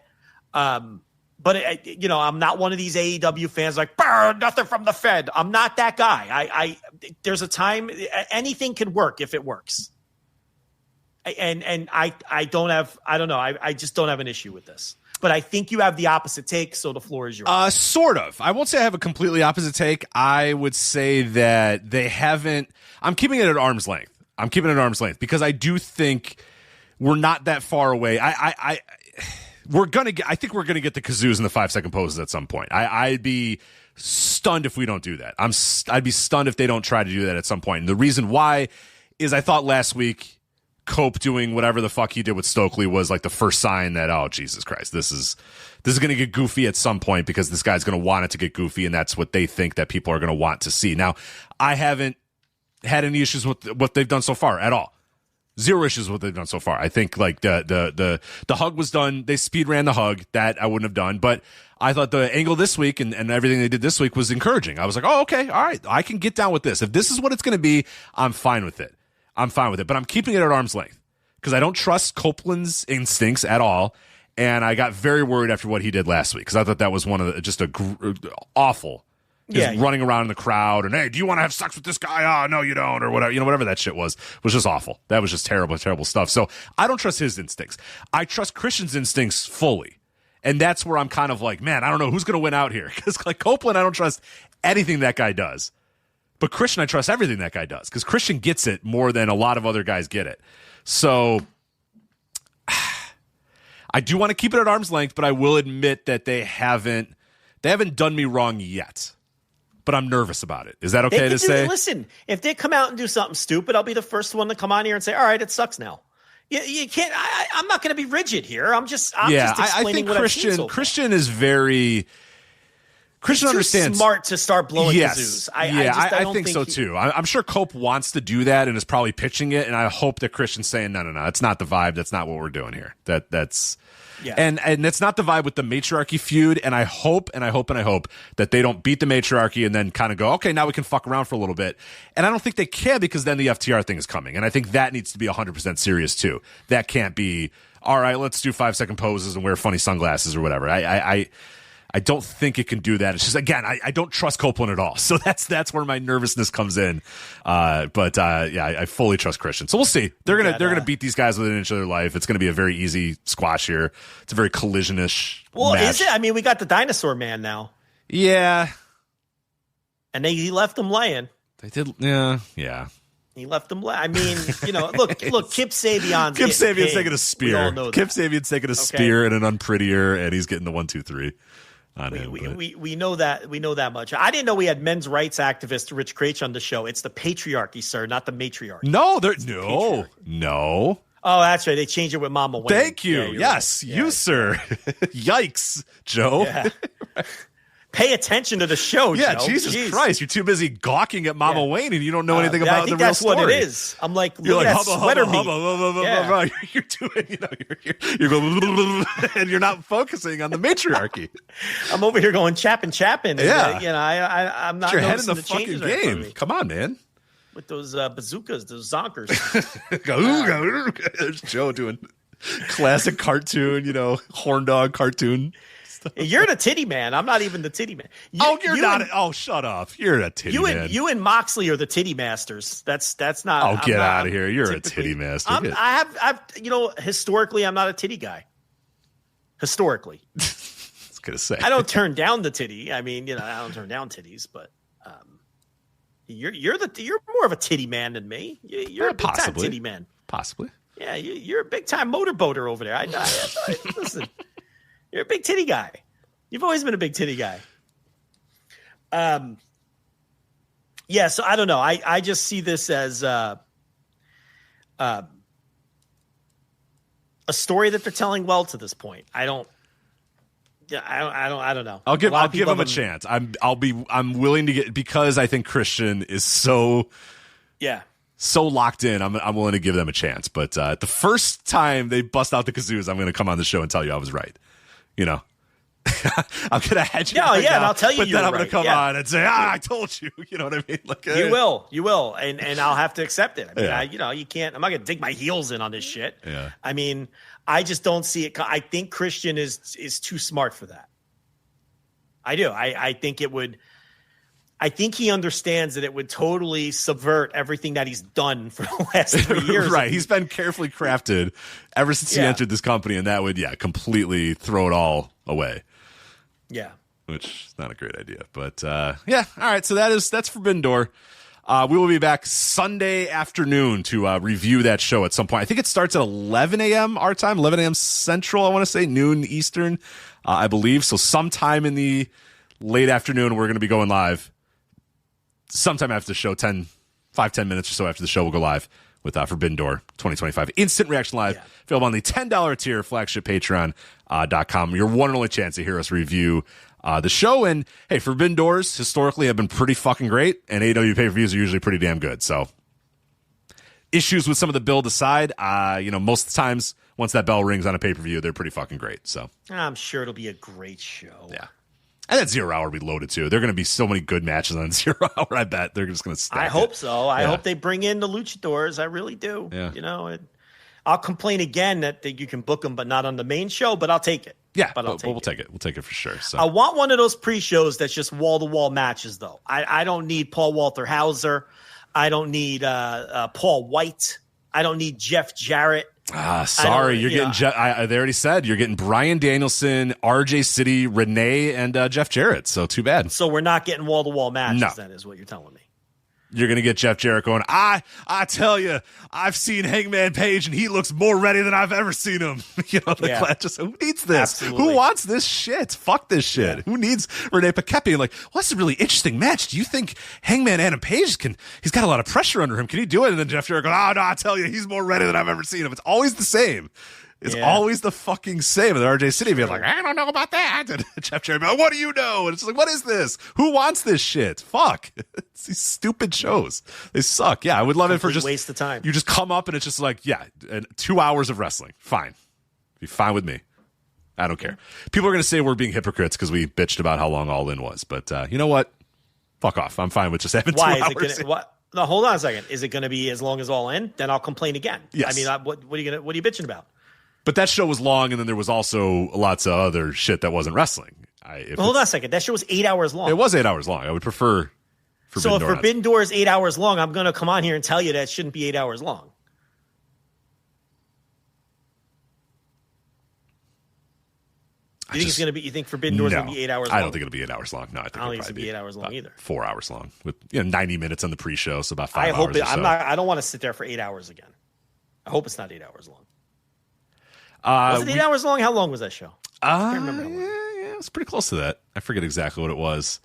But I'm not one of these AEW fans like, nothing from the Fed. I'm not that guy. There's a time anything can work if it works. And I just don't have an issue with this. But I think you have the opposite take, so the floor is yours. Sort of. I won't say I have a completely opposite take. I would say that they haven't. I'm keeping it at arm's length. Because I do think we're not that far away. I think we're gonna get the kazoos and the 5-second poses at some point. I'd be stunned if we don't do that. I'd be stunned if they don't try to do that at some point. And the reason why is I thought last week Cope doing whatever the fuck he did with Stokely was like the first sign that, oh, Jesus Christ, this is going to get goofy at some point because this guy's going to want it to get goofy, and that's what they think that people are going to want to see. Now, I haven't had any issues with what they've done so far at all. Zero issues with what they've done so far. I think like the hug was done. They speed ran the hug. That I wouldn't have done, but I thought the angle this week and everything they did this week was encouraging. I was like, oh, okay, all right, I can get down with this. If this is what it's going to be, I'm fine with it. But I'm keeping it at arm's length because I don't trust Copeland's instincts at all. And I got very worried after what he did last week because I thought that was one of awful. Just running around in the crowd and, hey, do you want to have sex with this guy? Oh, no, you don't, or whatever. Whatever that shit was just awful. That was just terrible, terrible stuff. So I don't trust his instincts. I trust Christian's instincts fully. And that's where I'm kind of like, man, I don't know who's going to win out here. Because like Copeland, I don't trust anything that guy does. But Christian, I trust everything that guy does because Christian gets it more than a lot of other guys get it. So I do want to keep it at arm's length, but I will admit that they haven't done me wrong yet. But I'm nervous about it. Is that okay to say? Listen, if they come out and do something stupid, I'll be the first one to come on here and say, all right, it sucks now. You can't. I'm not going to be rigid here. I'm just explaining what I've seen so far. Christian is very. Christian understands. Smart to start blowing kazoos. I think so too. I'm sure Cope wants to do that and is probably pitching it, and I hope that Christian's saying, no, it's not the vibe. That's not what we're doing here. That's. Yeah. And it's not the vibe with the matriarchy feud, and I hope that they don't beat the matriarchy and then kind of go, okay, now we can fuck around for a little bit. And I don't think they can because then the FTR thing is coming, and I think that needs to be 100% serious too. That can't be, all right, let's do 5-second poses and wear funny sunglasses or whatever. I don't think it can do that. It's just, again, I don't trust Copeland at all. So that's where my nervousness comes in. I fully trust Christian. So we'll see. They're gonna beat these guys within an inch of their life. It's gonna be a very easy squash here. It's a very collisionish match. Is it? I mean, we got the dinosaur man now. Yeah. And he left them laying. They did. Yeah. He left them laying. I mean, look, Kip Sabian's taking a spear. Kip Sabian's taking a spear and an unprettier, and he's getting the 1, 2, 3. We know that. We know that much. I didn't know we had men's rights activist Rich Craich on the show. It's the patriarchy, sir, not the matriarchy. No. Oh, that's right. They changed it with Mama Wayne. Thank you. Yes, right. Sir. Yikes, Joe. Yeah. Pay attention to the show, yeah, Joe. Jesus Christ. You're too busy gawking at Mama Wayne and you don't know anything about the real story. I think that's what it is. I'm like, look at that sweater meat. You're doing, you're going, and you're not focusing on the matriarchy. I'm over here going chapping. Yeah. I'm not Get your head in the fucking game. Right. Come on, man. With those bazookas, those zonkers. There's Joe doing classic cartoon, horn dog cartoon. You're the titty man. I'm not even the titty man. You're not. Shut up. You're a titty man. You and Moxley are the titty masters. That's not. Oh, get out of here. You're a titty master. I've historically, I'm not a titty guy. Historically. I was gonna say. I don't turn down the titty. I mean, I don't turn down titties, but you're more of a titty man than me. You're a big time titty man. Possibly. Yeah, you're a big time motorboater over there. Listen. You're a big titty guy. You've always been a big titty guy. Yeah, so I don't know. I just see this as a story that they're telling well to this point. I don't know. I'll give him a chance. I'm willing to get, because I think Christian is so locked in. I'm willing to give them a chance. But the first time they bust out the kazoos, I'm going to come on the show and tell you I was right. I'm going to hedge it. No, yeah, and I'll tell you. But then I'm going to come on and say, I told you. You know what I mean? Like, you will, and I'll have to accept it. I mean, you can't. I'm not going to dig my heels in on this shit. Yeah. I mean, I just don't see it. I think Christian is too smart for that. I do. I think it would. I think he understands that it would totally subvert everything that he's done for the last 3 years. Right. He's been carefully crafted ever since he entered this company, and that would, completely throw it all away. Yeah. Which is not a great idea. But, all right. So that's Forbidden Door. We will be back Sunday afternoon to review that show at some point. I think it starts at 11 a.m. our time, 11 a.m. Central, I want to say, noon Eastern, I believe. So sometime in the late afternoon, we're going to be going live. Sometime after the show, 10 minutes or so after the show, we'll go live with Forbidden Door 2025. Instant Reaction Live, available on the $10 tier, Flagship Patreon.com. Your one and only chance to hear us review the show. And, hey, Forbidden Doors historically have been pretty fucking great, and AEW pay-per-views are usually pretty damn good. So, issues with some of the build aside, most of the times, once that bell rings on a pay-per-view, they're pretty fucking great. So I'm sure it'll be a great show. Yeah. And that 0 hour will be loaded too. There are going to be so many good matches on 0 hour. I bet they're just going to stack I hope so. I hope they bring in the luchadors. I really do. Yeah. I'll complain again that you can book them, but not on the main show. But I'll take it. Yeah, but we'll take it. We'll take it for sure. So I want one of those pre-shows that's just wall-to-wall matches, though. I don't need Paul Walter Hauser. I don't need Paul White. I don't need Jeff Jarrett. Sorry, you're getting. They already said you're getting Bryan Danielson, RJ City, Renee, and Jeff Jarrett. So too bad. So we're not getting wall-to-wall matches. Then is what you're telling me. You're going to get Jeff Jarrett going, I tell you, I've seen Hangman Page, and he looks more ready than I've ever seen him. Who needs this? Absolutely. Who wants this shit? Fuck this shit. Yeah. Who needs Renee Paquette? Like, well, that's a really interesting match. Do you think Hangman Adam Page he's got a lot of pressure under him. Can he do it? And then Jeff Jarrett goes, no, I tell you, he's more ready than I've ever seen him. It's always the same. It's always the fucking same. And RJ City being like, I don't know about that. And Jeff Jarrett being like, what do you know? And it's like, what is this? Who wants this shit? Fuck. It's these stupid shows. They suck. Yeah, I would love it for just waste of time. You just come up and it's just like, 2 hours of wrestling. Fine. Be fine with me. I don't care. People are going to say we're being hypocrites because we bitched about how long All In was. But you know what? Fuck off. I'm fine with just having 2 hours. No, hold on a second. Is it going to be as long as All In? Then I'll complain again. Yes. I mean, what are you bitching about? But that show was long, and then there was also lots of other shit that wasn't wrestling. Hold on a second. That show was 8 hours long. It was 8 hours long. I would prefer Forbidden Door. So if Forbidden Door is 8 hours long, I'm going to come on here and tell you that it shouldn't be 8 hours long. You think it's going to be? You think Forbidden Door is going to be 8 hours long? I don't think it'll be 8 hours long. No, I think it'll be 8 hours long either. 4 hours long with 90 minutes on the pre-show, so about 5 hours. I don't want to sit there for 8 hours again. I hope it's not 8 hours long. Was it 8 hours long? How long was that show? I can't remember. Yeah, it was pretty close to that. I forget exactly what it was.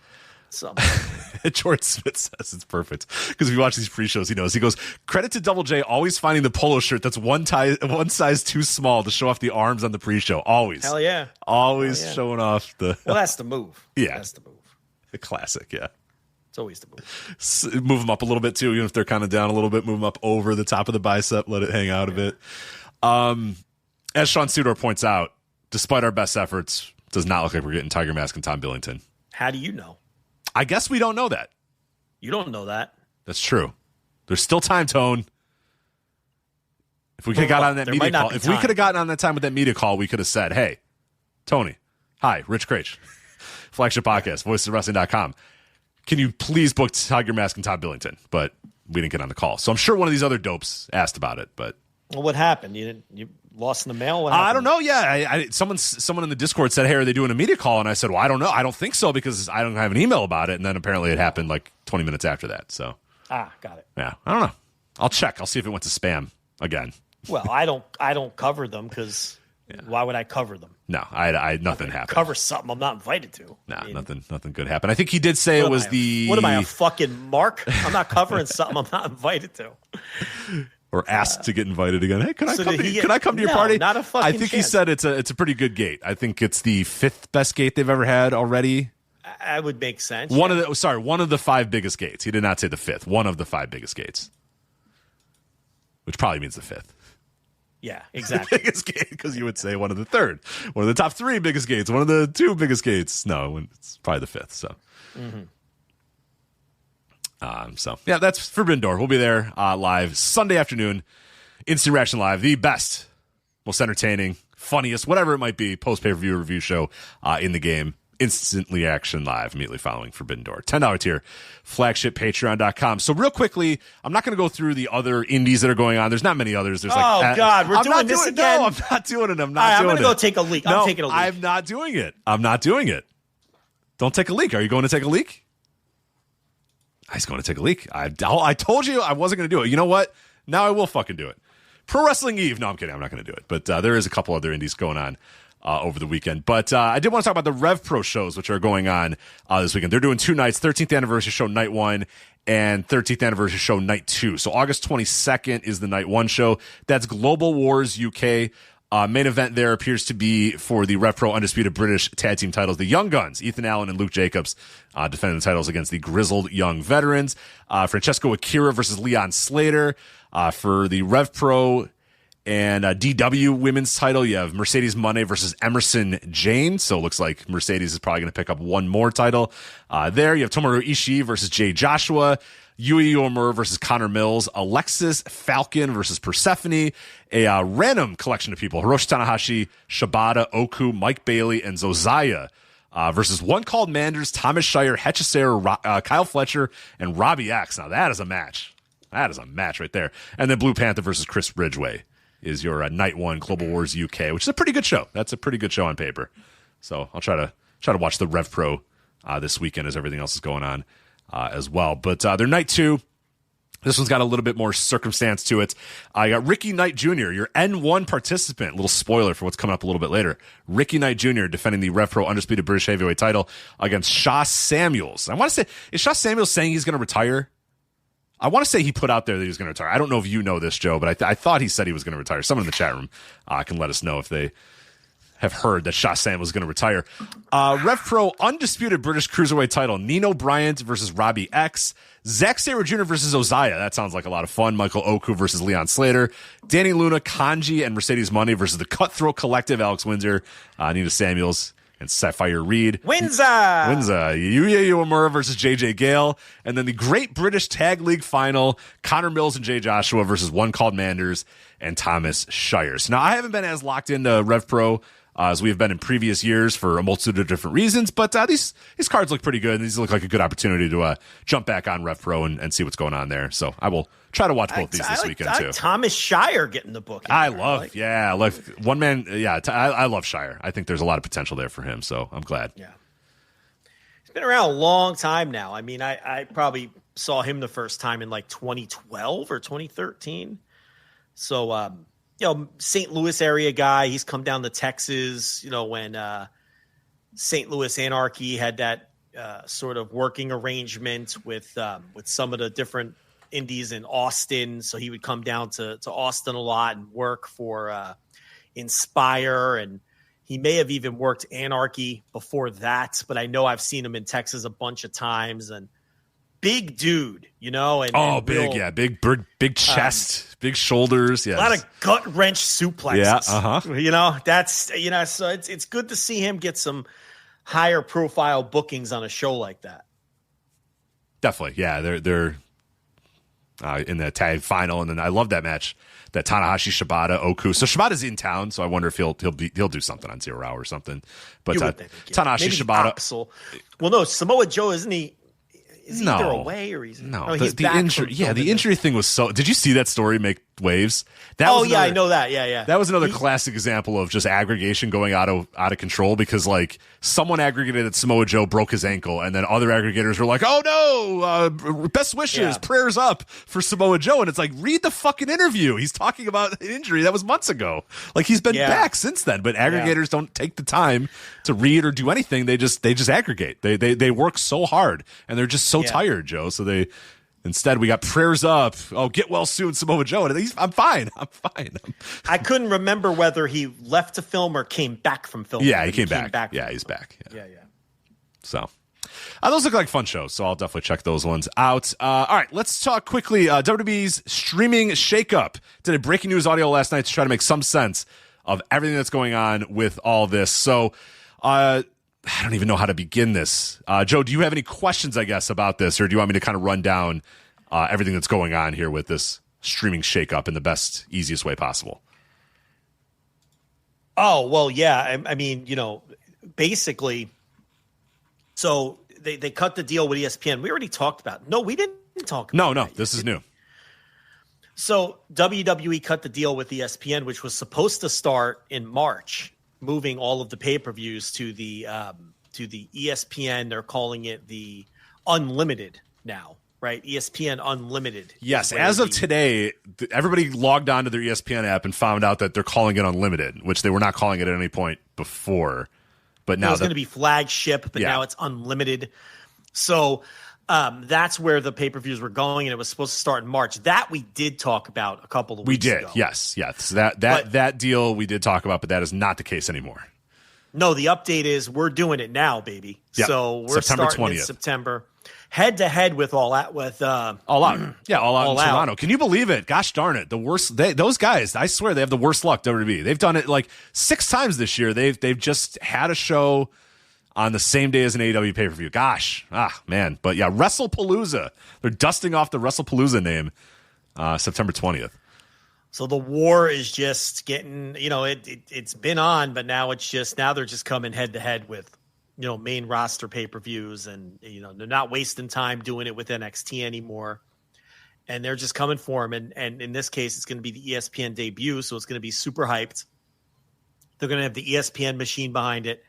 George Smith says it's perfect because if you watch these pre-shows, he knows. He goes, credit to Double J always finding the polo shirt that's one size too small to show off the arms on the pre-show. Always. Hell yeah. Always showing off the. Well, that's the move. Yeah. That's the move. The classic, yeah. It's always the move. Move them up a little bit too, even if they're kind of down a little bit. Move them up over the top of the bicep. Let it hang out a bit. As Sean Sudor points out, despite our best efforts, it does not look like we're getting Tiger Mask and Tom Billington. How do you know? I guess we don't know that. You don't know that. That's true. There's still time, Tone. If we could have got on that media call, if we could have gotten on that time with that media call, we could have said, hey, Tony, hi, Rich Craich, Flagship Podcast, voicesofwrestling.com. Can you please book Tiger Mask and Tom Billington? But we didn't get on the call. So I'm sure one of these other dopes asked about it, but. Well, what happened? You lost in the mail? What I don't know. Yeah, someone in the Discord said, "Hey, are they doing a media call?" And I said, "Well, I don't know. I don't think so because I don't have an email about it." And then apparently it happened like 20 minutes after that. So got it. Yeah, I don't know. I'll check. I'll see if it went to spam again. Well, I don't cover them because why would I cover them? No, nothing happened. Cover something I'm not invited to. No, nothing good happened. I think he did say it was What am I, a fucking mark? I'm not covering something I'm not invited to. Or asked to get invited again. Hey, can I come to your party? Not a fucking I think chance. He said it's a pretty good gate. I think it's the 5th best gate they've ever had already. I would make sense. One of the 5 biggest gates. He did not say the 5th. One of the 5 biggest gates, which probably means the 5th. Yeah, exactly. Biggest gate, because you would say one of the third, one of the top 3 biggest gates, one of the 2 biggest gates. No, it's probably the 5th. So, yeah, that's Forbidden Door. We'll be there live Sunday afternoon. Instant Reaction Live, the best, most entertaining, funniest, whatever it might be, post pay-per-view review show in the game. Instant Reaction Live immediately following Forbidden Door. $10 tier, Flagship, Patreon.com. So real quickly, I'm not going to go through the other indies that are going on. There's not many others. There's God, we're doing this again? No, I'm not doing it. I'm going to go take a leak. I'm taking a leak. I'm not doing it. Don't take a leak. Are you going to take a leak? He's going to take a leak. I told you I wasn't going to do it. You know what? Now I will fucking do it. Pro Wrestling Eve. No, I'm kidding. I'm not going to do it. But there is a couple other indies going on over the weekend. But I did want to talk about the Rev Pro shows, which are going on this weekend. They're doing 2 nights, 13th anniversary show night 1 and 13th anniversary show night 2. So August 22nd is the night 1 show. That's Global Wars UK. Main event there appears to be for the Rev Pro Undisputed British Tag Team titles. The Young Guns, Ethan Allen and Luke Jacobs, defending the titles against the Grizzled Young Veterans. Francesco Akira versus Leon Slater. For the Rev Pro and DW women's title, you have Mercedes Moné versus Emerson Jane. So it looks like Mercedes is probably going to pick up one more title. There you have Tomohiro Ishii versus Jay Joshua. Yui Uemura versus Connor Mills, Alexis Falcon versus Persephone, a random collection of people, Hiroshi Tanahashi, Shibata, Oku, Mike Bailey, and Zozaya versus One Called Manders, Thomas Shire, Hechisair, Kyle Fletcher, and Robbie X. Now that is a match. That is a match right there. And then Blue Panther versus Chris Ridgway is your night 1 Global Wars UK, which is a pretty good show. That's a pretty good show on paper. So I'll try to watch the Rev Pro this weekend as everything else is going on. As well. But their night 2, this one's got a little bit more circumstance to it. I got Ricky Knight Jr., your N1 participant. Little spoiler for what's coming up a little bit later. Ricky Knight Jr. defending the Rev Pro Undisputed British Heavyweight title against Shaw Samuels. I want to say, is Shaw Samuels saying he's going to retire? I want to say he put out there that he was going to retire. I don't know if you know this, Joe, but I thought he said he was going to retire. Someone in the chat room can let us know if they have heard that Shaw Sam was going to retire. Rev Pro Undisputed British Cruiserweight title, Nino Bryant versus Robbie X. Zack Sabre Jr. versus Ozaya. That sounds like a lot of fun. Michael Oku versus Leon Slater. Danny Luna, Kanji, and Mercedes Moné versus the Cutthroat Collective, Alex Windsor, Nina Samuels, and Sapphire Reed. Windsor! Yuya Uemura versus JJ Gale. And then the Great British Tag League Final, Connor Mills and Jay Joshua versus One Called Manders and Thomas Shires. Now, I haven't been as locked into Rev Pro as we have been in previous years for a multitude of different reasons, but these cards look pretty good, and these look like a good opportunity to jump back on Rev Pro and see what's going on there. So I will try to watch both these this weekend too. Thomas Shire getting the book. I love one man. Yeah, I love Shire. I think there's a lot of potential there for him, so I'm glad. Yeah, he's been around a long time now. I mean, I probably saw him the first time in like 2012 or 2013. So, St. Louis area guy. He's come down to Texas, when St. Louis Anarchy had that sort of working arrangement with some of the different indies in Austin. So he would come down to Austin a lot and work for Inspire. And he may have even worked Anarchy before that, but I know I've seen him in Texas a bunch of times. And big dude, and big chest, big shoulders. Yeah, a lot of gut wrench suplexes. Yeah, that's so it's good to see him get some higher profile bookings on a show like that. Definitely, yeah. They're in the tag final, and then I love that match, that Tanahashi Shibata Oku. So Shibata's in town, so I wonder if he'll do something on 0 Hour or something. But Tanahashi Shibata. Axel. Well, no, Samoa Joe, isn't he? Is he either away or he's he's the back injury? Yeah, the injury thing was so. Did you see that story make waves? I know that. Yeah. That was another classic example of just aggregation going out of control, because like someone aggregated that Samoa Joe broke his ankle, and then other aggregators were like, "Oh no, best wishes, prayers up for Samoa Joe," and it's like, read the fucking interview. He's talking about an injury that was months ago. Like he's been back since then, but aggregators don't take the time to read or do anything. They just aggregate. They work so hard, and they're just so tired, Joe. So instead, we got prayers up. Oh, get well soon, Samoa Joe. And I'm fine. I couldn't remember whether he left to film or came back from filming. Yeah, he came back. Yeah, he's back. Yeah. So, Those look like fun shows, so I'll definitely check those ones out. All right, let's talk quickly. WWE's streaming shakeup did a breaking news audio last night to try to make some sense of everything that's going on with all this. So I don't even know how to begin this. Joe, do you have any questions, I guess, about this, or do you want me to kind of run down everything that's going on here with this streaming shakeup in the best, easiest way possible? Oh, well, yeah. I mean, basically, so they cut the deal with ESPN. We already talked about it. No, we didn't talk about it. No, this is new. So WWE cut the deal with ESPN, which was supposed to start in March, moving all of the pay-per-views to the ESPN. They're calling it the Unlimited now, right? ESPN Unlimited. Yes, as of today, everybody logged on to their ESPN app and found out that they're calling it Unlimited, which they were not calling it at any point before. But now it's going to be Flagship, but now it's Unlimited. So that's where the pay-per-views were going, and it was supposed to start in March. That we did talk about a couple of weeks ago. We did, yes. That deal we did talk about, but that is not the case anymore. No, the update is we're doing it now, baby. Yep. So we're September starting 20th. in September. Head-to-head with All Out. All Out. Yeah, All Out in Toronto. Can you believe it? Gosh darn it. The worst. Those guys, I swear, they have the worst luck, WWE. They've done it like 6 times this year. They've just had a show on the same day as an AEW pay-per-view. Gosh. Man. But yeah, WrestlePalooza. They're dusting off the WrestlePalooza name September 20th. So the war is just getting, it's been on, but now they're just coming head-to-head with, main roster pay-per-views, and, they're not wasting time doing it with NXT anymore. And they're just coming for them. And in this case, it's going to be the ESPN debut, so it's going to be super hyped. They're going to have the ESPN machine behind it.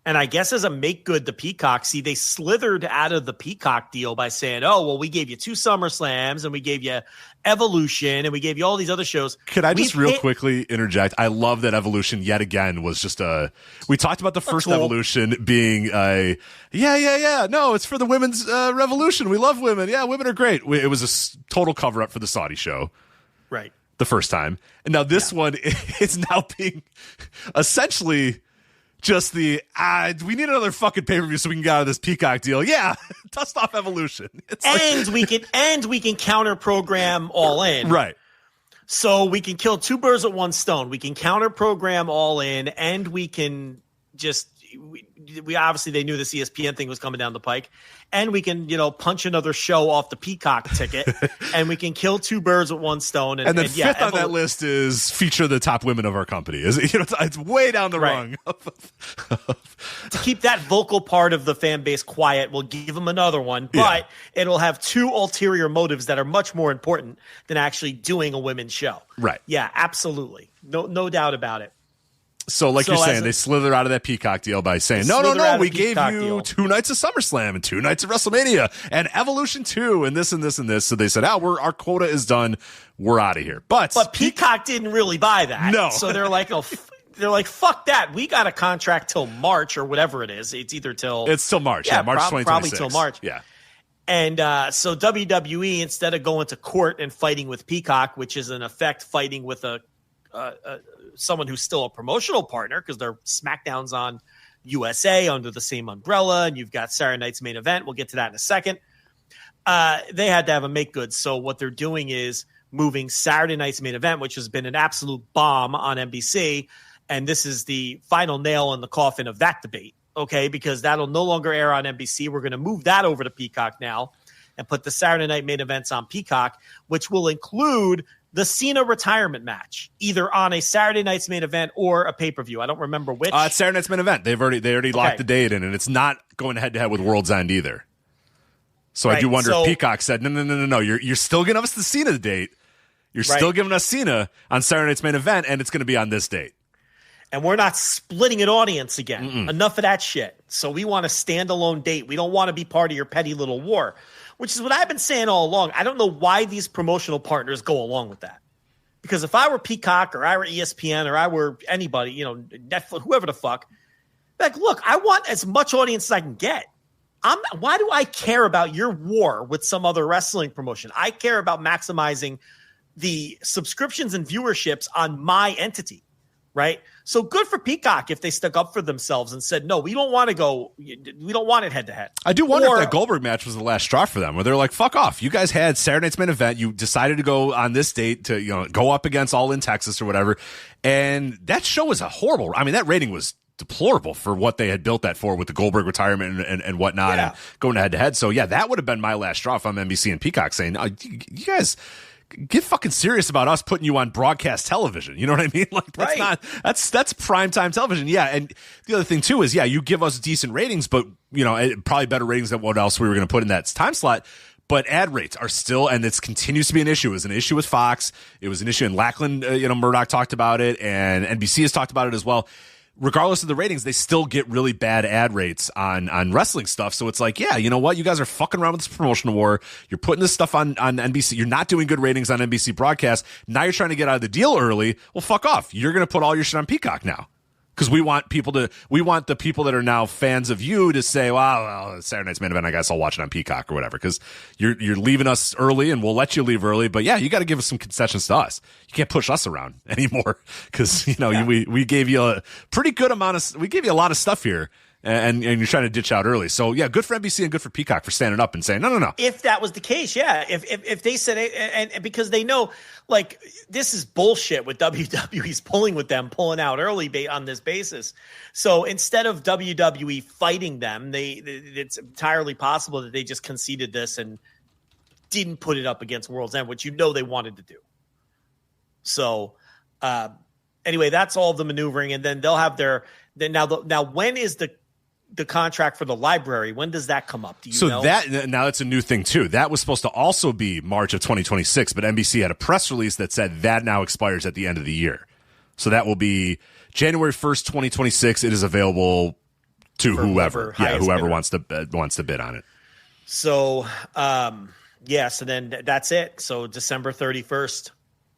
And I guess as a make good to Peacock, they slithered out of the Peacock deal by saying, oh, well, we gave you 2 SummerSlams and we gave you Evolution and we gave you all these other shows. Could I just quickly interject? I love that Evolution yet again was just we talked about the first Evolution being no, it's for the women's revolution. We love women. Yeah, women are great. It was a total cover up for the Saudi show. Right. The first time. And now this one is now being essentially just we need another fucking pay-per-view so we can get out of this Peacock deal. Yeah, dust off Evolution. We can counter program All In. Right. So we can kill 2 birds with 1 stone. We can counter program All In, and we can just we obviously they knew this ESPN thing was coming down the pike, and we can punch another show off the Peacock ticket, and we can kill 2 birds with 1 stone. And then fifth on that list is feature the top women of our company. It's way down the rung. To keep that vocal part of the fan base quiet, we'll give them another one, but it'll have 2 ulterior motives that are much more important than actually doing a women's show. Right. Yeah, absolutely. No doubt about it. So you're saying, they slither out of that Peacock deal by saying, no, we gave you 2 nights of SummerSlam and 2 nights of WrestleMania and Evolution 2 and this and this and this. So they said, our quota is done. We're out of here. But Peacock didn't really buy that. No. So they're like, fuck that. We got a contract till March or whatever it is. It's till March. Yeah, March 2026. Probably till March. Yeah. And so WWE, instead of going to court and fighting with Peacock, which is in effect fighting with someone who's still a promotional partner because their SmackDown's on USA under the same umbrella, and you've got Saturday Night's Main Event. We'll get to that in a second. They had to have a make good. So what they're doing is moving Saturday Night's Main Event, which has been an absolute bomb on NBC, and this is the final nail in the coffin of that debate, okay, because that'll no longer air on NBC. We're going to move that over to Peacock now and put the Saturday Night Main Events on Peacock, which will include the Cena retirement match, either on a Saturday Night's Main Event or a pay-per-view. I don't remember which. It's Saturday Night's Main Event. They already locked the date in, and it's not going head-to-head with World's End either. So I do wonder if Peacock said, no, you're still giving us the Cena date. You're still giving us Cena on Saturday Night's Main Event, and it's going to be on this date. And we're not splitting an audience again. Enough of that shit. So we want a standalone date. We don't want to be part of your petty little war, which is what I've been saying all along. I don't know why these promotional partners go along with that. Because if I were Peacock or I were ESPN or I were anybody, Netflix, whoever the fuck, look, I want as much audience as I can get. Why do I care about your war with some other wrestling promotion? I care about maximizing the subscriptions and viewerships on my entity, right? So good for Peacock if they stuck up for themselves and said, no, we don't want it head to head. I do wonder if that Goldberg match was the last straw for them, where they're like, fuck off. You guys had Saturday Night's Main Event. You decided to go on this date to, go up against All In Texas or whatever. And that show was that rating was deplorable for what they had built that for with the Goldberg retirement and whatnot and going head to head. So yeah, that would have been my last straw if I'm NBC and Peacock saying, oh, you guys get fucking serious about us putting you on broadcast television. You know what I mean? Like that's primetime television. Yeah. And the other thing too is, you give us decent ratings, but probably better ratings than what else we were going to put in that time slot. But ad rates are still, and this continues to be an issue. It was an issue with Fox. It was an issue in Lackland. Murdoch talked about it, and NBC has talked about it as well. Regardless of the ratings, they still get really bad ad rates on wrestling stuff. So it's like, you know what? You guys are fucking around with this promotional war. You're putting this stuff on NBC. You're not doing good ratings on NBC broadcast. Now you're trying to get out of the deal early. Well, fuck off. You're going to put all your shit on Peacock now. Because we want the people that are now fans of you to say, well, Saturday Night's Main Event, I guess I'll watch it on Peacock or whatever. Because you're leaving us early, and we'll let you leave early. But you got to give us some concessions to us. You can't push us around anymore. Because we gave you a pretty good we gave you a lot of stuff here. And you're trying to ditch out early. So, good for NBC and good for Peacock for standing up and saying, no. If that was the case, if they said it, and because they know, like, this is bullshit with WWE's pulling out early on this basis. So instead of WWE fighting them, it's entirely possible that they just conceded this and didn't put it up against World's End, which they wanted to do. So anyway, that's all the maneuvering, and then they'll have now when is the contract for the library? When does that come up? Do you know? Now that's a new thing too. That was supposed to also be March of 2026, but NBC had a press release that said that now expires at the end of the year. So that will be January 1st, 2026. It is available to whoever wants to bid on it. So, so then that's it. So December 31st.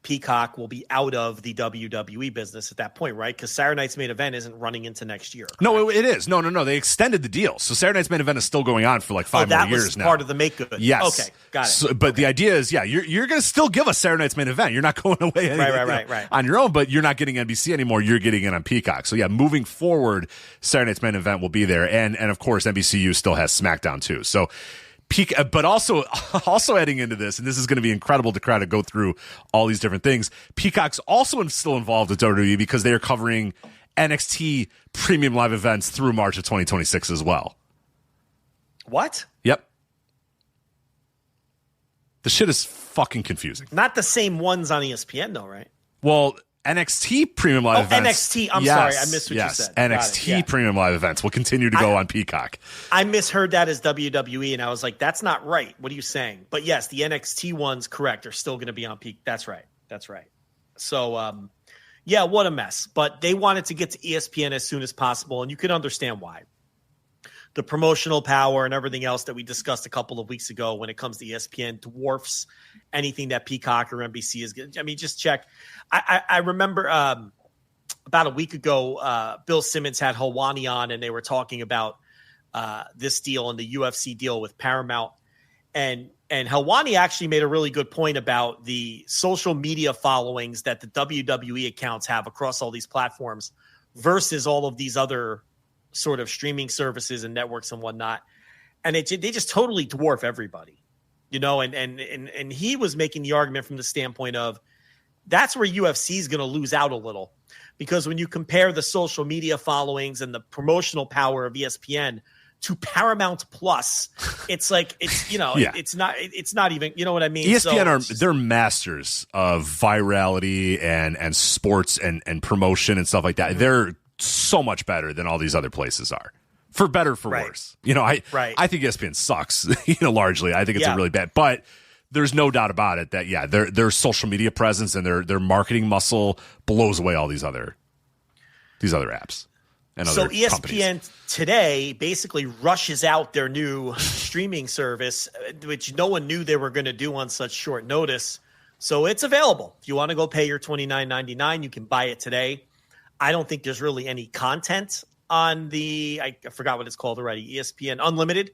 Peacock will be out of the WWE business at that point, right? Because Saturday Night's Main Event isn't running into next year. Correct? No, it is. No. They extended the deal. So Saturday Night's Main Event is still going on for like 5 more years now. That was part of the make good. Yes. Okay, got it. So, but the idea is, you're going to still give us Saturday Night's Main Event. You're not going away right. on your own, but you're not getting NBC anymore. You're getting it on Peacock. So moving forward, Saturday Night's Main Event will be there. And of course, NBCU still has SmackDown too. So but also heading into this, and this is going to be incredible to try to go through all these different things. Peacock's also still involved with WWE because they are covering NXT premium live events through March of 2026 as well. What? Yep. The shit is fucking confusing. Not the same ones on ESPN though, right? Well, NXT premium live events. NXT. I'm sorry, I missed what you said. NXT premium live events will continue to go on Peacock. I misheard that as WWE, and I was like, "That's not right." What are you saying? But yes, the NXT ones, correct, are still going to be on Peacock. That's right. So, what a mess. But they wanted to get to ESPN as soon as possible, and you can understand why. The promotional power and everything else that we discussed a couple of weeks ago when it comes to ESPN dwarfs anything that Peacock or NBC is going to. I mean, just check. I remember about a week ago, Bill Simmons had Helwani on, and they were talking about this deal and the UFC deal with Paramount. And Helwani actually made a really good point about the social media followings that the WWE accounts have across all these platforms versus all of these other sort of streaming services and networks and whatnot. And they just totally dwarf everybody, and he was making the argument from the standpoint of that's where UFC is going to lose out a little, because when you compare the social media followings and the promotional power of ESPN to Paramount Plus, it's like, it's not even, you know what I mean? ESPN they're masters of virality and sports and promotion and stuff like that. They're so much better than all these other places are, for better, for worse. I think ESPN sucks, largely. I think it's a really bad, but there's no doubt about it that, their social media presence and their marketing muscle blows away all these other apps. And so other ESPN companies. today basically rushes out their new streaming service, which no one knew they were going to do on such short notice. So it's available. If you want to go pay your $29.99, you can buy it today. I don't think there's really any content on I forgot what it's called already, ESPN Unlimited.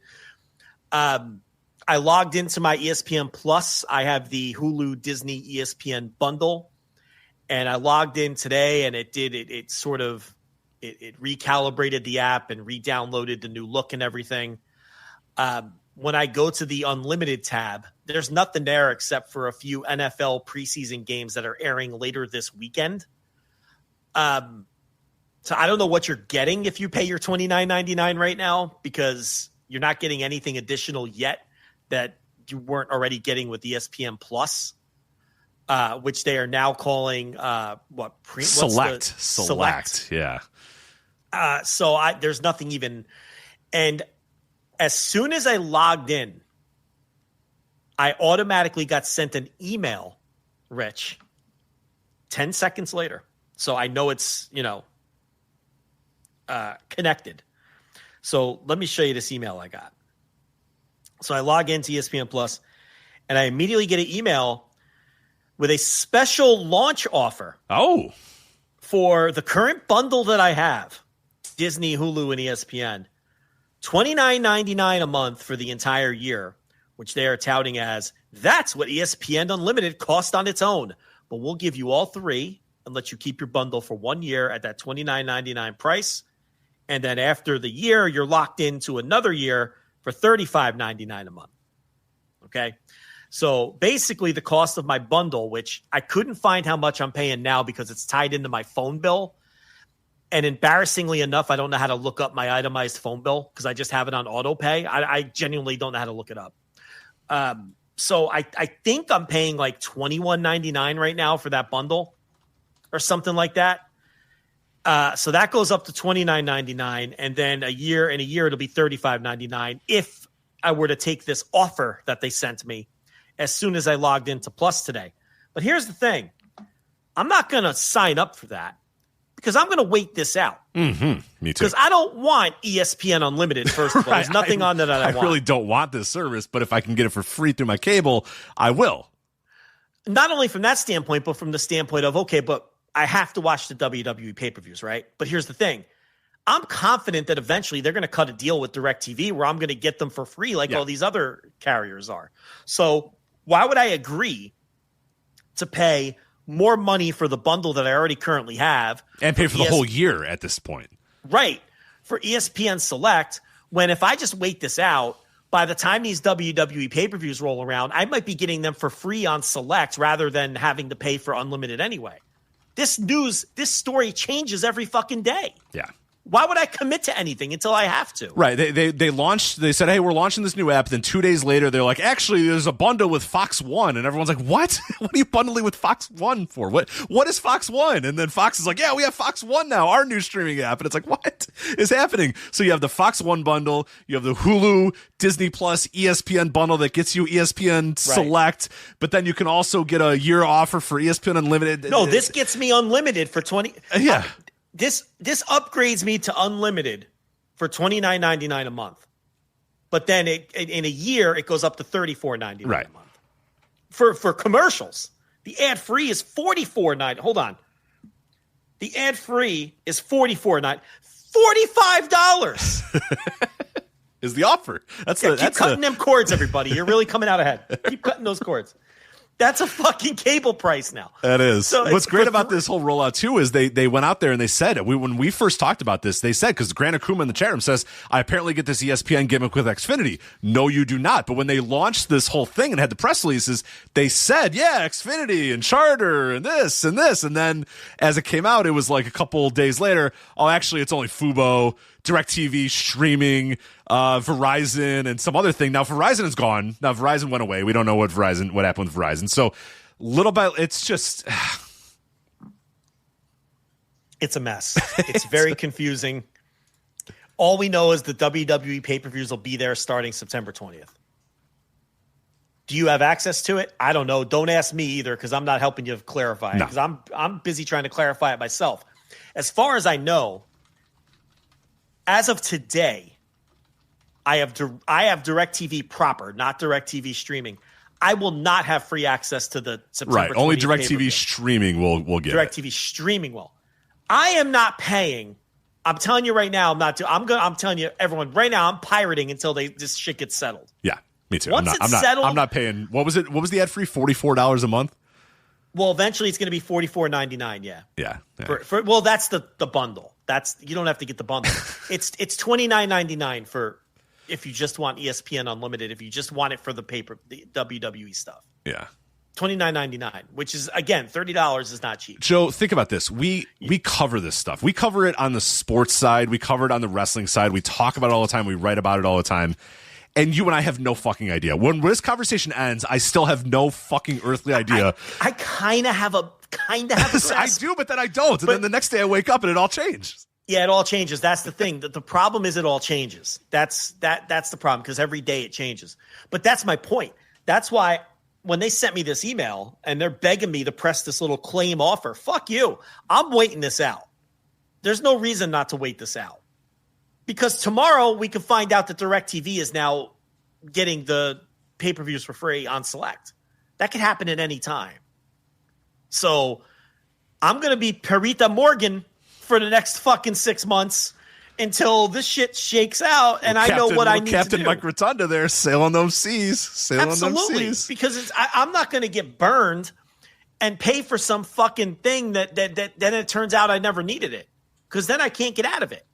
I logged into my ESPN Plus. I have the Hulu Disney ESPN bundle, And I logged in today, and it recalibrated the app and re-downloaded the new look and everything. When I go to the Unlimited tab, there's nothing there except for a few NFL preseason games that are airing later this weekend. So I don't know what you're getting if you pay your $29.99 right now, because you're not getting anything additional yet that you weren't already getting with ESPN Plus, which they are now calling Select. Yeah. So there's nothing even. And as soon as I logged in, I automatically got sent an email, Rich, 10 seconds later. So I know it's, connected. So let me show you this email I got. So I log into ESPN Plus, and I immediately get an email with a special launch offer. Oh. For the current bundle that I have, Disney, Hulu, and ESPN, $29.99 a month for the entire year, which they are touting as, that's what ESPN Unlimited cost on its own. But we'll give you all three and let you keep your bundle for 1 year at that $29.99 price. And then after the year, you're locked into another year for $35.99 a month. Okay? So basically the cost of my bundle, which I couldn't find how much I'm paying now because it's tied into my phone bill. And embarrassingly enough, I don't know how to look up my itemized phone bill because I just have it on auto pay. I genuinely don't know how to look it up. So I think I'm paying like $21.99 right now for that bundle or something like that. So that goes up to $29.99, and then in a year it'll be $35.99 if I were to take this offer that they sent me as soon as I logged into Plus today. But here's the thing. I'm not going to sign up for that because I'm going to wait this out. Mm-hmm. Me too. Because I don't want ESPN Unlimited, first of all. There's nothing on there that I want. I really don't want this service, but if I can get it for free through my cable, I will. Not only from that standpoint, but from the standpoint of, okay, but I have to watch the WWE pay-per-views, right? But here's the thing. I'm confident that eventually they're going to cut a deal with DirecTV where I'm going to get them for free like all these other carriers are. So why would I agree to pay more money for the bundle that I already currently have? And pay for the whole year at this point. Right. For ESPN Select, when if I just wait this out, by the time these WWE pay-per-views roll around, I might be getting them for free on Select rather than having to pay for Unlimited anyway. This story changes every fucking day. Yeah. Why would I commit to anything until I have to? Right. They launched, they said, hey, we're launching this new app. Then 2 days later, they're like, actually, there's a bundle with Fox One. And everyone's like, what? What are you bundling with Fox One for? What is Fox One? And then Fox is like, yeah, we have Fox One now, our new streaming app. And it's like, what is happening? So you have the Fox One bundle, you have the Hulu, Disney Plus, ESPN bundle that gets you ESPN Select, but then you can also get a year offer for ESPN Unlimited. No, this gets me unlimited for 20. Yeah. This upgrades me to unlimited for $29.99 a month. But then in a year, it goes up to $34.99 a month. For commercials, the ad-free is $44.99. Hold on. The ad-free is $44.99. $45 is the offer. Keep cutting them cords, everybody. You're really coming out ahead. Keep cutting those cords. That's a fucking cable price now. That is. So what's great about this whole rollout, too, is they went out there and they said, when we first talked about this, they said, because Grant Akuma in the chat room says, I apparently get this ESPN gimmick with Xfinity. No, you do not. But when they launched this whole thing and had the press releases, they said, yeah, Xfinity and Charter and this and this. And then as it came out, it was like a couple days later, oh, actually, it's only Fubo, DirecTV, streaming, Verizon, and some other thing. Now, Verizon is gone. Now, Verizon went away. We don't know what happened with Verizon. So, little by it's just... It's a mess. It's very confusing. All we know is the WWE pay-per-views will be there starting September 20th. Do you have access to it? I don't know. Don't ask me either because I'm not helping you clarify it because I'm busy trying to clarify it myself. As far as I know, as of today, I have DirecTV proper, not DirecTV streaming. I will not have free access to the September 20th only DirecTV streaming will get DirecTV streaming will. I am not paying. I'm telling you right now, I'm telling you, everyone, right now, I'm pirating until this shit gets settled. Yeah, me too. Once it's settled, I'm not paying. What was it? What was the ad free? $44 a month. Well, eventually it's going to be $44.99. Yeah. Yeah. Well, that's the bundle. You don't have to get the bundle. It's $29.99 for if you just want ESPN Unlimited. If you just want it for the WWE stuff. Yeah. $29.99, which is, again, $30 is not cheap. Joe, think about this. We cover this stuff. We cover it on the sports side. We cover it on the wrestling side. We talk about it all the time. We write about it all the time. And you and I have no fucking idea. When this conversation ends, I still have no fucking earthly idea. I kind of have a grasp. I do, but then I don't. And then the next day I wake up and it all changes. Yeah, it all changes. That's the thing. The problem is it all changes. That's the problem, because every day it changes. But that's my point. That's why when they sent me this email and they're begging me to press this little claim offer, fuck you. I'm waiting this out. There's no reason not to wait this out. Because tomorrow we can find out that DirecTV is now getting the pay-per-views for free on Select. That could happen at any time. So I'm going to be Perita Morgan for the next fucking 6 months until this shit shakes out and I know what I need to do. Captain Mike Rotunda there, sailing those seas. Absolutely, because I'm not going to get burned and pay for some fucking thing that then it turns out I never needed it, because then I can't get out of it.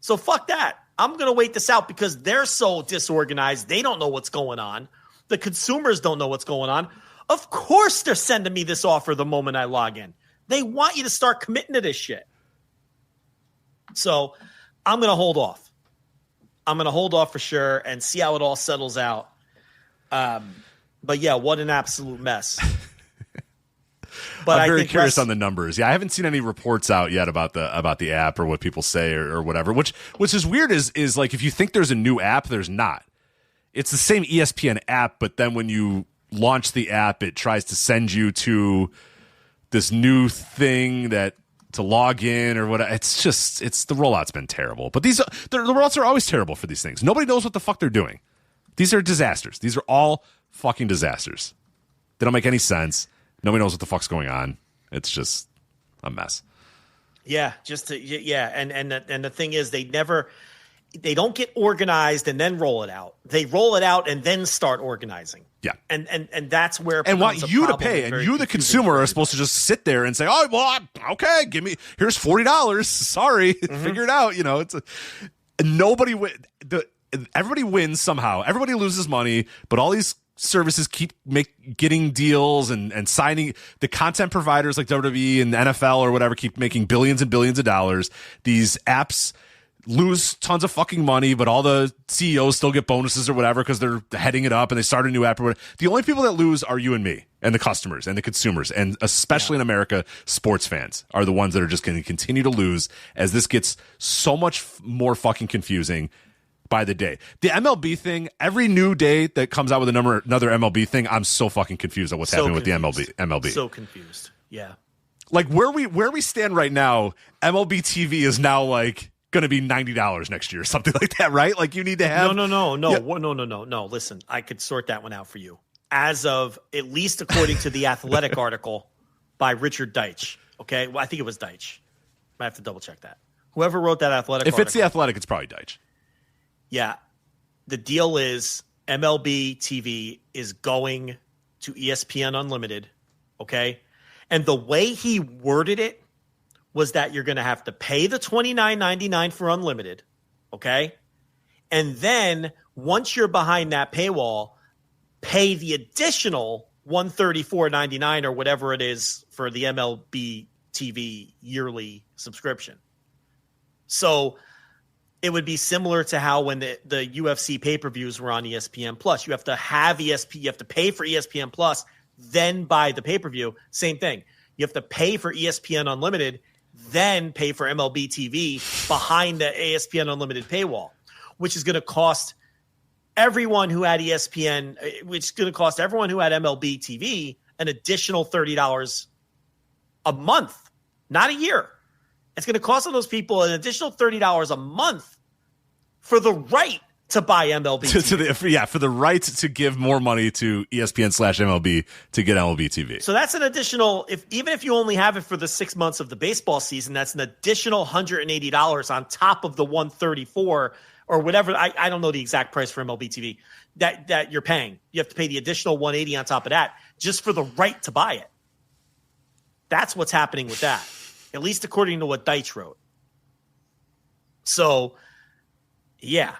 So fuck that. I'm going to wait this out because they're so disorganized. They don't know what's going on. The consumers don't know what's going on. Of course they're sending me this offer the moment I log in. They want you to start committing to this shit. So I'm going to hold off. I'm going to hold off for sure and see how it all settles out. But yeah, what an absolute mess. But I'm very curious on the numbers. Yeah, I haven't seen any reports out yet about the app or what people say or whatever. Which is weird. Is like, if you think there's a new app, there's not. It's the same ESPN app, but then when you launch the app, it tries to send you to this new thing to log in or whatever. It's the rollout's been terrible. But the rollouts are always terrible for these things. Nobody knows what the fuck they're doing. These are disasters. These are all fucking disasters. They don't make any sense. Nobody knows what the fuck's going on. It's just a mess. Yeah, and the thing is, they don't get organized and then roll it out. They roll it out and then start organizing. Yeah, and that's where it and want you to pay, and you, the consumer, are supposed to just sit there and say, "Oh, well, okay, here's $40. Sorry, figure it out." You know, everybody wins somehow. Everybody loses money, but all these services keep getting deals and signing. The content providers like WWE and the NFL or whatever keep making billions and billions of dollars. These apps lose tons of fucking money, but all the CEOs still get bonuses or whatever because they're heading it up and they start a new app or whatever. The only people that lose are you and me and the customers and the consumers, and especially in America, sports fans are the ones that are just going to continue to lose as this gets so much more fucking confusing by the day. The MLB thing, every new day that comes out with another MLB thing, I'm so fucking confused at what's happening with the MLB. So confused. Yeah. Like where we stand right now, MLB TV is now like going to be $90 next year or something like that, right? Like you need to have No. Listen, I could sort that one out for you. As of, at least according to the Athletic article by Richard Deitch. Okay, well, I think it was Deitch. I have to double check that. Whoever wrote that Athletic article. If it's the Athletic, it's probably Deitch. Yeah. The deal is MLB TV is going to ESPN Unlimited, okay? And the way he worded it was that you're going to have to pay the $29.99 for Unlimited, okay? And then once you're behind that paywall, pay the additional $134.99 or whatever it is for the MLB TV yearly subscription. So it would be similar to how when the UFC pay-per-views were on ESPN Plus. You have to have you have to pay for ESPN Plus, then buy the pay-per-view. Same thing. You have to pay for ESPN Unlimited, then pay for MLB TV behind the ESPN Unlimited paywall, which is going to cost everyone who had ESPN, which is going to cost everyone who had MLB TV an additional $30 a month, not a year. It's going to cost those people an additional $30 a month for the right to buy MLB TV. For the right to give more money to ESPN/MLB to get MLB TV. So that's an additional, even if you only have it for the 6 months of the baseball season, that's an additional $180 on top of the $134 or whatever. I don't know the exact price for MLB TV that you're paying. You have to pay the additional $180 on top of that just for the right to buy it. That's what's happening with that, at least according to what Deitch wrote. So, yeah.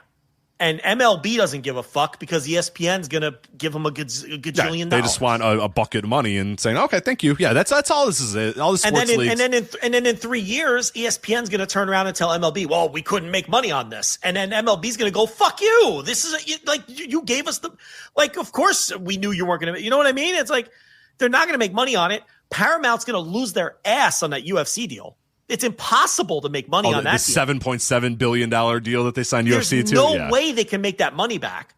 And MLB doesn't give a fuck because ESPN's going to give them a gajillion dollars. They just want a bucket of money and saying, okay, thank you. Yeah, that's all this is. All the sports leagues. And then in 3 years, ESPN's going to turn around and tell MLB, well, we couldn't make money on this. And then MLB's going to go, fuck you. This is you gave us of course we knew you weren't going to, you know what I mean? It's like, they're not going to make money on it. Paramount's going to lose their ass on that UFC deal. It's impossible to make money on that deal. The $7.7 billion deal that they signed UFC to? There's no way they can make that money back.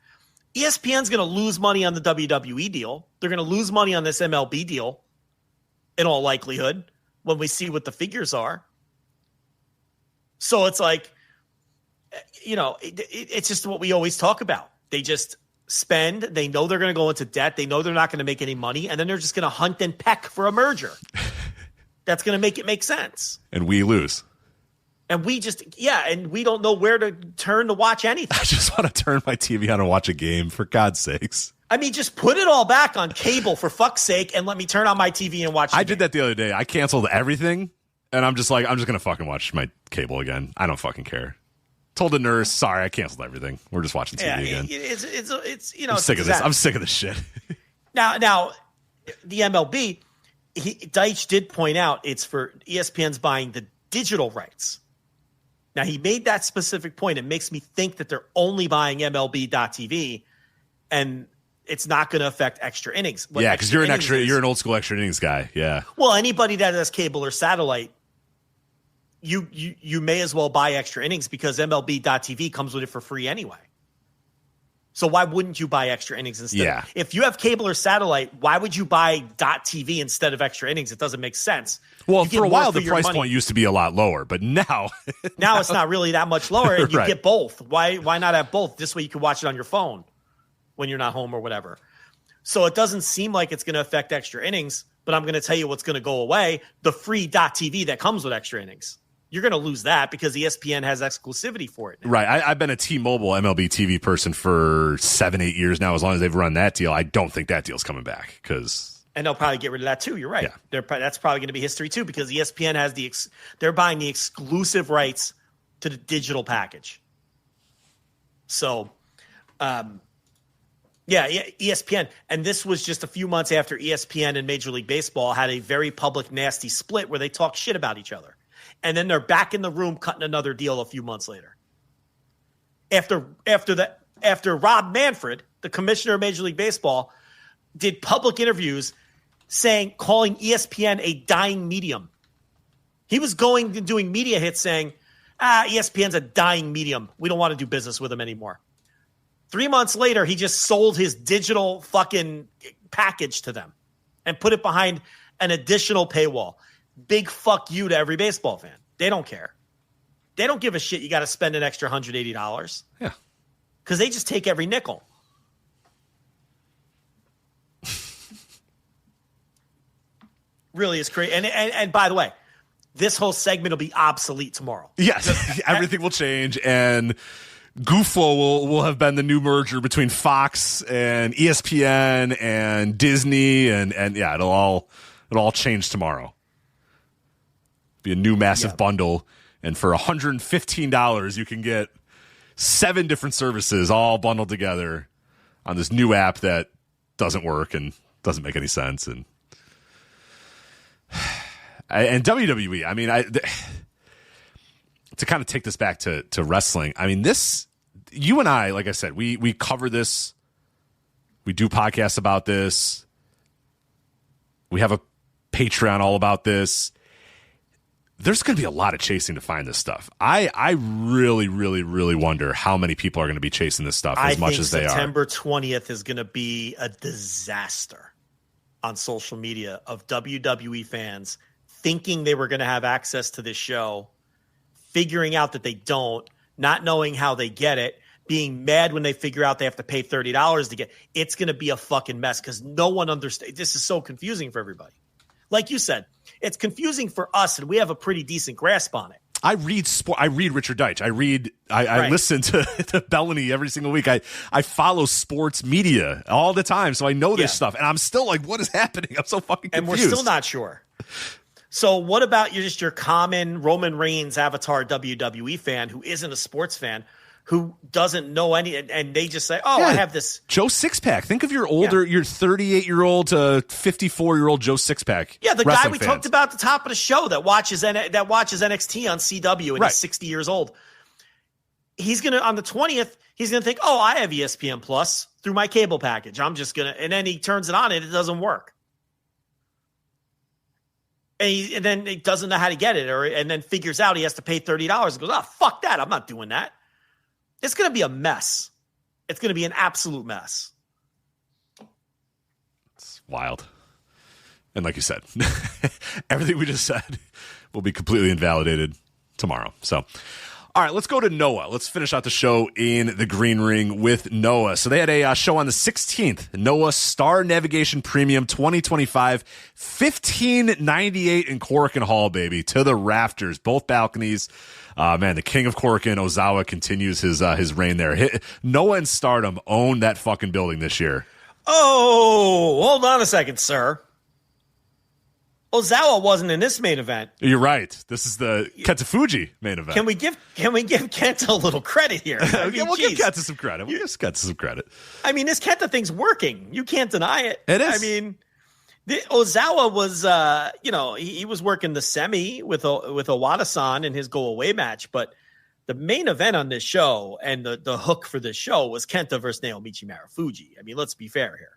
ESPN's going to lose money on the WWE deal. They're going to lose money on this MLB deal in all likelihood when we see what the figures are. So it's like, it's just what we always talk about. They just spend. They know they're going to go into debt. They know they're not going to make any money. And then they're just going to hunt and peck for a merger. That's going to make it make sense. And we lose. And we just, and we don't know where to turn to watch anything. I just want to turn my TV on and watch a game, for God's sakes. I mean, just put it all back on cable, for fuck's sake, and let me turn on my TV and watch the game. Did that the other day. I canceled everything, and I'm just like, I'm just going to fucking watch my cable again. I don't fucking care. Told the nurse, sorry, I canceled everything. We're just watching TV again. I'm sick of this. I'm sick of this shit. Now, the MLB... Deitch did point out it's for ESPN's buying the digital rights. Now, he made that specific point. It makes me think that they're only buying MLB.TV, and it's not going to affect extra innings. Because you're an old school extra innings guy. Yeah. Well, anybody that has cable or satellite, you may as well buy extra innings because MLB.TV comes with it for free anyway. So why wouldn't you buy extra innings instead? Yeah. If you have cable or satellite, why would you buy .TV instead of extra innings? It doesn't make sense. Well, for a while, the price point used to be a lot lower, but now it's not really that much lower, and you get both. Why not have both? This way you can watch it on your phone when you're not home or whatever. So it doesn't seem like it's going to affect extra innings, but I'm going to tell you what's going to go away: the free .TV that comes with extra innings. You're going to lose that because ESPN has exclusivity for it now. Right. I've been a T-Mobile MLB TV person for 7-8 years now. As long as they've run that deal, I don't think that deal's coming back and they'll probably get rid of that too. You're right. Yeah. That's probably going to be history too because ESPN has they're buying the exclusive rights to the digital package. So, ESPN. And this was just a few months after ESPN and Major League Baseball had a very public, nasty split where they talk shit about each other. And then they're back in the room cutting another deal a few months later. After Rob Manfred, the commissioner of Major League Baseball, did public interviews calling ESPN a dying medium. He was going and doing media hits saying, ESPN's a dying medium. We don't want to do business with them anymore. 3 months later, he just sold his digital fucking package to them and put it behind an additional paywall. Big fuck you to every baseball fan. They don't care. They don't give a shit you got to spend an extra $180. Yeah. Because they just take every nickel. Really is crazy. And by the way, this whole segment will be obsolete tomorrow. Yes. Everything will change, and Goofo will have been the new merger between Fox and ESPN and Disney, and it'll all change tomorrow. Be a new massive bundle, and for $115 you can get 7 different services all bundled together on this new app that doesn't work and doesn't make any sense. And WWE, I mean, to kind of take this back to wrestling, I mean, this, you and I, like I said, we cover this, we do podcasts about this, we have a Patreon all about this. There's going to be a lot of chasing to find this stuff. I really, really, really wonder how many people are going to be chasing this stuff as much as they are. September 20th is going to be a disaster on social media of WWE fans thinking they were going to have access to this show, figuring out that they don't, not knowing how they get it, being mad when they figure out they have to pay $30 to get it. It's going to be a fucking mess because no one understands. This is so confusing for everybody. Like you said, it's confusing for us, and we have a pretty decent grasp on it. I read sport. I read Richard Deitch. I listen to Bellany every single week. I follow sports media all the time, so I know this stuff. And I'm still like, what is happening? I'm so fucking confused. And we're still not sure. So what about your common Roman Reigns avatar WWE fan who isn't a sports fan, who doesn't know any, and they just say, I have this. Joe Sixpack. Think of your older, your 38-year-old to 54-year-old Joe Sixpack. Yeah, the guy we talked about at the top of the show that watches NXT on CW and he's 60 years old. He's going to, on the 20th, he's going to think, I have ESPN Plus through my cable package. I'm just going to, and then he turns it on and it doesn't work. And then he doesn't know how to get it, and then figures out he has to pay $30 and goes, fuck that. I'm not doing that. It's going to be a mess. It's going to be an absolute mess. It's wild. And like you said, everything we just said will be completely invalidated tomorrow. So, all right, let's go to Noah. Let's finish out the show in the green ring with Noah. So they had a show on the 16th, Noah Star Navigation Premium 2025, $15.98 in Korakuen Hall, baby, to the rafters, both balconies. Man, the king of Korakuen, Ozawa, continues his reign there. Noah and Stardom own that fucking building this year. Oh, hold on a second, sir. Ozawa wasn't in this main event. You're right. This is the Kenta Fuji main event. Can we give Kenta a little credit here? I mean, we'll give Kenta some credit. I mean, this Kenta thing's working. You can't deny it. It is. I mean, Ozawa was, he was working the semi with Owada-san in his go away match, but the main event on this show and the hook for this show was Kenta versus Naomichi Marufuji. I mean, let's be fair here.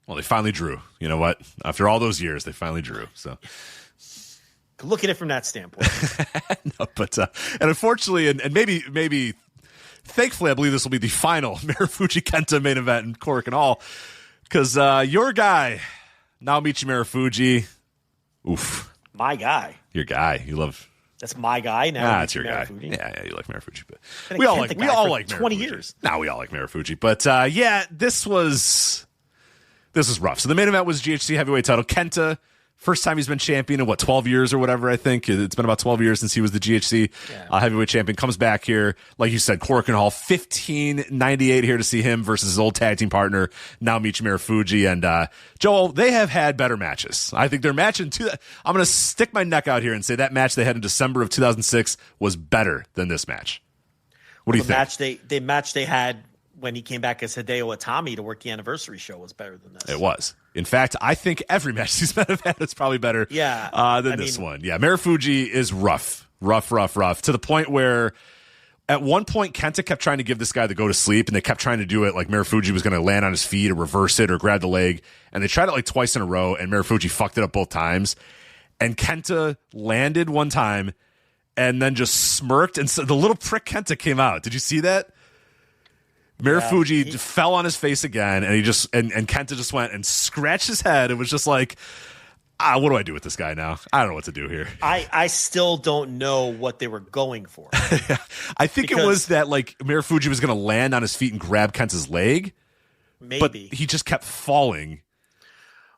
Well, they finally drew. You know what? After all those years, they finally drew. So look at it from that standpoint. No, but and unfortunately, and maybe, thankfully, I believe this will be the final Marufuji Kenta main event in Korakuen Hall, because your guy, Naomichi Marufuji, my guy, your guy, you love. That's my guy now. That's your Marufuji. Guy. Yeah, you like Marufuji, but we all like 20 Marufuji. years. Now we all like Marufuji, but this was rough. So the main event was GHC heavyweight title. Kenta, first time he's been champion in 12 years or whatever. I think it's been about 12 years since he was the GHC heavyweight champion. Comes back here, like you said, Korakuen Hall, $15.98 here to see him versus his old tag team partner Naomichi Marufuji. And Joel, they have had better matches. I think their match I'm going to stick my neck out here and say that match they had in December of 2006 was better than this match. What do you think? The match they had when he came back as Hideo Itami to work the anniversar show was better than this. It was. In fact, I think every match these men have had is probably better than this one. Yeah, Marufuji is rough, to the point where at one point Kenta kept trying to give this guy the go to sleep, and they kept trying to do it like Marufuji was going to land on his feet or reverse it or grab the leg, and they tried it like twice in a row, and Marufuji fucked it up both times. And Kenta landed one time and then just smirked, and so the little prick Kenta came out. Did you see that? Marufuji fell on his face again, and he just and Kenta just went and scratched his head. It was just like, what do I do with this guy now? I don't know what to do here. I still don't know what they were going for. I think it was that like Marufuji was going to land on his feet and grab Kenta's leg, but he just kept falling.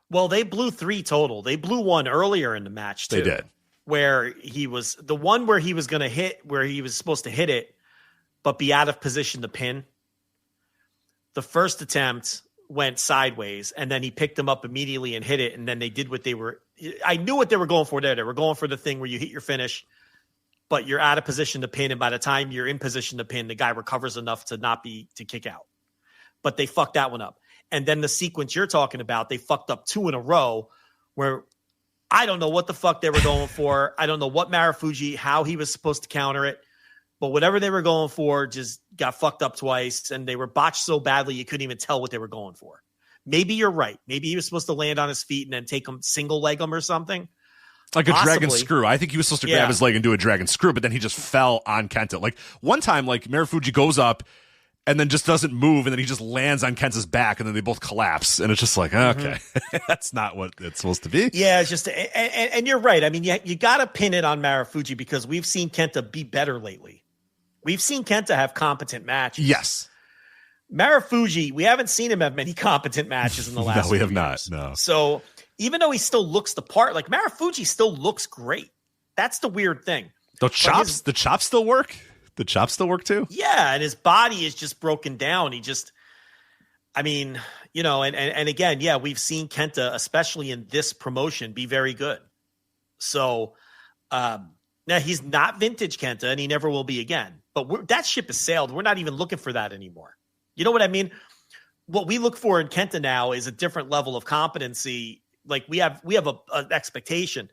Well, they blew 3 total. They blew one earlier in the match too. They did, where he was the one where he was going to hit, where he was supposed to hit it, but be out of position to pin. The first attempt went sideways, and then he picked them up immediately and hit it, and then they did what they were – I knew what they were going for there. They were going for the thing where you hit your finish, but you're out of position to pin, and by the time you're in position to pin, the guy recovers enough to kick out. But they fucked that one up. And then the sequence you're talking about, they fucked up 2 in a row where I don't know what the fuck they were going for. I don't know what Marufuji, how he was supposed to counter it. But whatever they were going for just got fucked up twice, and they were botched so badly you couldn't even tell what they were going for. Maybe you're right. Maybe he was supposed to land on his feet and then take him single leg him or something. Like a dragon screw. I think he was supposed to grab his leg and do a dragon screw, but then he just fell on Kenta. Like one time, like Marufuji goes up and then just doesn't move, and then he just lands on Kenta's back, and then they both collapse. And it's just like, okay, that's not what it's supposed to be. Yeah, it's just, and you're right. I mean, you got to pin it on Marufuji because we've seen Kenta be better lately. We've seen Kenta have competent matches. Yes. Marufuji, we haven't seen him have many competent matches in the last No, we have years. not. No. So even though he still looks the part, like Marufuji still looks great. That's the weird thing. The chops still work. The chops still work too. Yeah, and his body is just broken down. And again, yeah, we've seen Kenta, especially in this promotion, be very good. So now he's not vintage Kenta, and he never will be again. But that ship has sailed. We're not even looking for that anymore. You know what I mean? What we look for in Kenta now is a different level of competency. Like we have an expectation.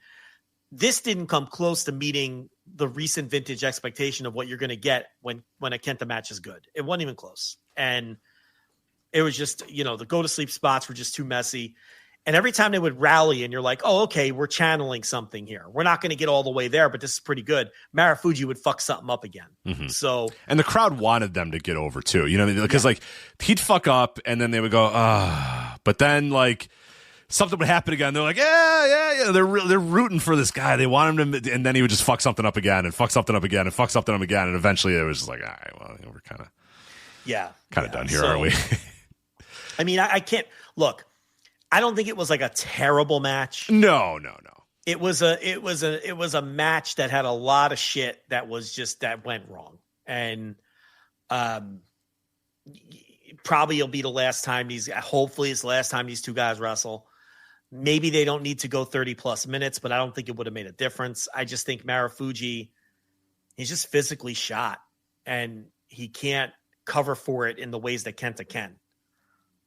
This didn't come close to meeting the recent vintage expectation of what you're going to get when a Kenta match is good. It wasn't even close. And it was just, the go to sleep spots were just too messy. And every time they would rally and you're like, oh, okay, we're channeling something here. We're not going to get all the way there, but this is pretty good. Marufuji would fuck something up again. Mm-hmm. So, and the crowd wanted them to get over too, because he'd fuck up and then they would go, but then something would happen again. They're like, yeah. They're rooting for this guy. They want him to, and then he would just fuck something up again and fuck something up again and fuck something up again. And eventually it was just like, all right, well, we're kind of done here, aren't we? I mean, I can't look. I don't think it was like a terrible match. No. It was a match that had a lot of shit that went wrong. And probably it'll be the last time hopefully it's the last time these two guys wrestle. Maybe they don't need to go 30 plus minutes, but I don't think it would have made a difference. I just think Marufuji, he's just physically shot and he can't cover for it in the ways that Kenta can.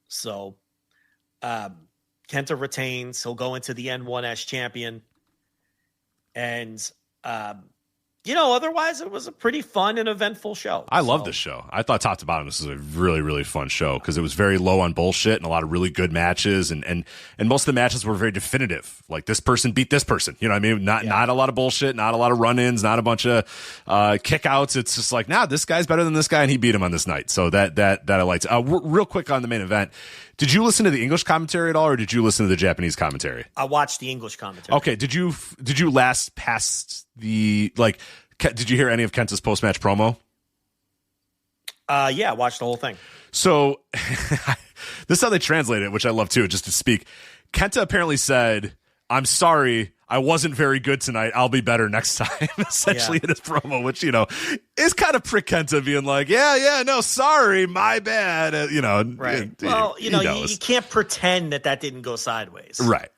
So, Kenta retains. He'll go into the N1 as champion. And, otherwise it was a pretty fun and eventful show. I love this show. I thought top to bottom, this was a really, really fun show because it was very low on bullshit and a lot of really good matches. And most of the matches were very definitive. Like this person beat this person. You know what I mean? Not a lot of bullshit, not a lot of run-ins, not a bunch of kickouts. It's just like, this guy's better than this guy and he beat him on this night. So that I liked. Real quick on the main event. Did you listen to the English commentary at all, or did you listen to the Japanese commentary? I watched the English commentary. Okay. Did you last past the did you hear any of Kenta's post-match promo? Yeah, I watched the whole thing. So this is how they translate it, which I love too, just to speak. Kenta apparently said, "I'm sorry, I wasn't very good tonight. I'll be better next time," essentially in his promo, which, is kind of prick Kenta being like, no, sorry, my bad. Right. Well, you can't pretend that didn't go sideways. Right.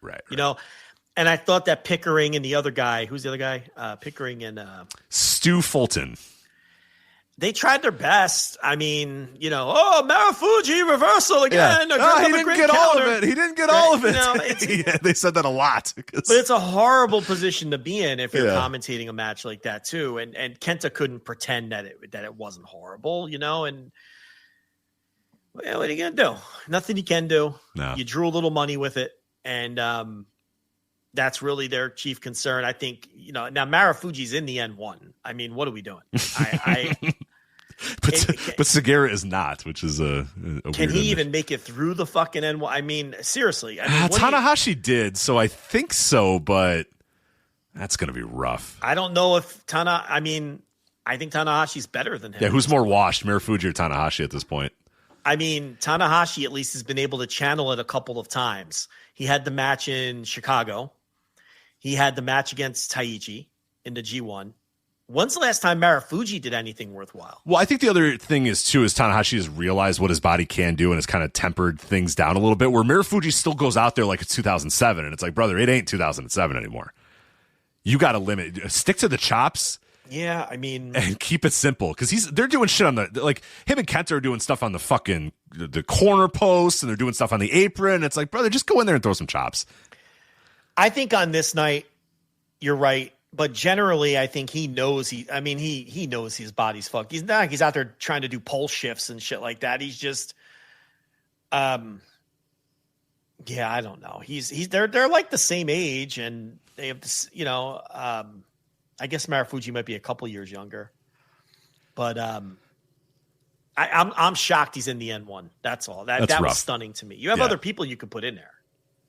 And I thought that Pickering and the other guy, who's the other guy? Pickering and Stu Fulton. They tried their best. I mean, Marufuji reversal again. Yeah. He didn't get all of it. He didn't get all of it. They said that a lot. But it's a horrible position to be in if you're commentating a match like that too. And Kenta couldn't pretend that it wasn't horrible, and what are you gonna do? Nothing you can do. No. You drew a little money with it, and that's really their chief concern. I think, now Marufuji's in the N1. I mean, what are we doing? But Segura is not, which is a can he even make it through the fucking N1? I mean, seriously. Tanahashi did, so I think so, but that's going to be rough. I don't know if I think Tanahashi's better than him. Yeah, who's more washed, Marufuji or Tanahashi at this point? I mean, Tanahashi at least has been able to channel it a couple of times. He had the match in Chicago. He had the match against Taichi in the G1. When's the last time Marufuji did anything worthwhile? Well, I think the other thing is Tanahashi has realized what his body can do and has kind of tempered things down a little bit, where Marufuji still goes out there like it's 2007. And it's like, brother, it ain't 2007 anymore. You got to stick to the chops. Yeah, I mean, and keep it simple because they're doing shit on him and Kenta are doing stuff on the fucking the corner posts and they're doing stuff on the apron. It's like, brother, just go in there and throw some chops. I think on this night, you're right, but generally, I think he knows he knows his body's fucked. He's not like he's out there trying to do pole shifts and shit like that. He's just, I don't know. They're like the same age and they have this, I guess Marufuji might be a couple years younger, but I'm shocked he's in the N1. That's all. That was stunning to me. You have other people you could put in there.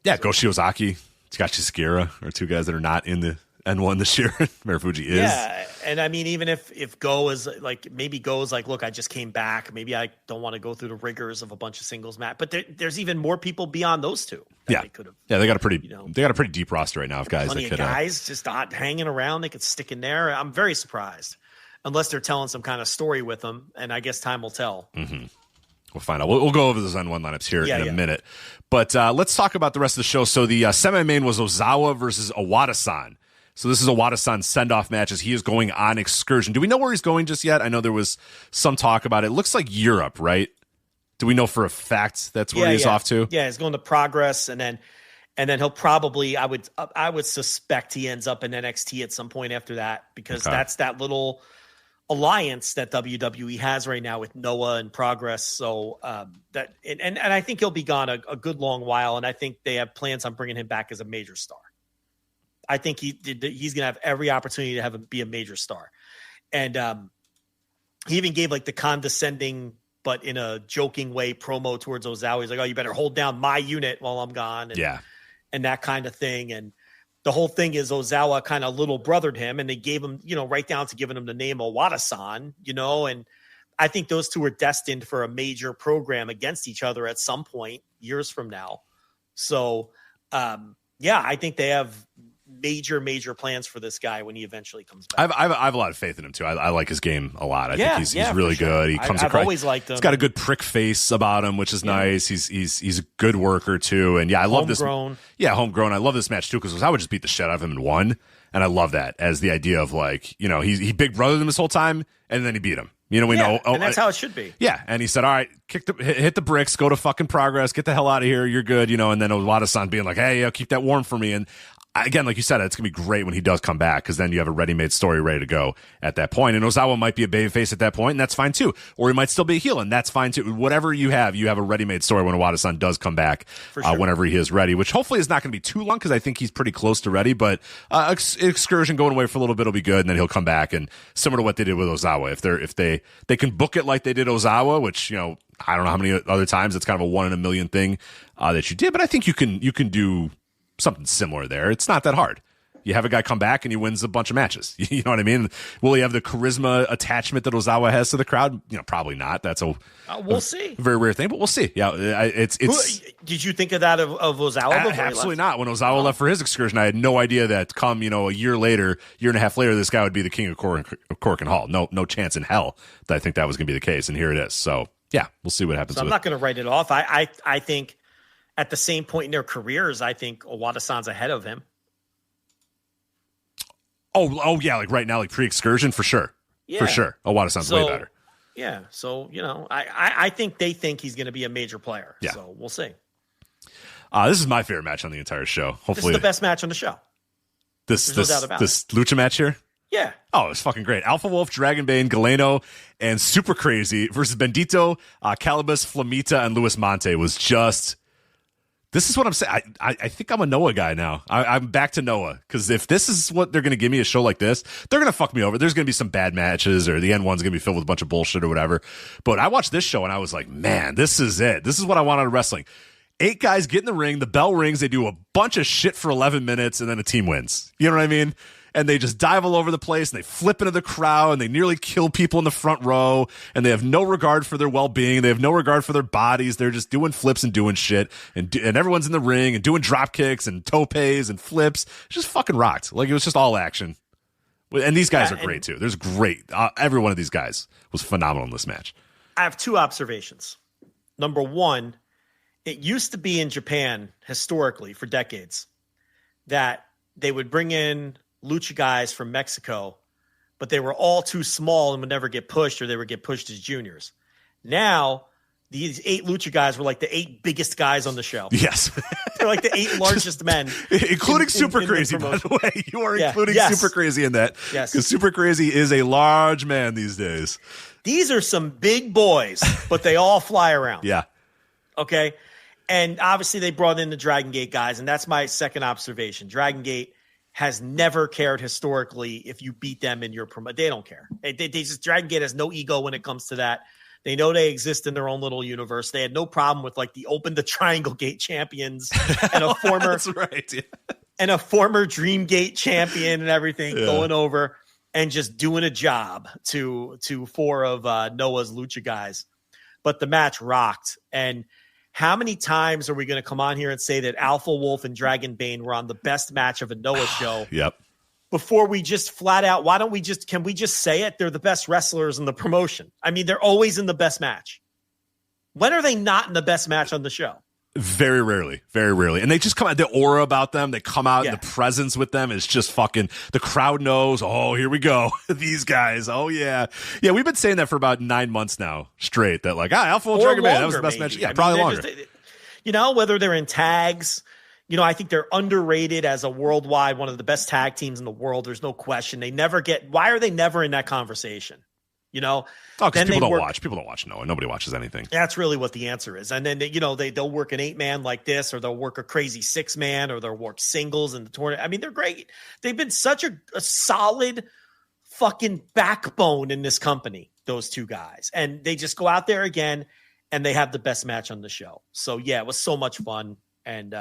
Yeah, Go Shiozaki, Takashi Sugiura are two guys that are not in the N1 this year. Marufuji is. Yeah, and I mean, even if Go is like, maybe Go's like, look, I just came back. Maybe I don't want to go through the rigors of a bunch of singles match. But there's even more people beyond those two. Yeah, they could have. Yeah, they got a pretty deep roster right now of guys. Plenty of guys just not hanging around. They could stick in there. I'm very surprised, unless they're telling some kind of story with them. And I guess time will tell. Mm-hmm. We'll find out. We'll go over those N1 lineups here in a minute. But let's talk about the rest of the show. So the semi-main was Ozawa versus Owada-san. So this is Owada-san's send-off match as he is going on excursion. Do we know where he's going just yet? I know there was some talk about it. It looks like Europe, right? Do we know for a fact that's where he's off to? Yeah, he's going to Progress, and then he'll probably, I would suspect he ends up in NXT at some point after that, because that's that little alliance that WWE has right now with Noah and Progress. So and I think he'll be gone a good long while, and I think they have plans on bringing him back as a major star. I think he's going to have every opportunity to be a major star. And he even gave like the condescending, but in a joking way, promo towards Ozawa. He's like, oh, you better hold down my unit while I'm gone. And that kind of thing. And the whole thing is Ozawa kind of little brothered him, and they gave him, right down to giving him the name Owada-san, and I think those two are destined for a major program against each other at some point years from now. So, I think they have major plans for this guy when he eventually comes back. I have a lot of faith in him too. I like his game a lot. I think he's really good. He comes across. I've always liked him. He's got a good prick face about him, which is nice. He's a good worker too. And I love this. Homegrown. I love this match too, because I would just beat the shit out of him and won. And I love that as the idea of like, he big brothered him this whole time, and then he beat him. We know. And that's how it should be. Yeah. And he said, all right, hit the bricks, go to fucking Progress, get the hell out of here. You're good. And then Owada-san being like, hey, keep that warm for me. And again, like you said, it's going to be great when he does come back, because then you have a ready-made story ready to go at that point. And Ozawa might be a babyface at that point, and that's fine too. Or he might still be a heel, and that's fine too. Whatever you have a ready-made story when Owada-san does come back, whenever he is ready, which hopefully is not going to be too long, because I think he's pretty close to ready. But excursion going away for a little bit will be good, and then he'll come back. And similar to what they did with Ozawa, if they can book it like they did Ozawa, which, I don't know how many other times it's kind of a 1 in a million thing that you did, but I think you can do something similar there. It's not that hard. You have a guy come back and he wins a bunch of matches. You know what I mean? Will he have the charisma attachment that Ozawa has to the crowd? Probably not. That's we'll see. Very rare thing, but we'll see. Yeah, it's. Did you think of that of Ozawa before? Absolutely not. When Ozawa left for his excursion, I had no idea that come a year and a half later, this guy would be the king of Cork and Hall. No chance in hell that I think that was going to be the case, and here it is. So yeah, we'll see what happens. So I'm not going to write it off. I think. At the same point in their careers, I think Owada-san's ahead of him. Oh yeah, like right now, like pre-excursion, for sure. Yeah. For sure. Owada-san's way better. Yeah, so, I think they think he's going to be a major player. Yeah. So we'll see. This is my favorite match on the entire show. Hopefully, this is the best match on the show. This lucha match here? Yeah. Oh, it's fucking great. Alpha Wolf, Dragonbane, Galeno, and Super Crazy versus Bendito, Calibus, Flamita, and Luis Monte was just... This is what I'm saying. I think I'm a Noah guy now. I'm back to Noah, because if this is what they're going to give me, a show like this, they're going to fuck me over. There's going to be some bad matches, or the N1's going to be filled with a bunch of bullshit or whatever. But I watched this show and I was like, man, this is it. This is what I want out of wrestling. 8 guys get in the ring, the bell rings, they do a bunch of shit for 11 minutes, and then a team wins. You know what I mean? And they just dive all over the place, and they flip into the crowd, and they nearly kill people in the front row, and they have no regard for their well-being. They have no regard for their bodies. They're just doing flips and doing shit, and everyone's in the ring and doing drop kicks and topes and flips. It just fucking rocked. Like, it was just all action. And these guys are great too. There's great. Every one of these guys was phenomenal in this match. I have 2 observations. Number one, it used to be in Japan historically for decades that they would bring in lucha guys from Mexico, but they were all too small and would never get pushed, or they would get pushed as juniors. Now, these 8 lucha guys were like the 8 biggest guys on the show. Yes. They're like the 8 largest men. Including Super Crazy, by the way. You are including Super Crazy in that. Yes. Because Super Crazy is a large man these days. These are some big boys, but they all fly around. Yeah. Okay? And obviously they brought in the Dragon Gate guys, and that's my second observation. Dragon Gate has never cared historically if you beat them in your promo. They don't care. They just, Dragon Gate has no ego when it comes to that. They know they exist in their own little universe. They had no problem with like the Triangle Gate champions and a former that's right. Yeah. and a former Dreamgate champion and everything going over and just doing a job to four of Noah's Lucha guys. But the match rocked. And how many times are we going to come on here and say that Alpha Wolf and Dragon Bane were on the best match of a Noah show? Yep. Before we just flat out, can we just say it? They're the best wrestlers in the promotion. I mean, they're always in the best match. When are they not in the best match on the show? Very rarely. And they just come out, the aura about them, they come out, and the presence with them is just fucking, the crowd knows, oh, here we go. These guys, oh, yeah. Yeah, we've been saying that for about 9 months now, straight, that like, Alpha and Dragon Bane, that was the best match. Yeah, probably longer. Whether they're in tags, I think they're underrated as a worldwide, one of the best tag teams in the world. There's no question. Why are they never in that conversation? Because people don't watch. People don't watch Noah. Nobody watches anything. That's really what the answer is. And then, they'll work an 8-man like this, or they'll work a crazy 6-man, or they'll work singles in the tournament. I mean, they're great. They've been such a solid fucking backbone in this company, those two guys. And they just go out there again, and they have the best match on the show. So, yeah, it was so much fun. And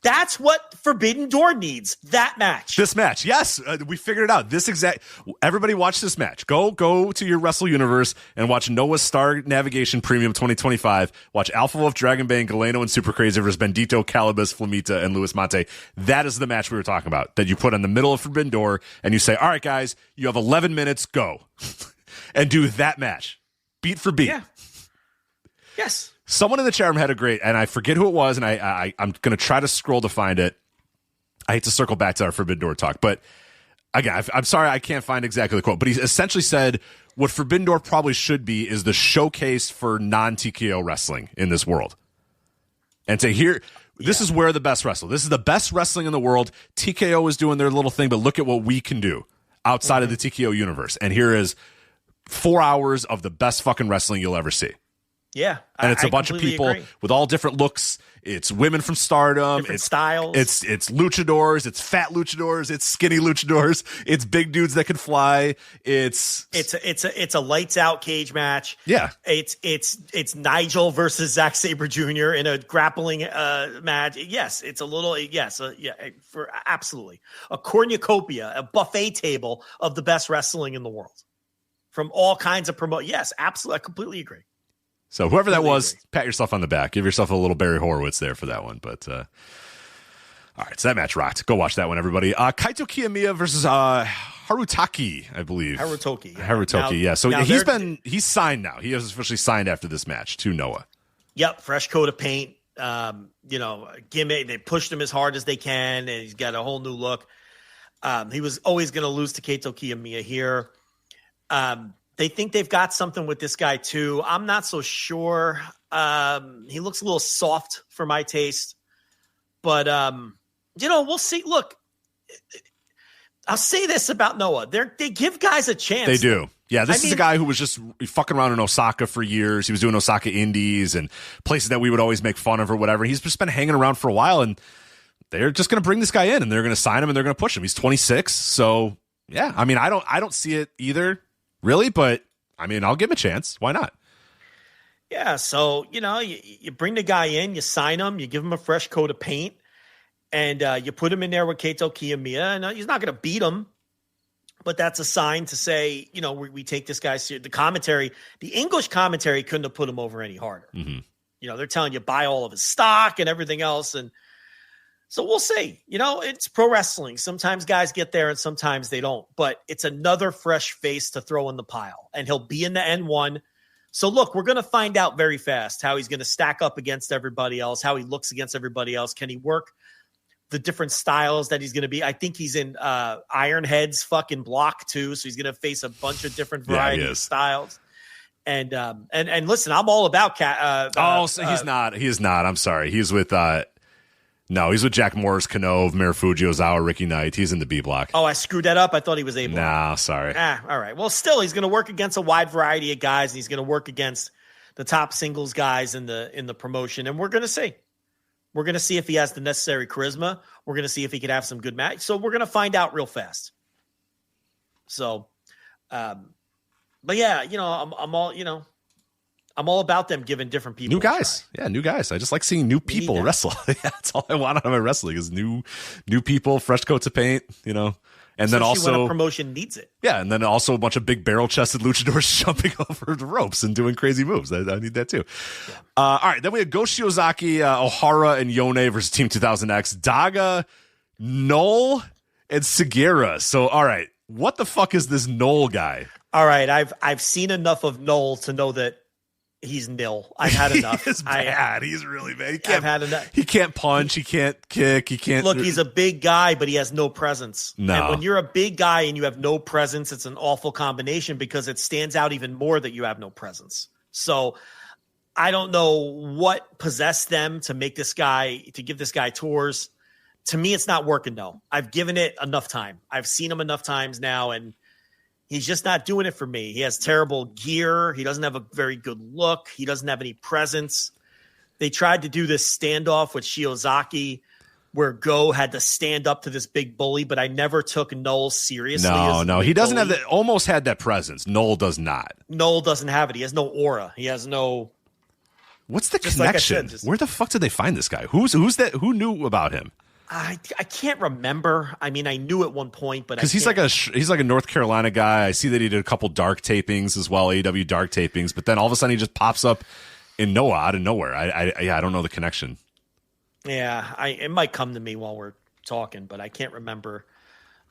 that's what Forbidden Door needs, that match. This match, yes. We figured it out. Everybody watch this match. Go to your Wrestle Universe and watch Noah's Star Navigation Premium 2025. Watch Alpha Wolf, Dragon Bane, Galeno, and Super Crazy versus Bendito, Calibus, Flamita, and Luis Mate. That is the match we were talking about, that you put in the middle of Forbidden Door, and you say, all right, guys, you have 11 minutes, go. And do that match. Beat for beat. Yeah. Yes. Someone in the chat room had a great, and I forget who it was, and I'm going to try to scroll to find it. I hate to circle back to our Forbidden Door talk, but again, I'm sorry I can't find exactly the quote, but he essentially said what Forbidden Door probably should be is the showcase for non-TKO wrestling in this world. And say, this is where the best wrestle. This is the best wrestling in the world. TKO is doing their little thing, but look at what we can do outside of the TKO universe. And here is 4 hours of the best fucking wrestling you'll ever see. Yeah. And it's a bunch of people with all different looks. It's women from Stardom. Different styles. It's luchadors. It's fat luchadors. It's skinny luchadors. It's big dudes that can fly. It's a lights out cage match. Yeah. It's Nigel versus Zack Sabre Jr. in a grappling match. Yes. It's a little, for absolutely a cornucopia, a buffet table of the best wrestling in the world from all kinds of Yes, absolutely. I completely agree. So whoever that was, pat yourself on the back. Give yourself a little Barry Horowitz there for that one. But all right, so that match rocked. Go watch that one, everybody. Kaito Kiyomiya versus Harutaki, I believe. Harutoki, yeah. So he's signed now. He has officially signed after this match to Noah. Yep, fresh coat of paint. Gimmick. They pushed him as hard as they can, and he's got a whole new look. He was always going to lose to Kaito Kiyomiya here. They think they've got something with this guy too. I'm not so sure. He looks a little soft for my taste, but we'll see. Look, I'll say this about Noah. They give guys a chance. They do. Yeah, this is a guy who was just fucking around in Osaka for years. He was doing Osaka Indies and places that we would always make fun of or whatever. He's just been hanging around for a while, and they're just going to bring this guy in, and they're going to sign him, and they're going to push him. He's 26, so yeah. I mean, I don't see it either. Really? But, I mean, I'll give him a chance. Why not? Yeah, so, you bring the guy in, you sign him, you give him a fresh coat of paint, and you put him in there with Kaito Kiyomiya. And he's not going to beat him, but that's a sign to say, we take this guy seriously. The English commentary couldn't have put him over any harder. Mm-hmm. They're telling you buy all of his stock and everything else, and so we'll see. It's pro wrestling. Sometimes guys get there and sometimes they don't. But it's another fresh face to throw in the pile. And he'll be in the N1. So, look, we're going to find out very fast how he's going to stack up against everybody else, how he looks against everybody else. Can he work the different styles that he's going to be? I think he's in Ironhead's fucking block, too. So he's going to face a bunch of different variety of styles. And listen, I'm all about he's not. He is not. I'm sorry. He's with No, he's with Jack Morris, Kano, Marufuji, Ozawa, Ricky Knight. He's in the B block. Oh, I screwed that up. I thought he was A block. Nah, sorry. All right. Well, still, he's going to work against a wide variety of guys, and he's going to work against the top singles guys in the promotion. And we're going to see. We're going to see if he has the necessary charisma. We're going to see if he could have some good match. So we're going to find out real fast. So, but yeah, I'm all, I'm all about them giving different people new guys. Yeah, new guys. I just like seeing new people wrestle. That's all I want out of my wrestling is new people, fresh coats of paint, And then also when a promotion needs it. Yeah, and then also a bunch of big barrel-chested luchadors jumping over the ropes and doing crazy moves. I need that too. Yeah. All right, then we have Go Shiozaki, Ohara, and Yone versus Team 2000X. Daga, Noel, and Segura. So, all right, what the fuck is this Noel guy? All right, I've seen enough of Noel to know that he's nil. I've had enough. He's bad. He's really bad. I've had enough. He can't punch. He can't kick. He can't. Look, he's a big guy, but he has no presence. No. And when you're a big guy and you have no presence, it's an awful combination because it stands out even more that you have no presence. So I don't know what possessed them to give this guy tours. To me, it's not working, though. I've given it enough time. I've seen him enough times now, and he's just not doing it for me. He has terrible gear. He doesn't have a very good look. He doesn't have any presence. They tried to do this standoff with Shiozaki where Go had to stand up to this big bully, but I never took Noel seriously. No. He doesn't have that. Almost had that presence. Noel does not. Noel doesn't have it. He has no aura. He has no. What's the connection? Like where the fuck did they find this guy? Who's that? Who knew about him? I can't remember. I mean, I knew at one point, but because he's like a North Carolina guy. I see that he did a couple dark tapings as well, AEW dark tapings. But then all of a sudden he just pops up out of nowhere. I don't know the connection. Yeah, it might come to me while we're talking, but I can't remember.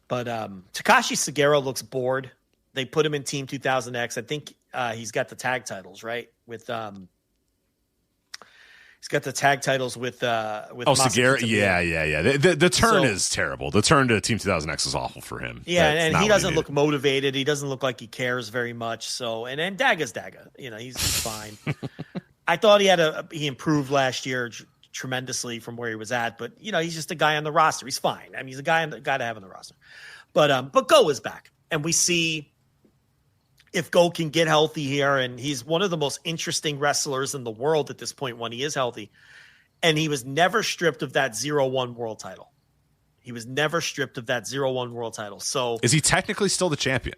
But Takashi Sugiura looks bored. They put him in Team 2000X. I think he's got the tag titles right with. He's got the tag titles with Sugiura. Yeah. The turn is terrible. The turn to Team 2000X is awful for him. Yeah, and he doesn't look motivated. He doesn't look like he cares very much. So, and Daga's Daga. He's fine. I thought he improved last year tremendously from where he was at, but he's just a guy on the roster. He's fine. I mean, he's a guy to have on the roster. But Go is back, and we see if Go can get healthy here, and he's one of the most interesting wrestlers in the world at this point when he is healthy. And he was never stripped of that 0-1 world title. So is he technically still the champion?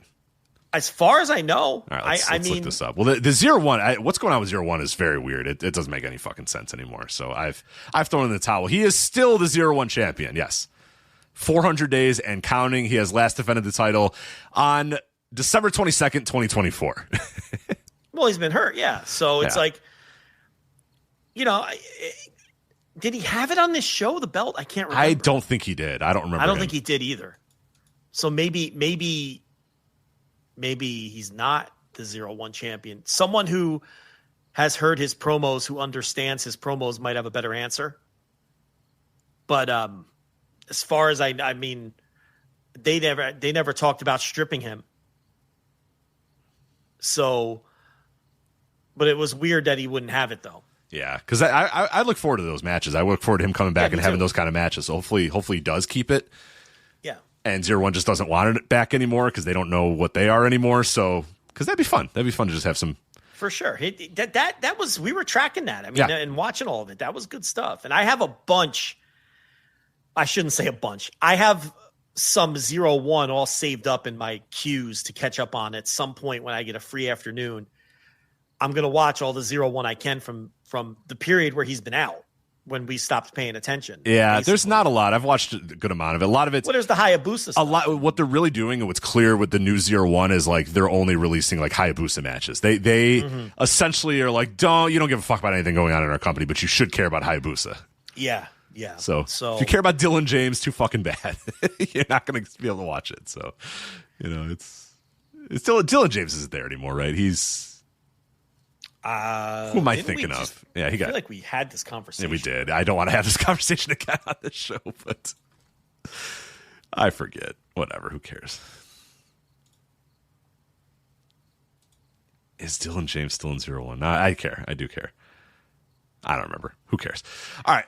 As far as I know, all right, let's look this up. Well, the 0-1, what's going on with 0-1 is very weird. It doesn't make any fucking sense anymore. So I've thrown in the towel. He is still the 0-1 champion. Yes. 400 days and counting. He has last defended the title on December 22nd, 2024. Well, he's been hurt, yeah. So it's like, did he have it on this show, the belt? I can't remember. I don't think he did. I don't remember. I don't think he did either. So maybe he's not the 0-1 champion. Someone who has heard his promos, who understands his promos, might have a better answer. But as far as I mean, they never talked about stripping him. So, but it was weird that he wouldn't have it though. Yeah, because I look forward to those matches. I look forward to him coming back and having those kind of matches. So hopefully he does keep it. Yeah. And 0-1 just doesn't want it back anymore because they don't know what they are anymore. So, because that'd be fun. That'd be fun to just have some. For sure. That was, we were tracking that. I mean, and watching all of it, that was good stuff. And I have a bunch. I shouldn't say a bunch. I have some 0-1 all saved up in my queues to catch up on at some point when I get a free afternoon. I'm going to watch all the 0-1 I can from the period where he's been out when we stopped paying attention. Yeah, basically. There's not a lot. I've watched a good amount of it. A lot of it's... Well, there's the Hayabusa stuff. A lot. What they're really doing and what's clear with the new 0-1 is like they're only releasing like Hayabusa matches. They essentially are like, you don't give a fuck about anything going on in our company, but you should care about Hayabusa. Yeah. Yeah. So if you care about Dylan James, too fucking bad. You're not going to be able to watch it. So, it's still Dylan James isn't there anymore, right? He's who am I thinking of? Yeah, I feel like we had this conversation. Yeah, we did. I don't want to have this conversation again on this show, but I forget. Whatever. Who cares? Is Dylan James still in 0-1? No, I care. I do care. I don't remember. Who cares? All right.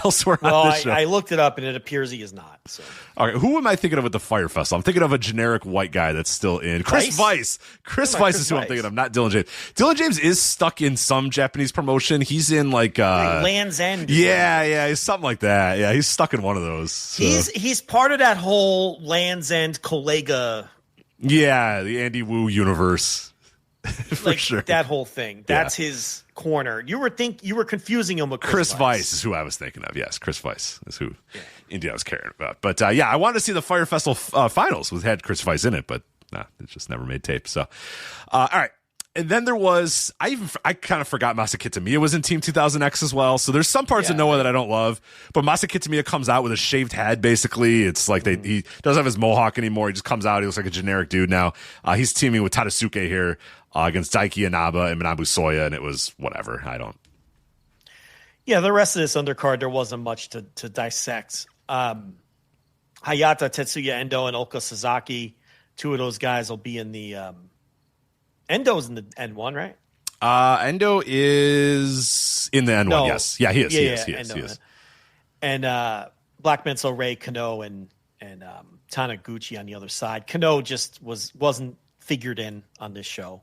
Elsewhere on this show. I looked it up, and it appears he is not. So. All right. Who am I thinking of with the Fire Festival? I'm thinking of a generic white guy that's still in. Chris Weiss. Chris Weiss is who I'm thinking of, not Dylan James. Dylan James is stuck in some Japanese promotion. He's in like Land's End. Yeah. He's something like that. Yeah, he's stuck in one of those. So. He's part of that whole Land's End Collega. Yeah, the Andy Wu universe. For sure. That whole thing. That's his corner. You were confusing him with Chris Weiss is who I was thinking of. Yes, Chris Weiss is who India was caring about. But I wanted to see the Fire Festival finals. We had Chris Weiss in it, but it just never made tape. So, all right. And then there was, I kind of forgot Masa Kitamiya was in Team 2000X as well. So there's some parts of Noah that I don't love. But Masa Kitamiya comes out with a shaved head, basically. It's like he doesn't have his mohawk anymore. He just comes out. He looks like a generic dude now. He's teaming with Tadasuke here against Daiki Inaba and Manabu Soya, and it was whatever. Yeah, the rest of this undercard, there wasn't much to dissect. Hayata, Tetsuya Endo, and Oka Sasaki, two of those guys will be in the... Endo's in the N1, right? Endo is in the N1, No. yes. Yeah, he is. He is. And Black Menso, Ray, Kano, and Taniguchi on the other side. Kano just wasn't figured in on this show,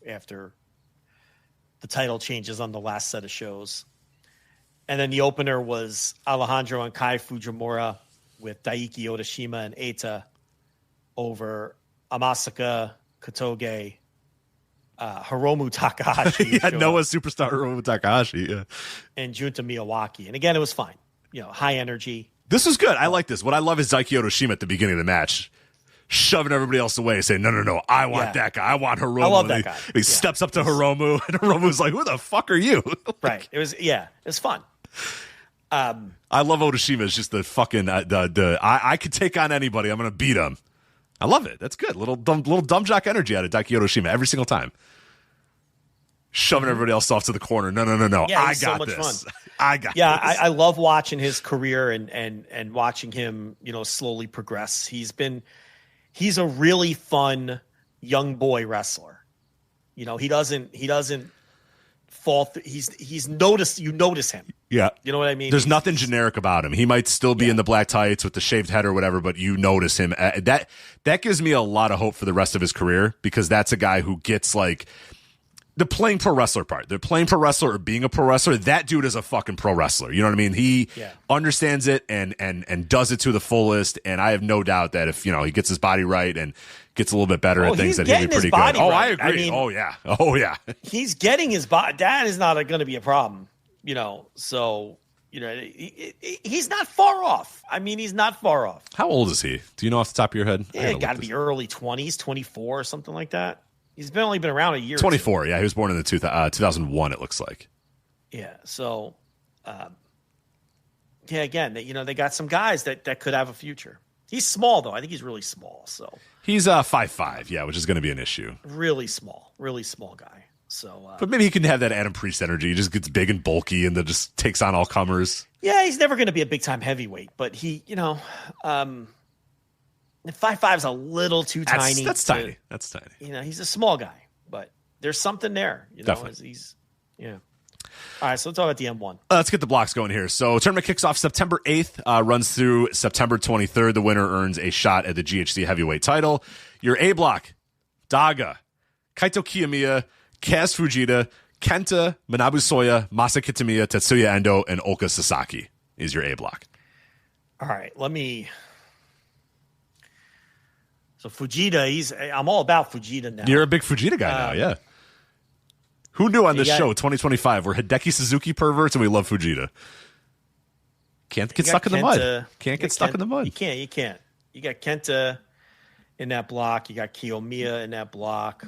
after the title changes on the last set of shows. And then the opener was Alejandro and Kai Fujimura with Daiki Odashima and Eita over Amasaka, Kotoge, Hiromu Takahashi. Noah's superstar Hiromu Takahashi, and Junta Miyawaki. And again, it was fine. High energy. This was good. I like this. What I love is Daiki Otoshima at the beginning of the match, shoving everybody else away, saying, no, I want that guy. I want Hiromu. I love that guy. He steps up to Hiromu, and Hiromu's like, who the fuck are you? Right. It was fun. I love Otoshima. It's just the fucking, I could take on anybody. I'm going to beat him. I love it. That's good. Little dumb jock energy out of Daiki Otoshima every single time. Shoving everybody else off to the corner. No. Yeah, I got so much this. fun. I got this. this. I love watching his career and watching him, slowly progress. He's a really fun young boy wrestler. He doesn't fall. He's noticed. You notice him. Yeah. You know what I mean? There's nothing generic about him. He might still be in the black tights with the shaved head or whatever, but you notice him. That gives me a lot of hope for the rest of his career, because that's a guy who gets the playing pro wrestler part. They're playing pro wrestler or being a pro wrestler. That dude is a fucking pro wrestler. You know what I mean? He understands it and does it to the fullest. And I have no doubt that if, he gets his body right and gets a little bit better at things, that he'll be pretty good. Oh, I agree. Oh, yeah. He's getting his body. That is not going to be a problem. So, he's not far off. I mean, he's not far off. How old is he? Do you know off the top of your head? Yeah, got to be early 20s, 24 or something like that. He's only been around a year. 24, yeah. He was born in the 2001, it looks like. Yeah, so, again, they got some guys that could have a future. He's small, though. I think he's really small. So he's 5'5", yeah, which is going to be an issue. Really small guy. So, but maybe he can have that Adam Priest energy. He just gets big and bulky and then just takes on all comers. Yeah, he's never going to be a big time heavyweight, but he, 5'5" is a little too tiny. That's tiny. That's tiny. He's a small guy, but there's something there. Definitely. All right, so let's talk about the M1. Let's get the blocks going here. So tournament kicks off September 8th, runs through September 23rd. The winner earns a shot at the GHC heavyweight title. Your A block: Daga, Kaito Kiyomiya, Kaz Fujita, Kenta, Manabu Soya, Masa Kitamiya, Tetsuya Endo, and Oka Sasaki is your A block. All right, So Fujita, I'm all about Fujita now. You're a big Fujita guy now, yeah. Who knew on this show, 2025, we're Hideki Suzuki perverts and we love Fujita? Can't get stuck in the mud. Can't get stuck in the mud. You can't. You got Kenta in that block. You got Kiyomiya in that block.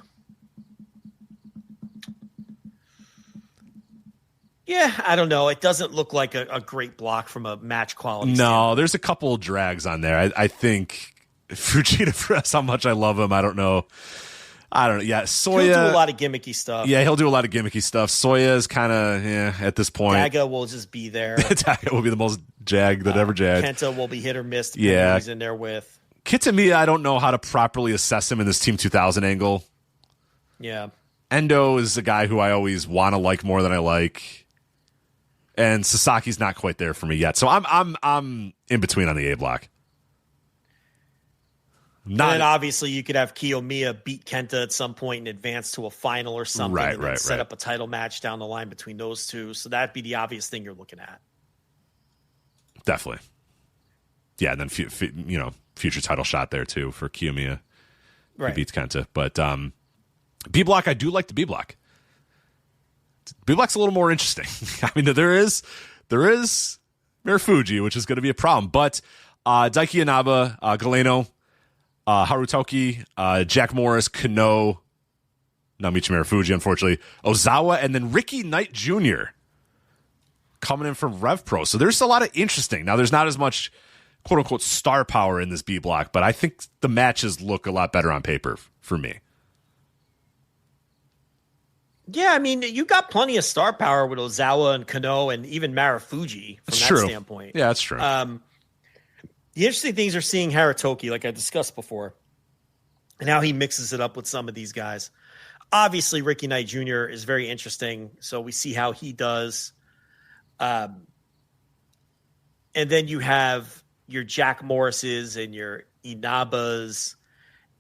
Yeah, I don't know. It doesn't look like a great block from a match quality standpoint. There's a couple drags on there. I think Fujita, for us, how much I love him, I don't know. Yeah, Soya. He'll do a lot of gimmicky stuff. Yeah, he'll do a lot of gimmicky stuff. Soya is kind of, at this point. Daga will just be there. Daga will be the most jag that ever jagged. Kenta will be hit or miss. Yeah. He's in there with. Kitamiya, I don't know how to properly assess him in this Team 2000 angle. Yeah. Endo is a guy who I always want to like more than I like. And Sasaki's not quite there for me yet. So I'm in between on the A block. And then obviously you could have Kiyomiya beat Kenta at some point and advance to a final or something, and then set up a title match down the line between those two. So that'd be the obvious thing you're looking at. Definitely. Yeah, and then future title shot there too for Kiyomiya. Right. He beats Kenta. But B block, I do like the B block. B block's a little more interesting. I mean, there is Marufuji, which is going to be a problem, but Daiki Inaba, Galeno, Harutoki, Jack Morris, Kano, not Michi Marufuji, unfortunately, Ozawa, and then Ricky Knight Jr. coming in from Rev Pro. So there's a lot of interesting. Now, there's not as much quote unquote star power in this B block, but I think the matches look a lot better on paper for me. Yeah, I mean, you got plenty of star power with Ozawa and Kano and even Marufuji from that standpoint. Yeah, that's true. The interesting things are seeing Harutoki, like I discussed before, and how he mixes it up with some of these guys. Obviously, Ricky Knight Jr. is very interesting, so we see how he does. And then you have your Jack Morrises and your Inabas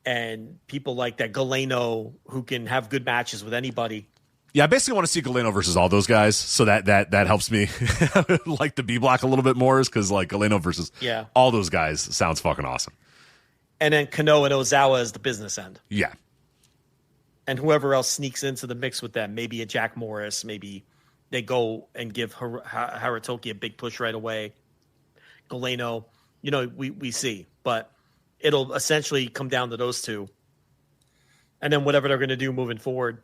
and people like that, Galeno, who can have good matches with anybody. Yeah, I basically want to see Galeno versus all those guys, so that helps me like the B block a little bit more, is because like Galeno versus all those guys sounds fucking awesome. And then Kano and Ozawa is the business end. Yeah. And whoever else sneaks into the mix with them, maybe a Jack Morris, maybe they go and give Harutoki a big push right away. Galeno, we see, but it'll essentially come down to those two. And then whatever they're going to do moving forward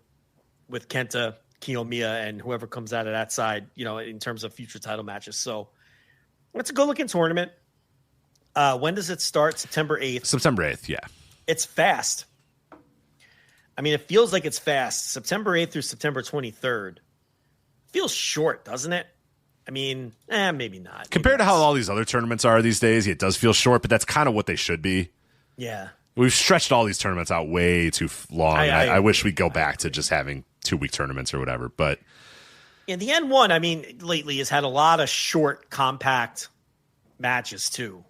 with Kenta, Kiyomiya, and whoever comes out of that side, in terms of future title matches. So it's a good-looking tournament. When does it start? September 8th. September 8th, yeah. It's fast. I mean, it feels like it's fast. September 8th through September 23rd. Feels short, doesn't it? I mean, maybe not. Compared to how all these other tournaments are these days, it does feel short, but that's kind of what they should be. Yeah. We've stretched all these tournaments out way too long. I wish we'd go back to just having 2-week tournaments or whatever. But the N1, I mean, lately has had a lot of short, compact matches too.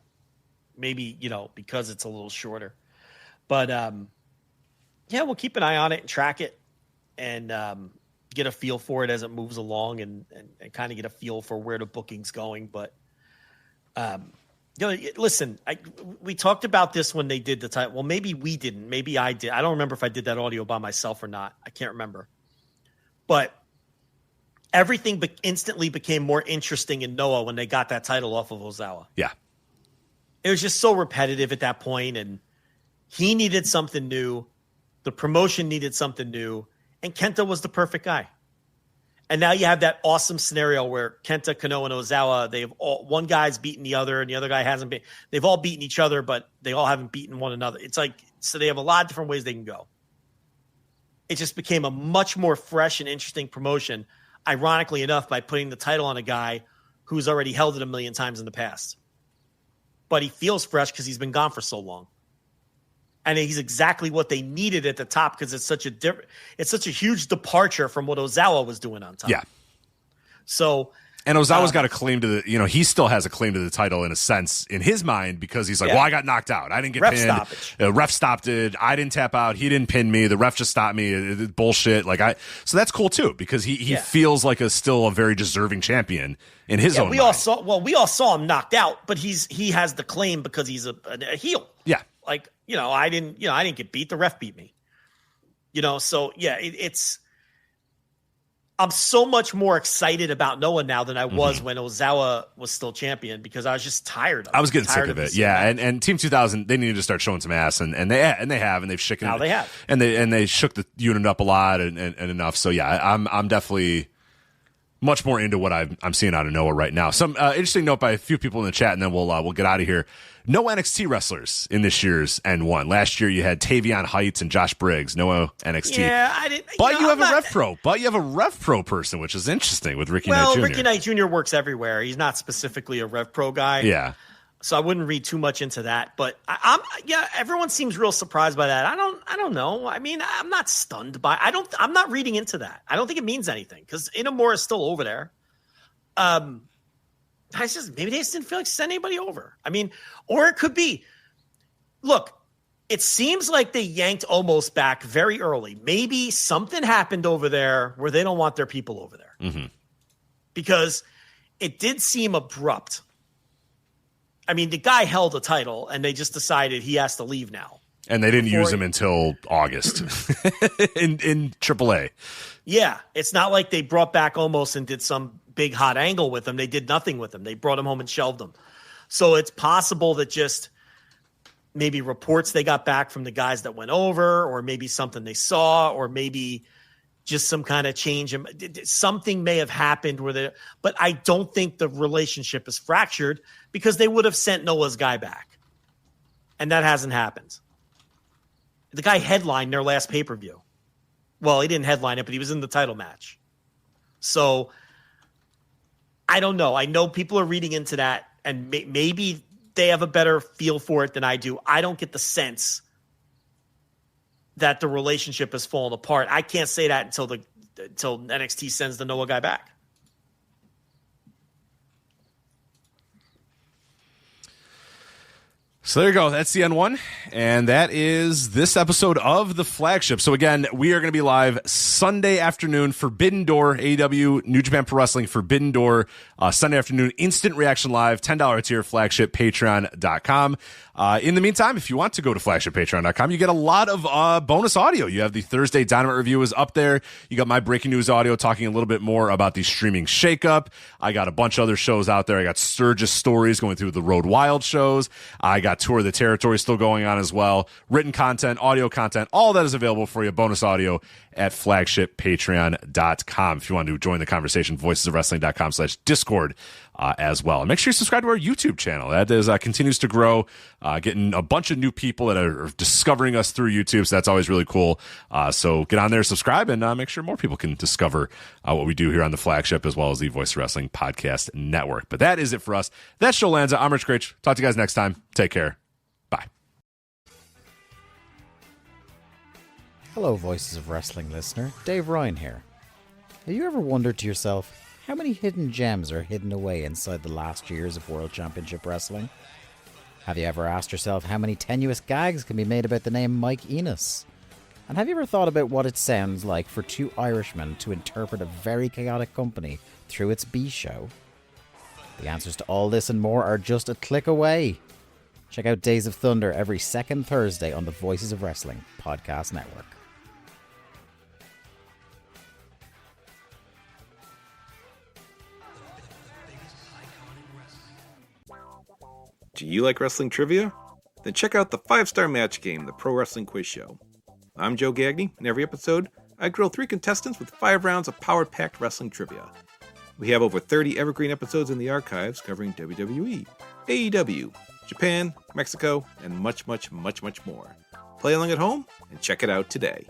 Maybe, because it's a little shorter. But, we'll keep an eye on it and track it and get a feel for it as it moves along and kind of get a feel for where the booking's going. But, listen, we talked about this when they did the title. Well, maybe we didn't. Maybe I did. I don't remember if I did that audio by myself or not. I can't remember. But everything instantly became more interesting in Noah when they got that title off of Ozawa. Yeah. It was just so repetitive at that point, and he needed something new. The promotion needed something new, and Kenta was the perfect guy. And now you have that awesome scenario where Kenta, Kano, and Ozawa, one guy's beaten the other, and the other guy hasn't been. They've all beaten each other, but they all haven't beaten one another. It's like, so they have a lot of different ways they can go. It just became a much more fresh and interesting promotion, ironically enough, by putting the title on a guy who's already held it a million times in the past. But he feels fresh because he's been gone for so long. And he's exactly what they needed at the top because it's such a huge departure from what Ozawa was doing on top. Yeah. So, and Ozawa's got a claim to the, he still has a claim to the title in a sense in his mind because he's like, well, I got knocked out. I didn't get pinned. Stoppage. Ref stopped it. I didn't tap out. He didn't pin me. The ref just stopped me. Bullshit. So that's cool too because he feels like still a very deserving champion in his own. We all saw him knocked out, but he has the claim because he's a heel. Yeah. Like, I didn't get beat. The ref beat me. So yeah, I'm so much more excited about Noah now than I was when Ozawa was still champion because I was just tired of it. I was getting sick of it. Yeah. And Team 2000, they needed to start showing some ass and they have, and they've shaken now they have. And they shook the unit up a lot and enough. So yeah, I'm definitely much more into what I'm seeing out of Noah right now. Some interesting note by a few people in the chat, and then we'll get out of here. No NXT wrestlers in this year's N1. Last year you had Tavion Heights and Josh Briggs. No NXT. Yeah, I didn't. But you have a Rev Pro. But you have a Rev Pro person, which is interesting with Ricky Knight Jr. Ricky Knight Jr. works everywhere. He's not specifically a Rev Pro guy. Yeah. So I wouldn't read too much into that. But everyone seems real surprised by that. I don't know. I mean, I'm not stunned by. I'm not reading into that. I don't think it means anything because Inamura is still over there. Maybe they just didn't feel like sending anybody over. I mean, or it could be, look, it seems like they yanked Omos back very early. Maybe something happened over there where they don't want their people over there. Mm-hmm. Because it did seem abrupt. I mean, the guy held a title and they just decided he has to leave now. And they didn't use him until August in AAA. Yeah, it's not like they brought back Omos and did some big hot angle with him. They did nothing with him. They brought him home and shelved him. So it's possible that just maybe reports they got back from the guys that went over, or maybe something they saw, or maybe just some kind of change. Something may have happened but I don't think the relationship is fractured, because they would have sent Noah's guy back. And that hasn't happened. The guy headlined their last pay-per-view. Well, he didn't headline it, but he was in the title match. So I don't know. I know people are reading into that, and maybe they have a better feel for it than I do. I don't get the sense that the relationship has fallen apart. I can't say that until NXT sends the Noah guy back. So there you go. That's the N1. And that is this episode of The Flagship. So again, we are going to be live Sunday afternoon, Forbidden Door, AEW, New Japan Pro Wrestling, Forbidden Door, Sunday afternoon, instant reaction live, $10 tier, Flagship, patreon.com. In the meantime, if you want to go to flagshippatreon.com, you get a lot of bonus audio. You have the Thursday Dynamite review is up there. You got my breaking news audio talking a little bit more about the streaming shakeup. I got a bunch of other shows out there. I got Sturgis stories going through the Road Wild shows. I got Tour of the Territory still going on as well. Written content, audio content, all that is available for you. Bonus audio at flagshippatreon.com. If you want to join the conversation, voicesofwrestling.com/Discord as well. And make sure you subscribe to our YouTube channel. That is continues to grow, getting a bunch of new people that are discovering us through YouTube. So that's always really cool. So get on there, subscribe, and make sure more people can discover what we do here on the Flagship, as well as the Voice of Wrestling Podcast Network. But that is it for us. That's Joe Lanza. I'm Rich Critch. Talk to you guys next time. Take care. Bye. Hello, Voices of Wrestling listener. Dave Ryan here. Have you ever wondered to yourself, how many hidden gems are hidden away inside the last years of World Championship Wrestling? Have you ever asked yourself how many tenuous gags can be made about the name Mike Enos? And have you ever thought about what it sounds like for two Irishmen to interpret a very chaotic company through its B show? The answers to all this and more are just a click away. Check out Days of Thunder every second Thursday on the Voices of Wrestling Podcast Network. Do you like wrestling trivia? Then check out the 5-Star Match Game, the Pro Wrestling Quiz Show. I'm Joe Gagney, and every episode, I grill 3 contestants with 5 rounds of power-packed wrestling trivia. We have over 30 evergreen episodes in the archives covering WWE, AEW, Japan, Mexico, and much, much, much, much more. Play along at home and check it out today.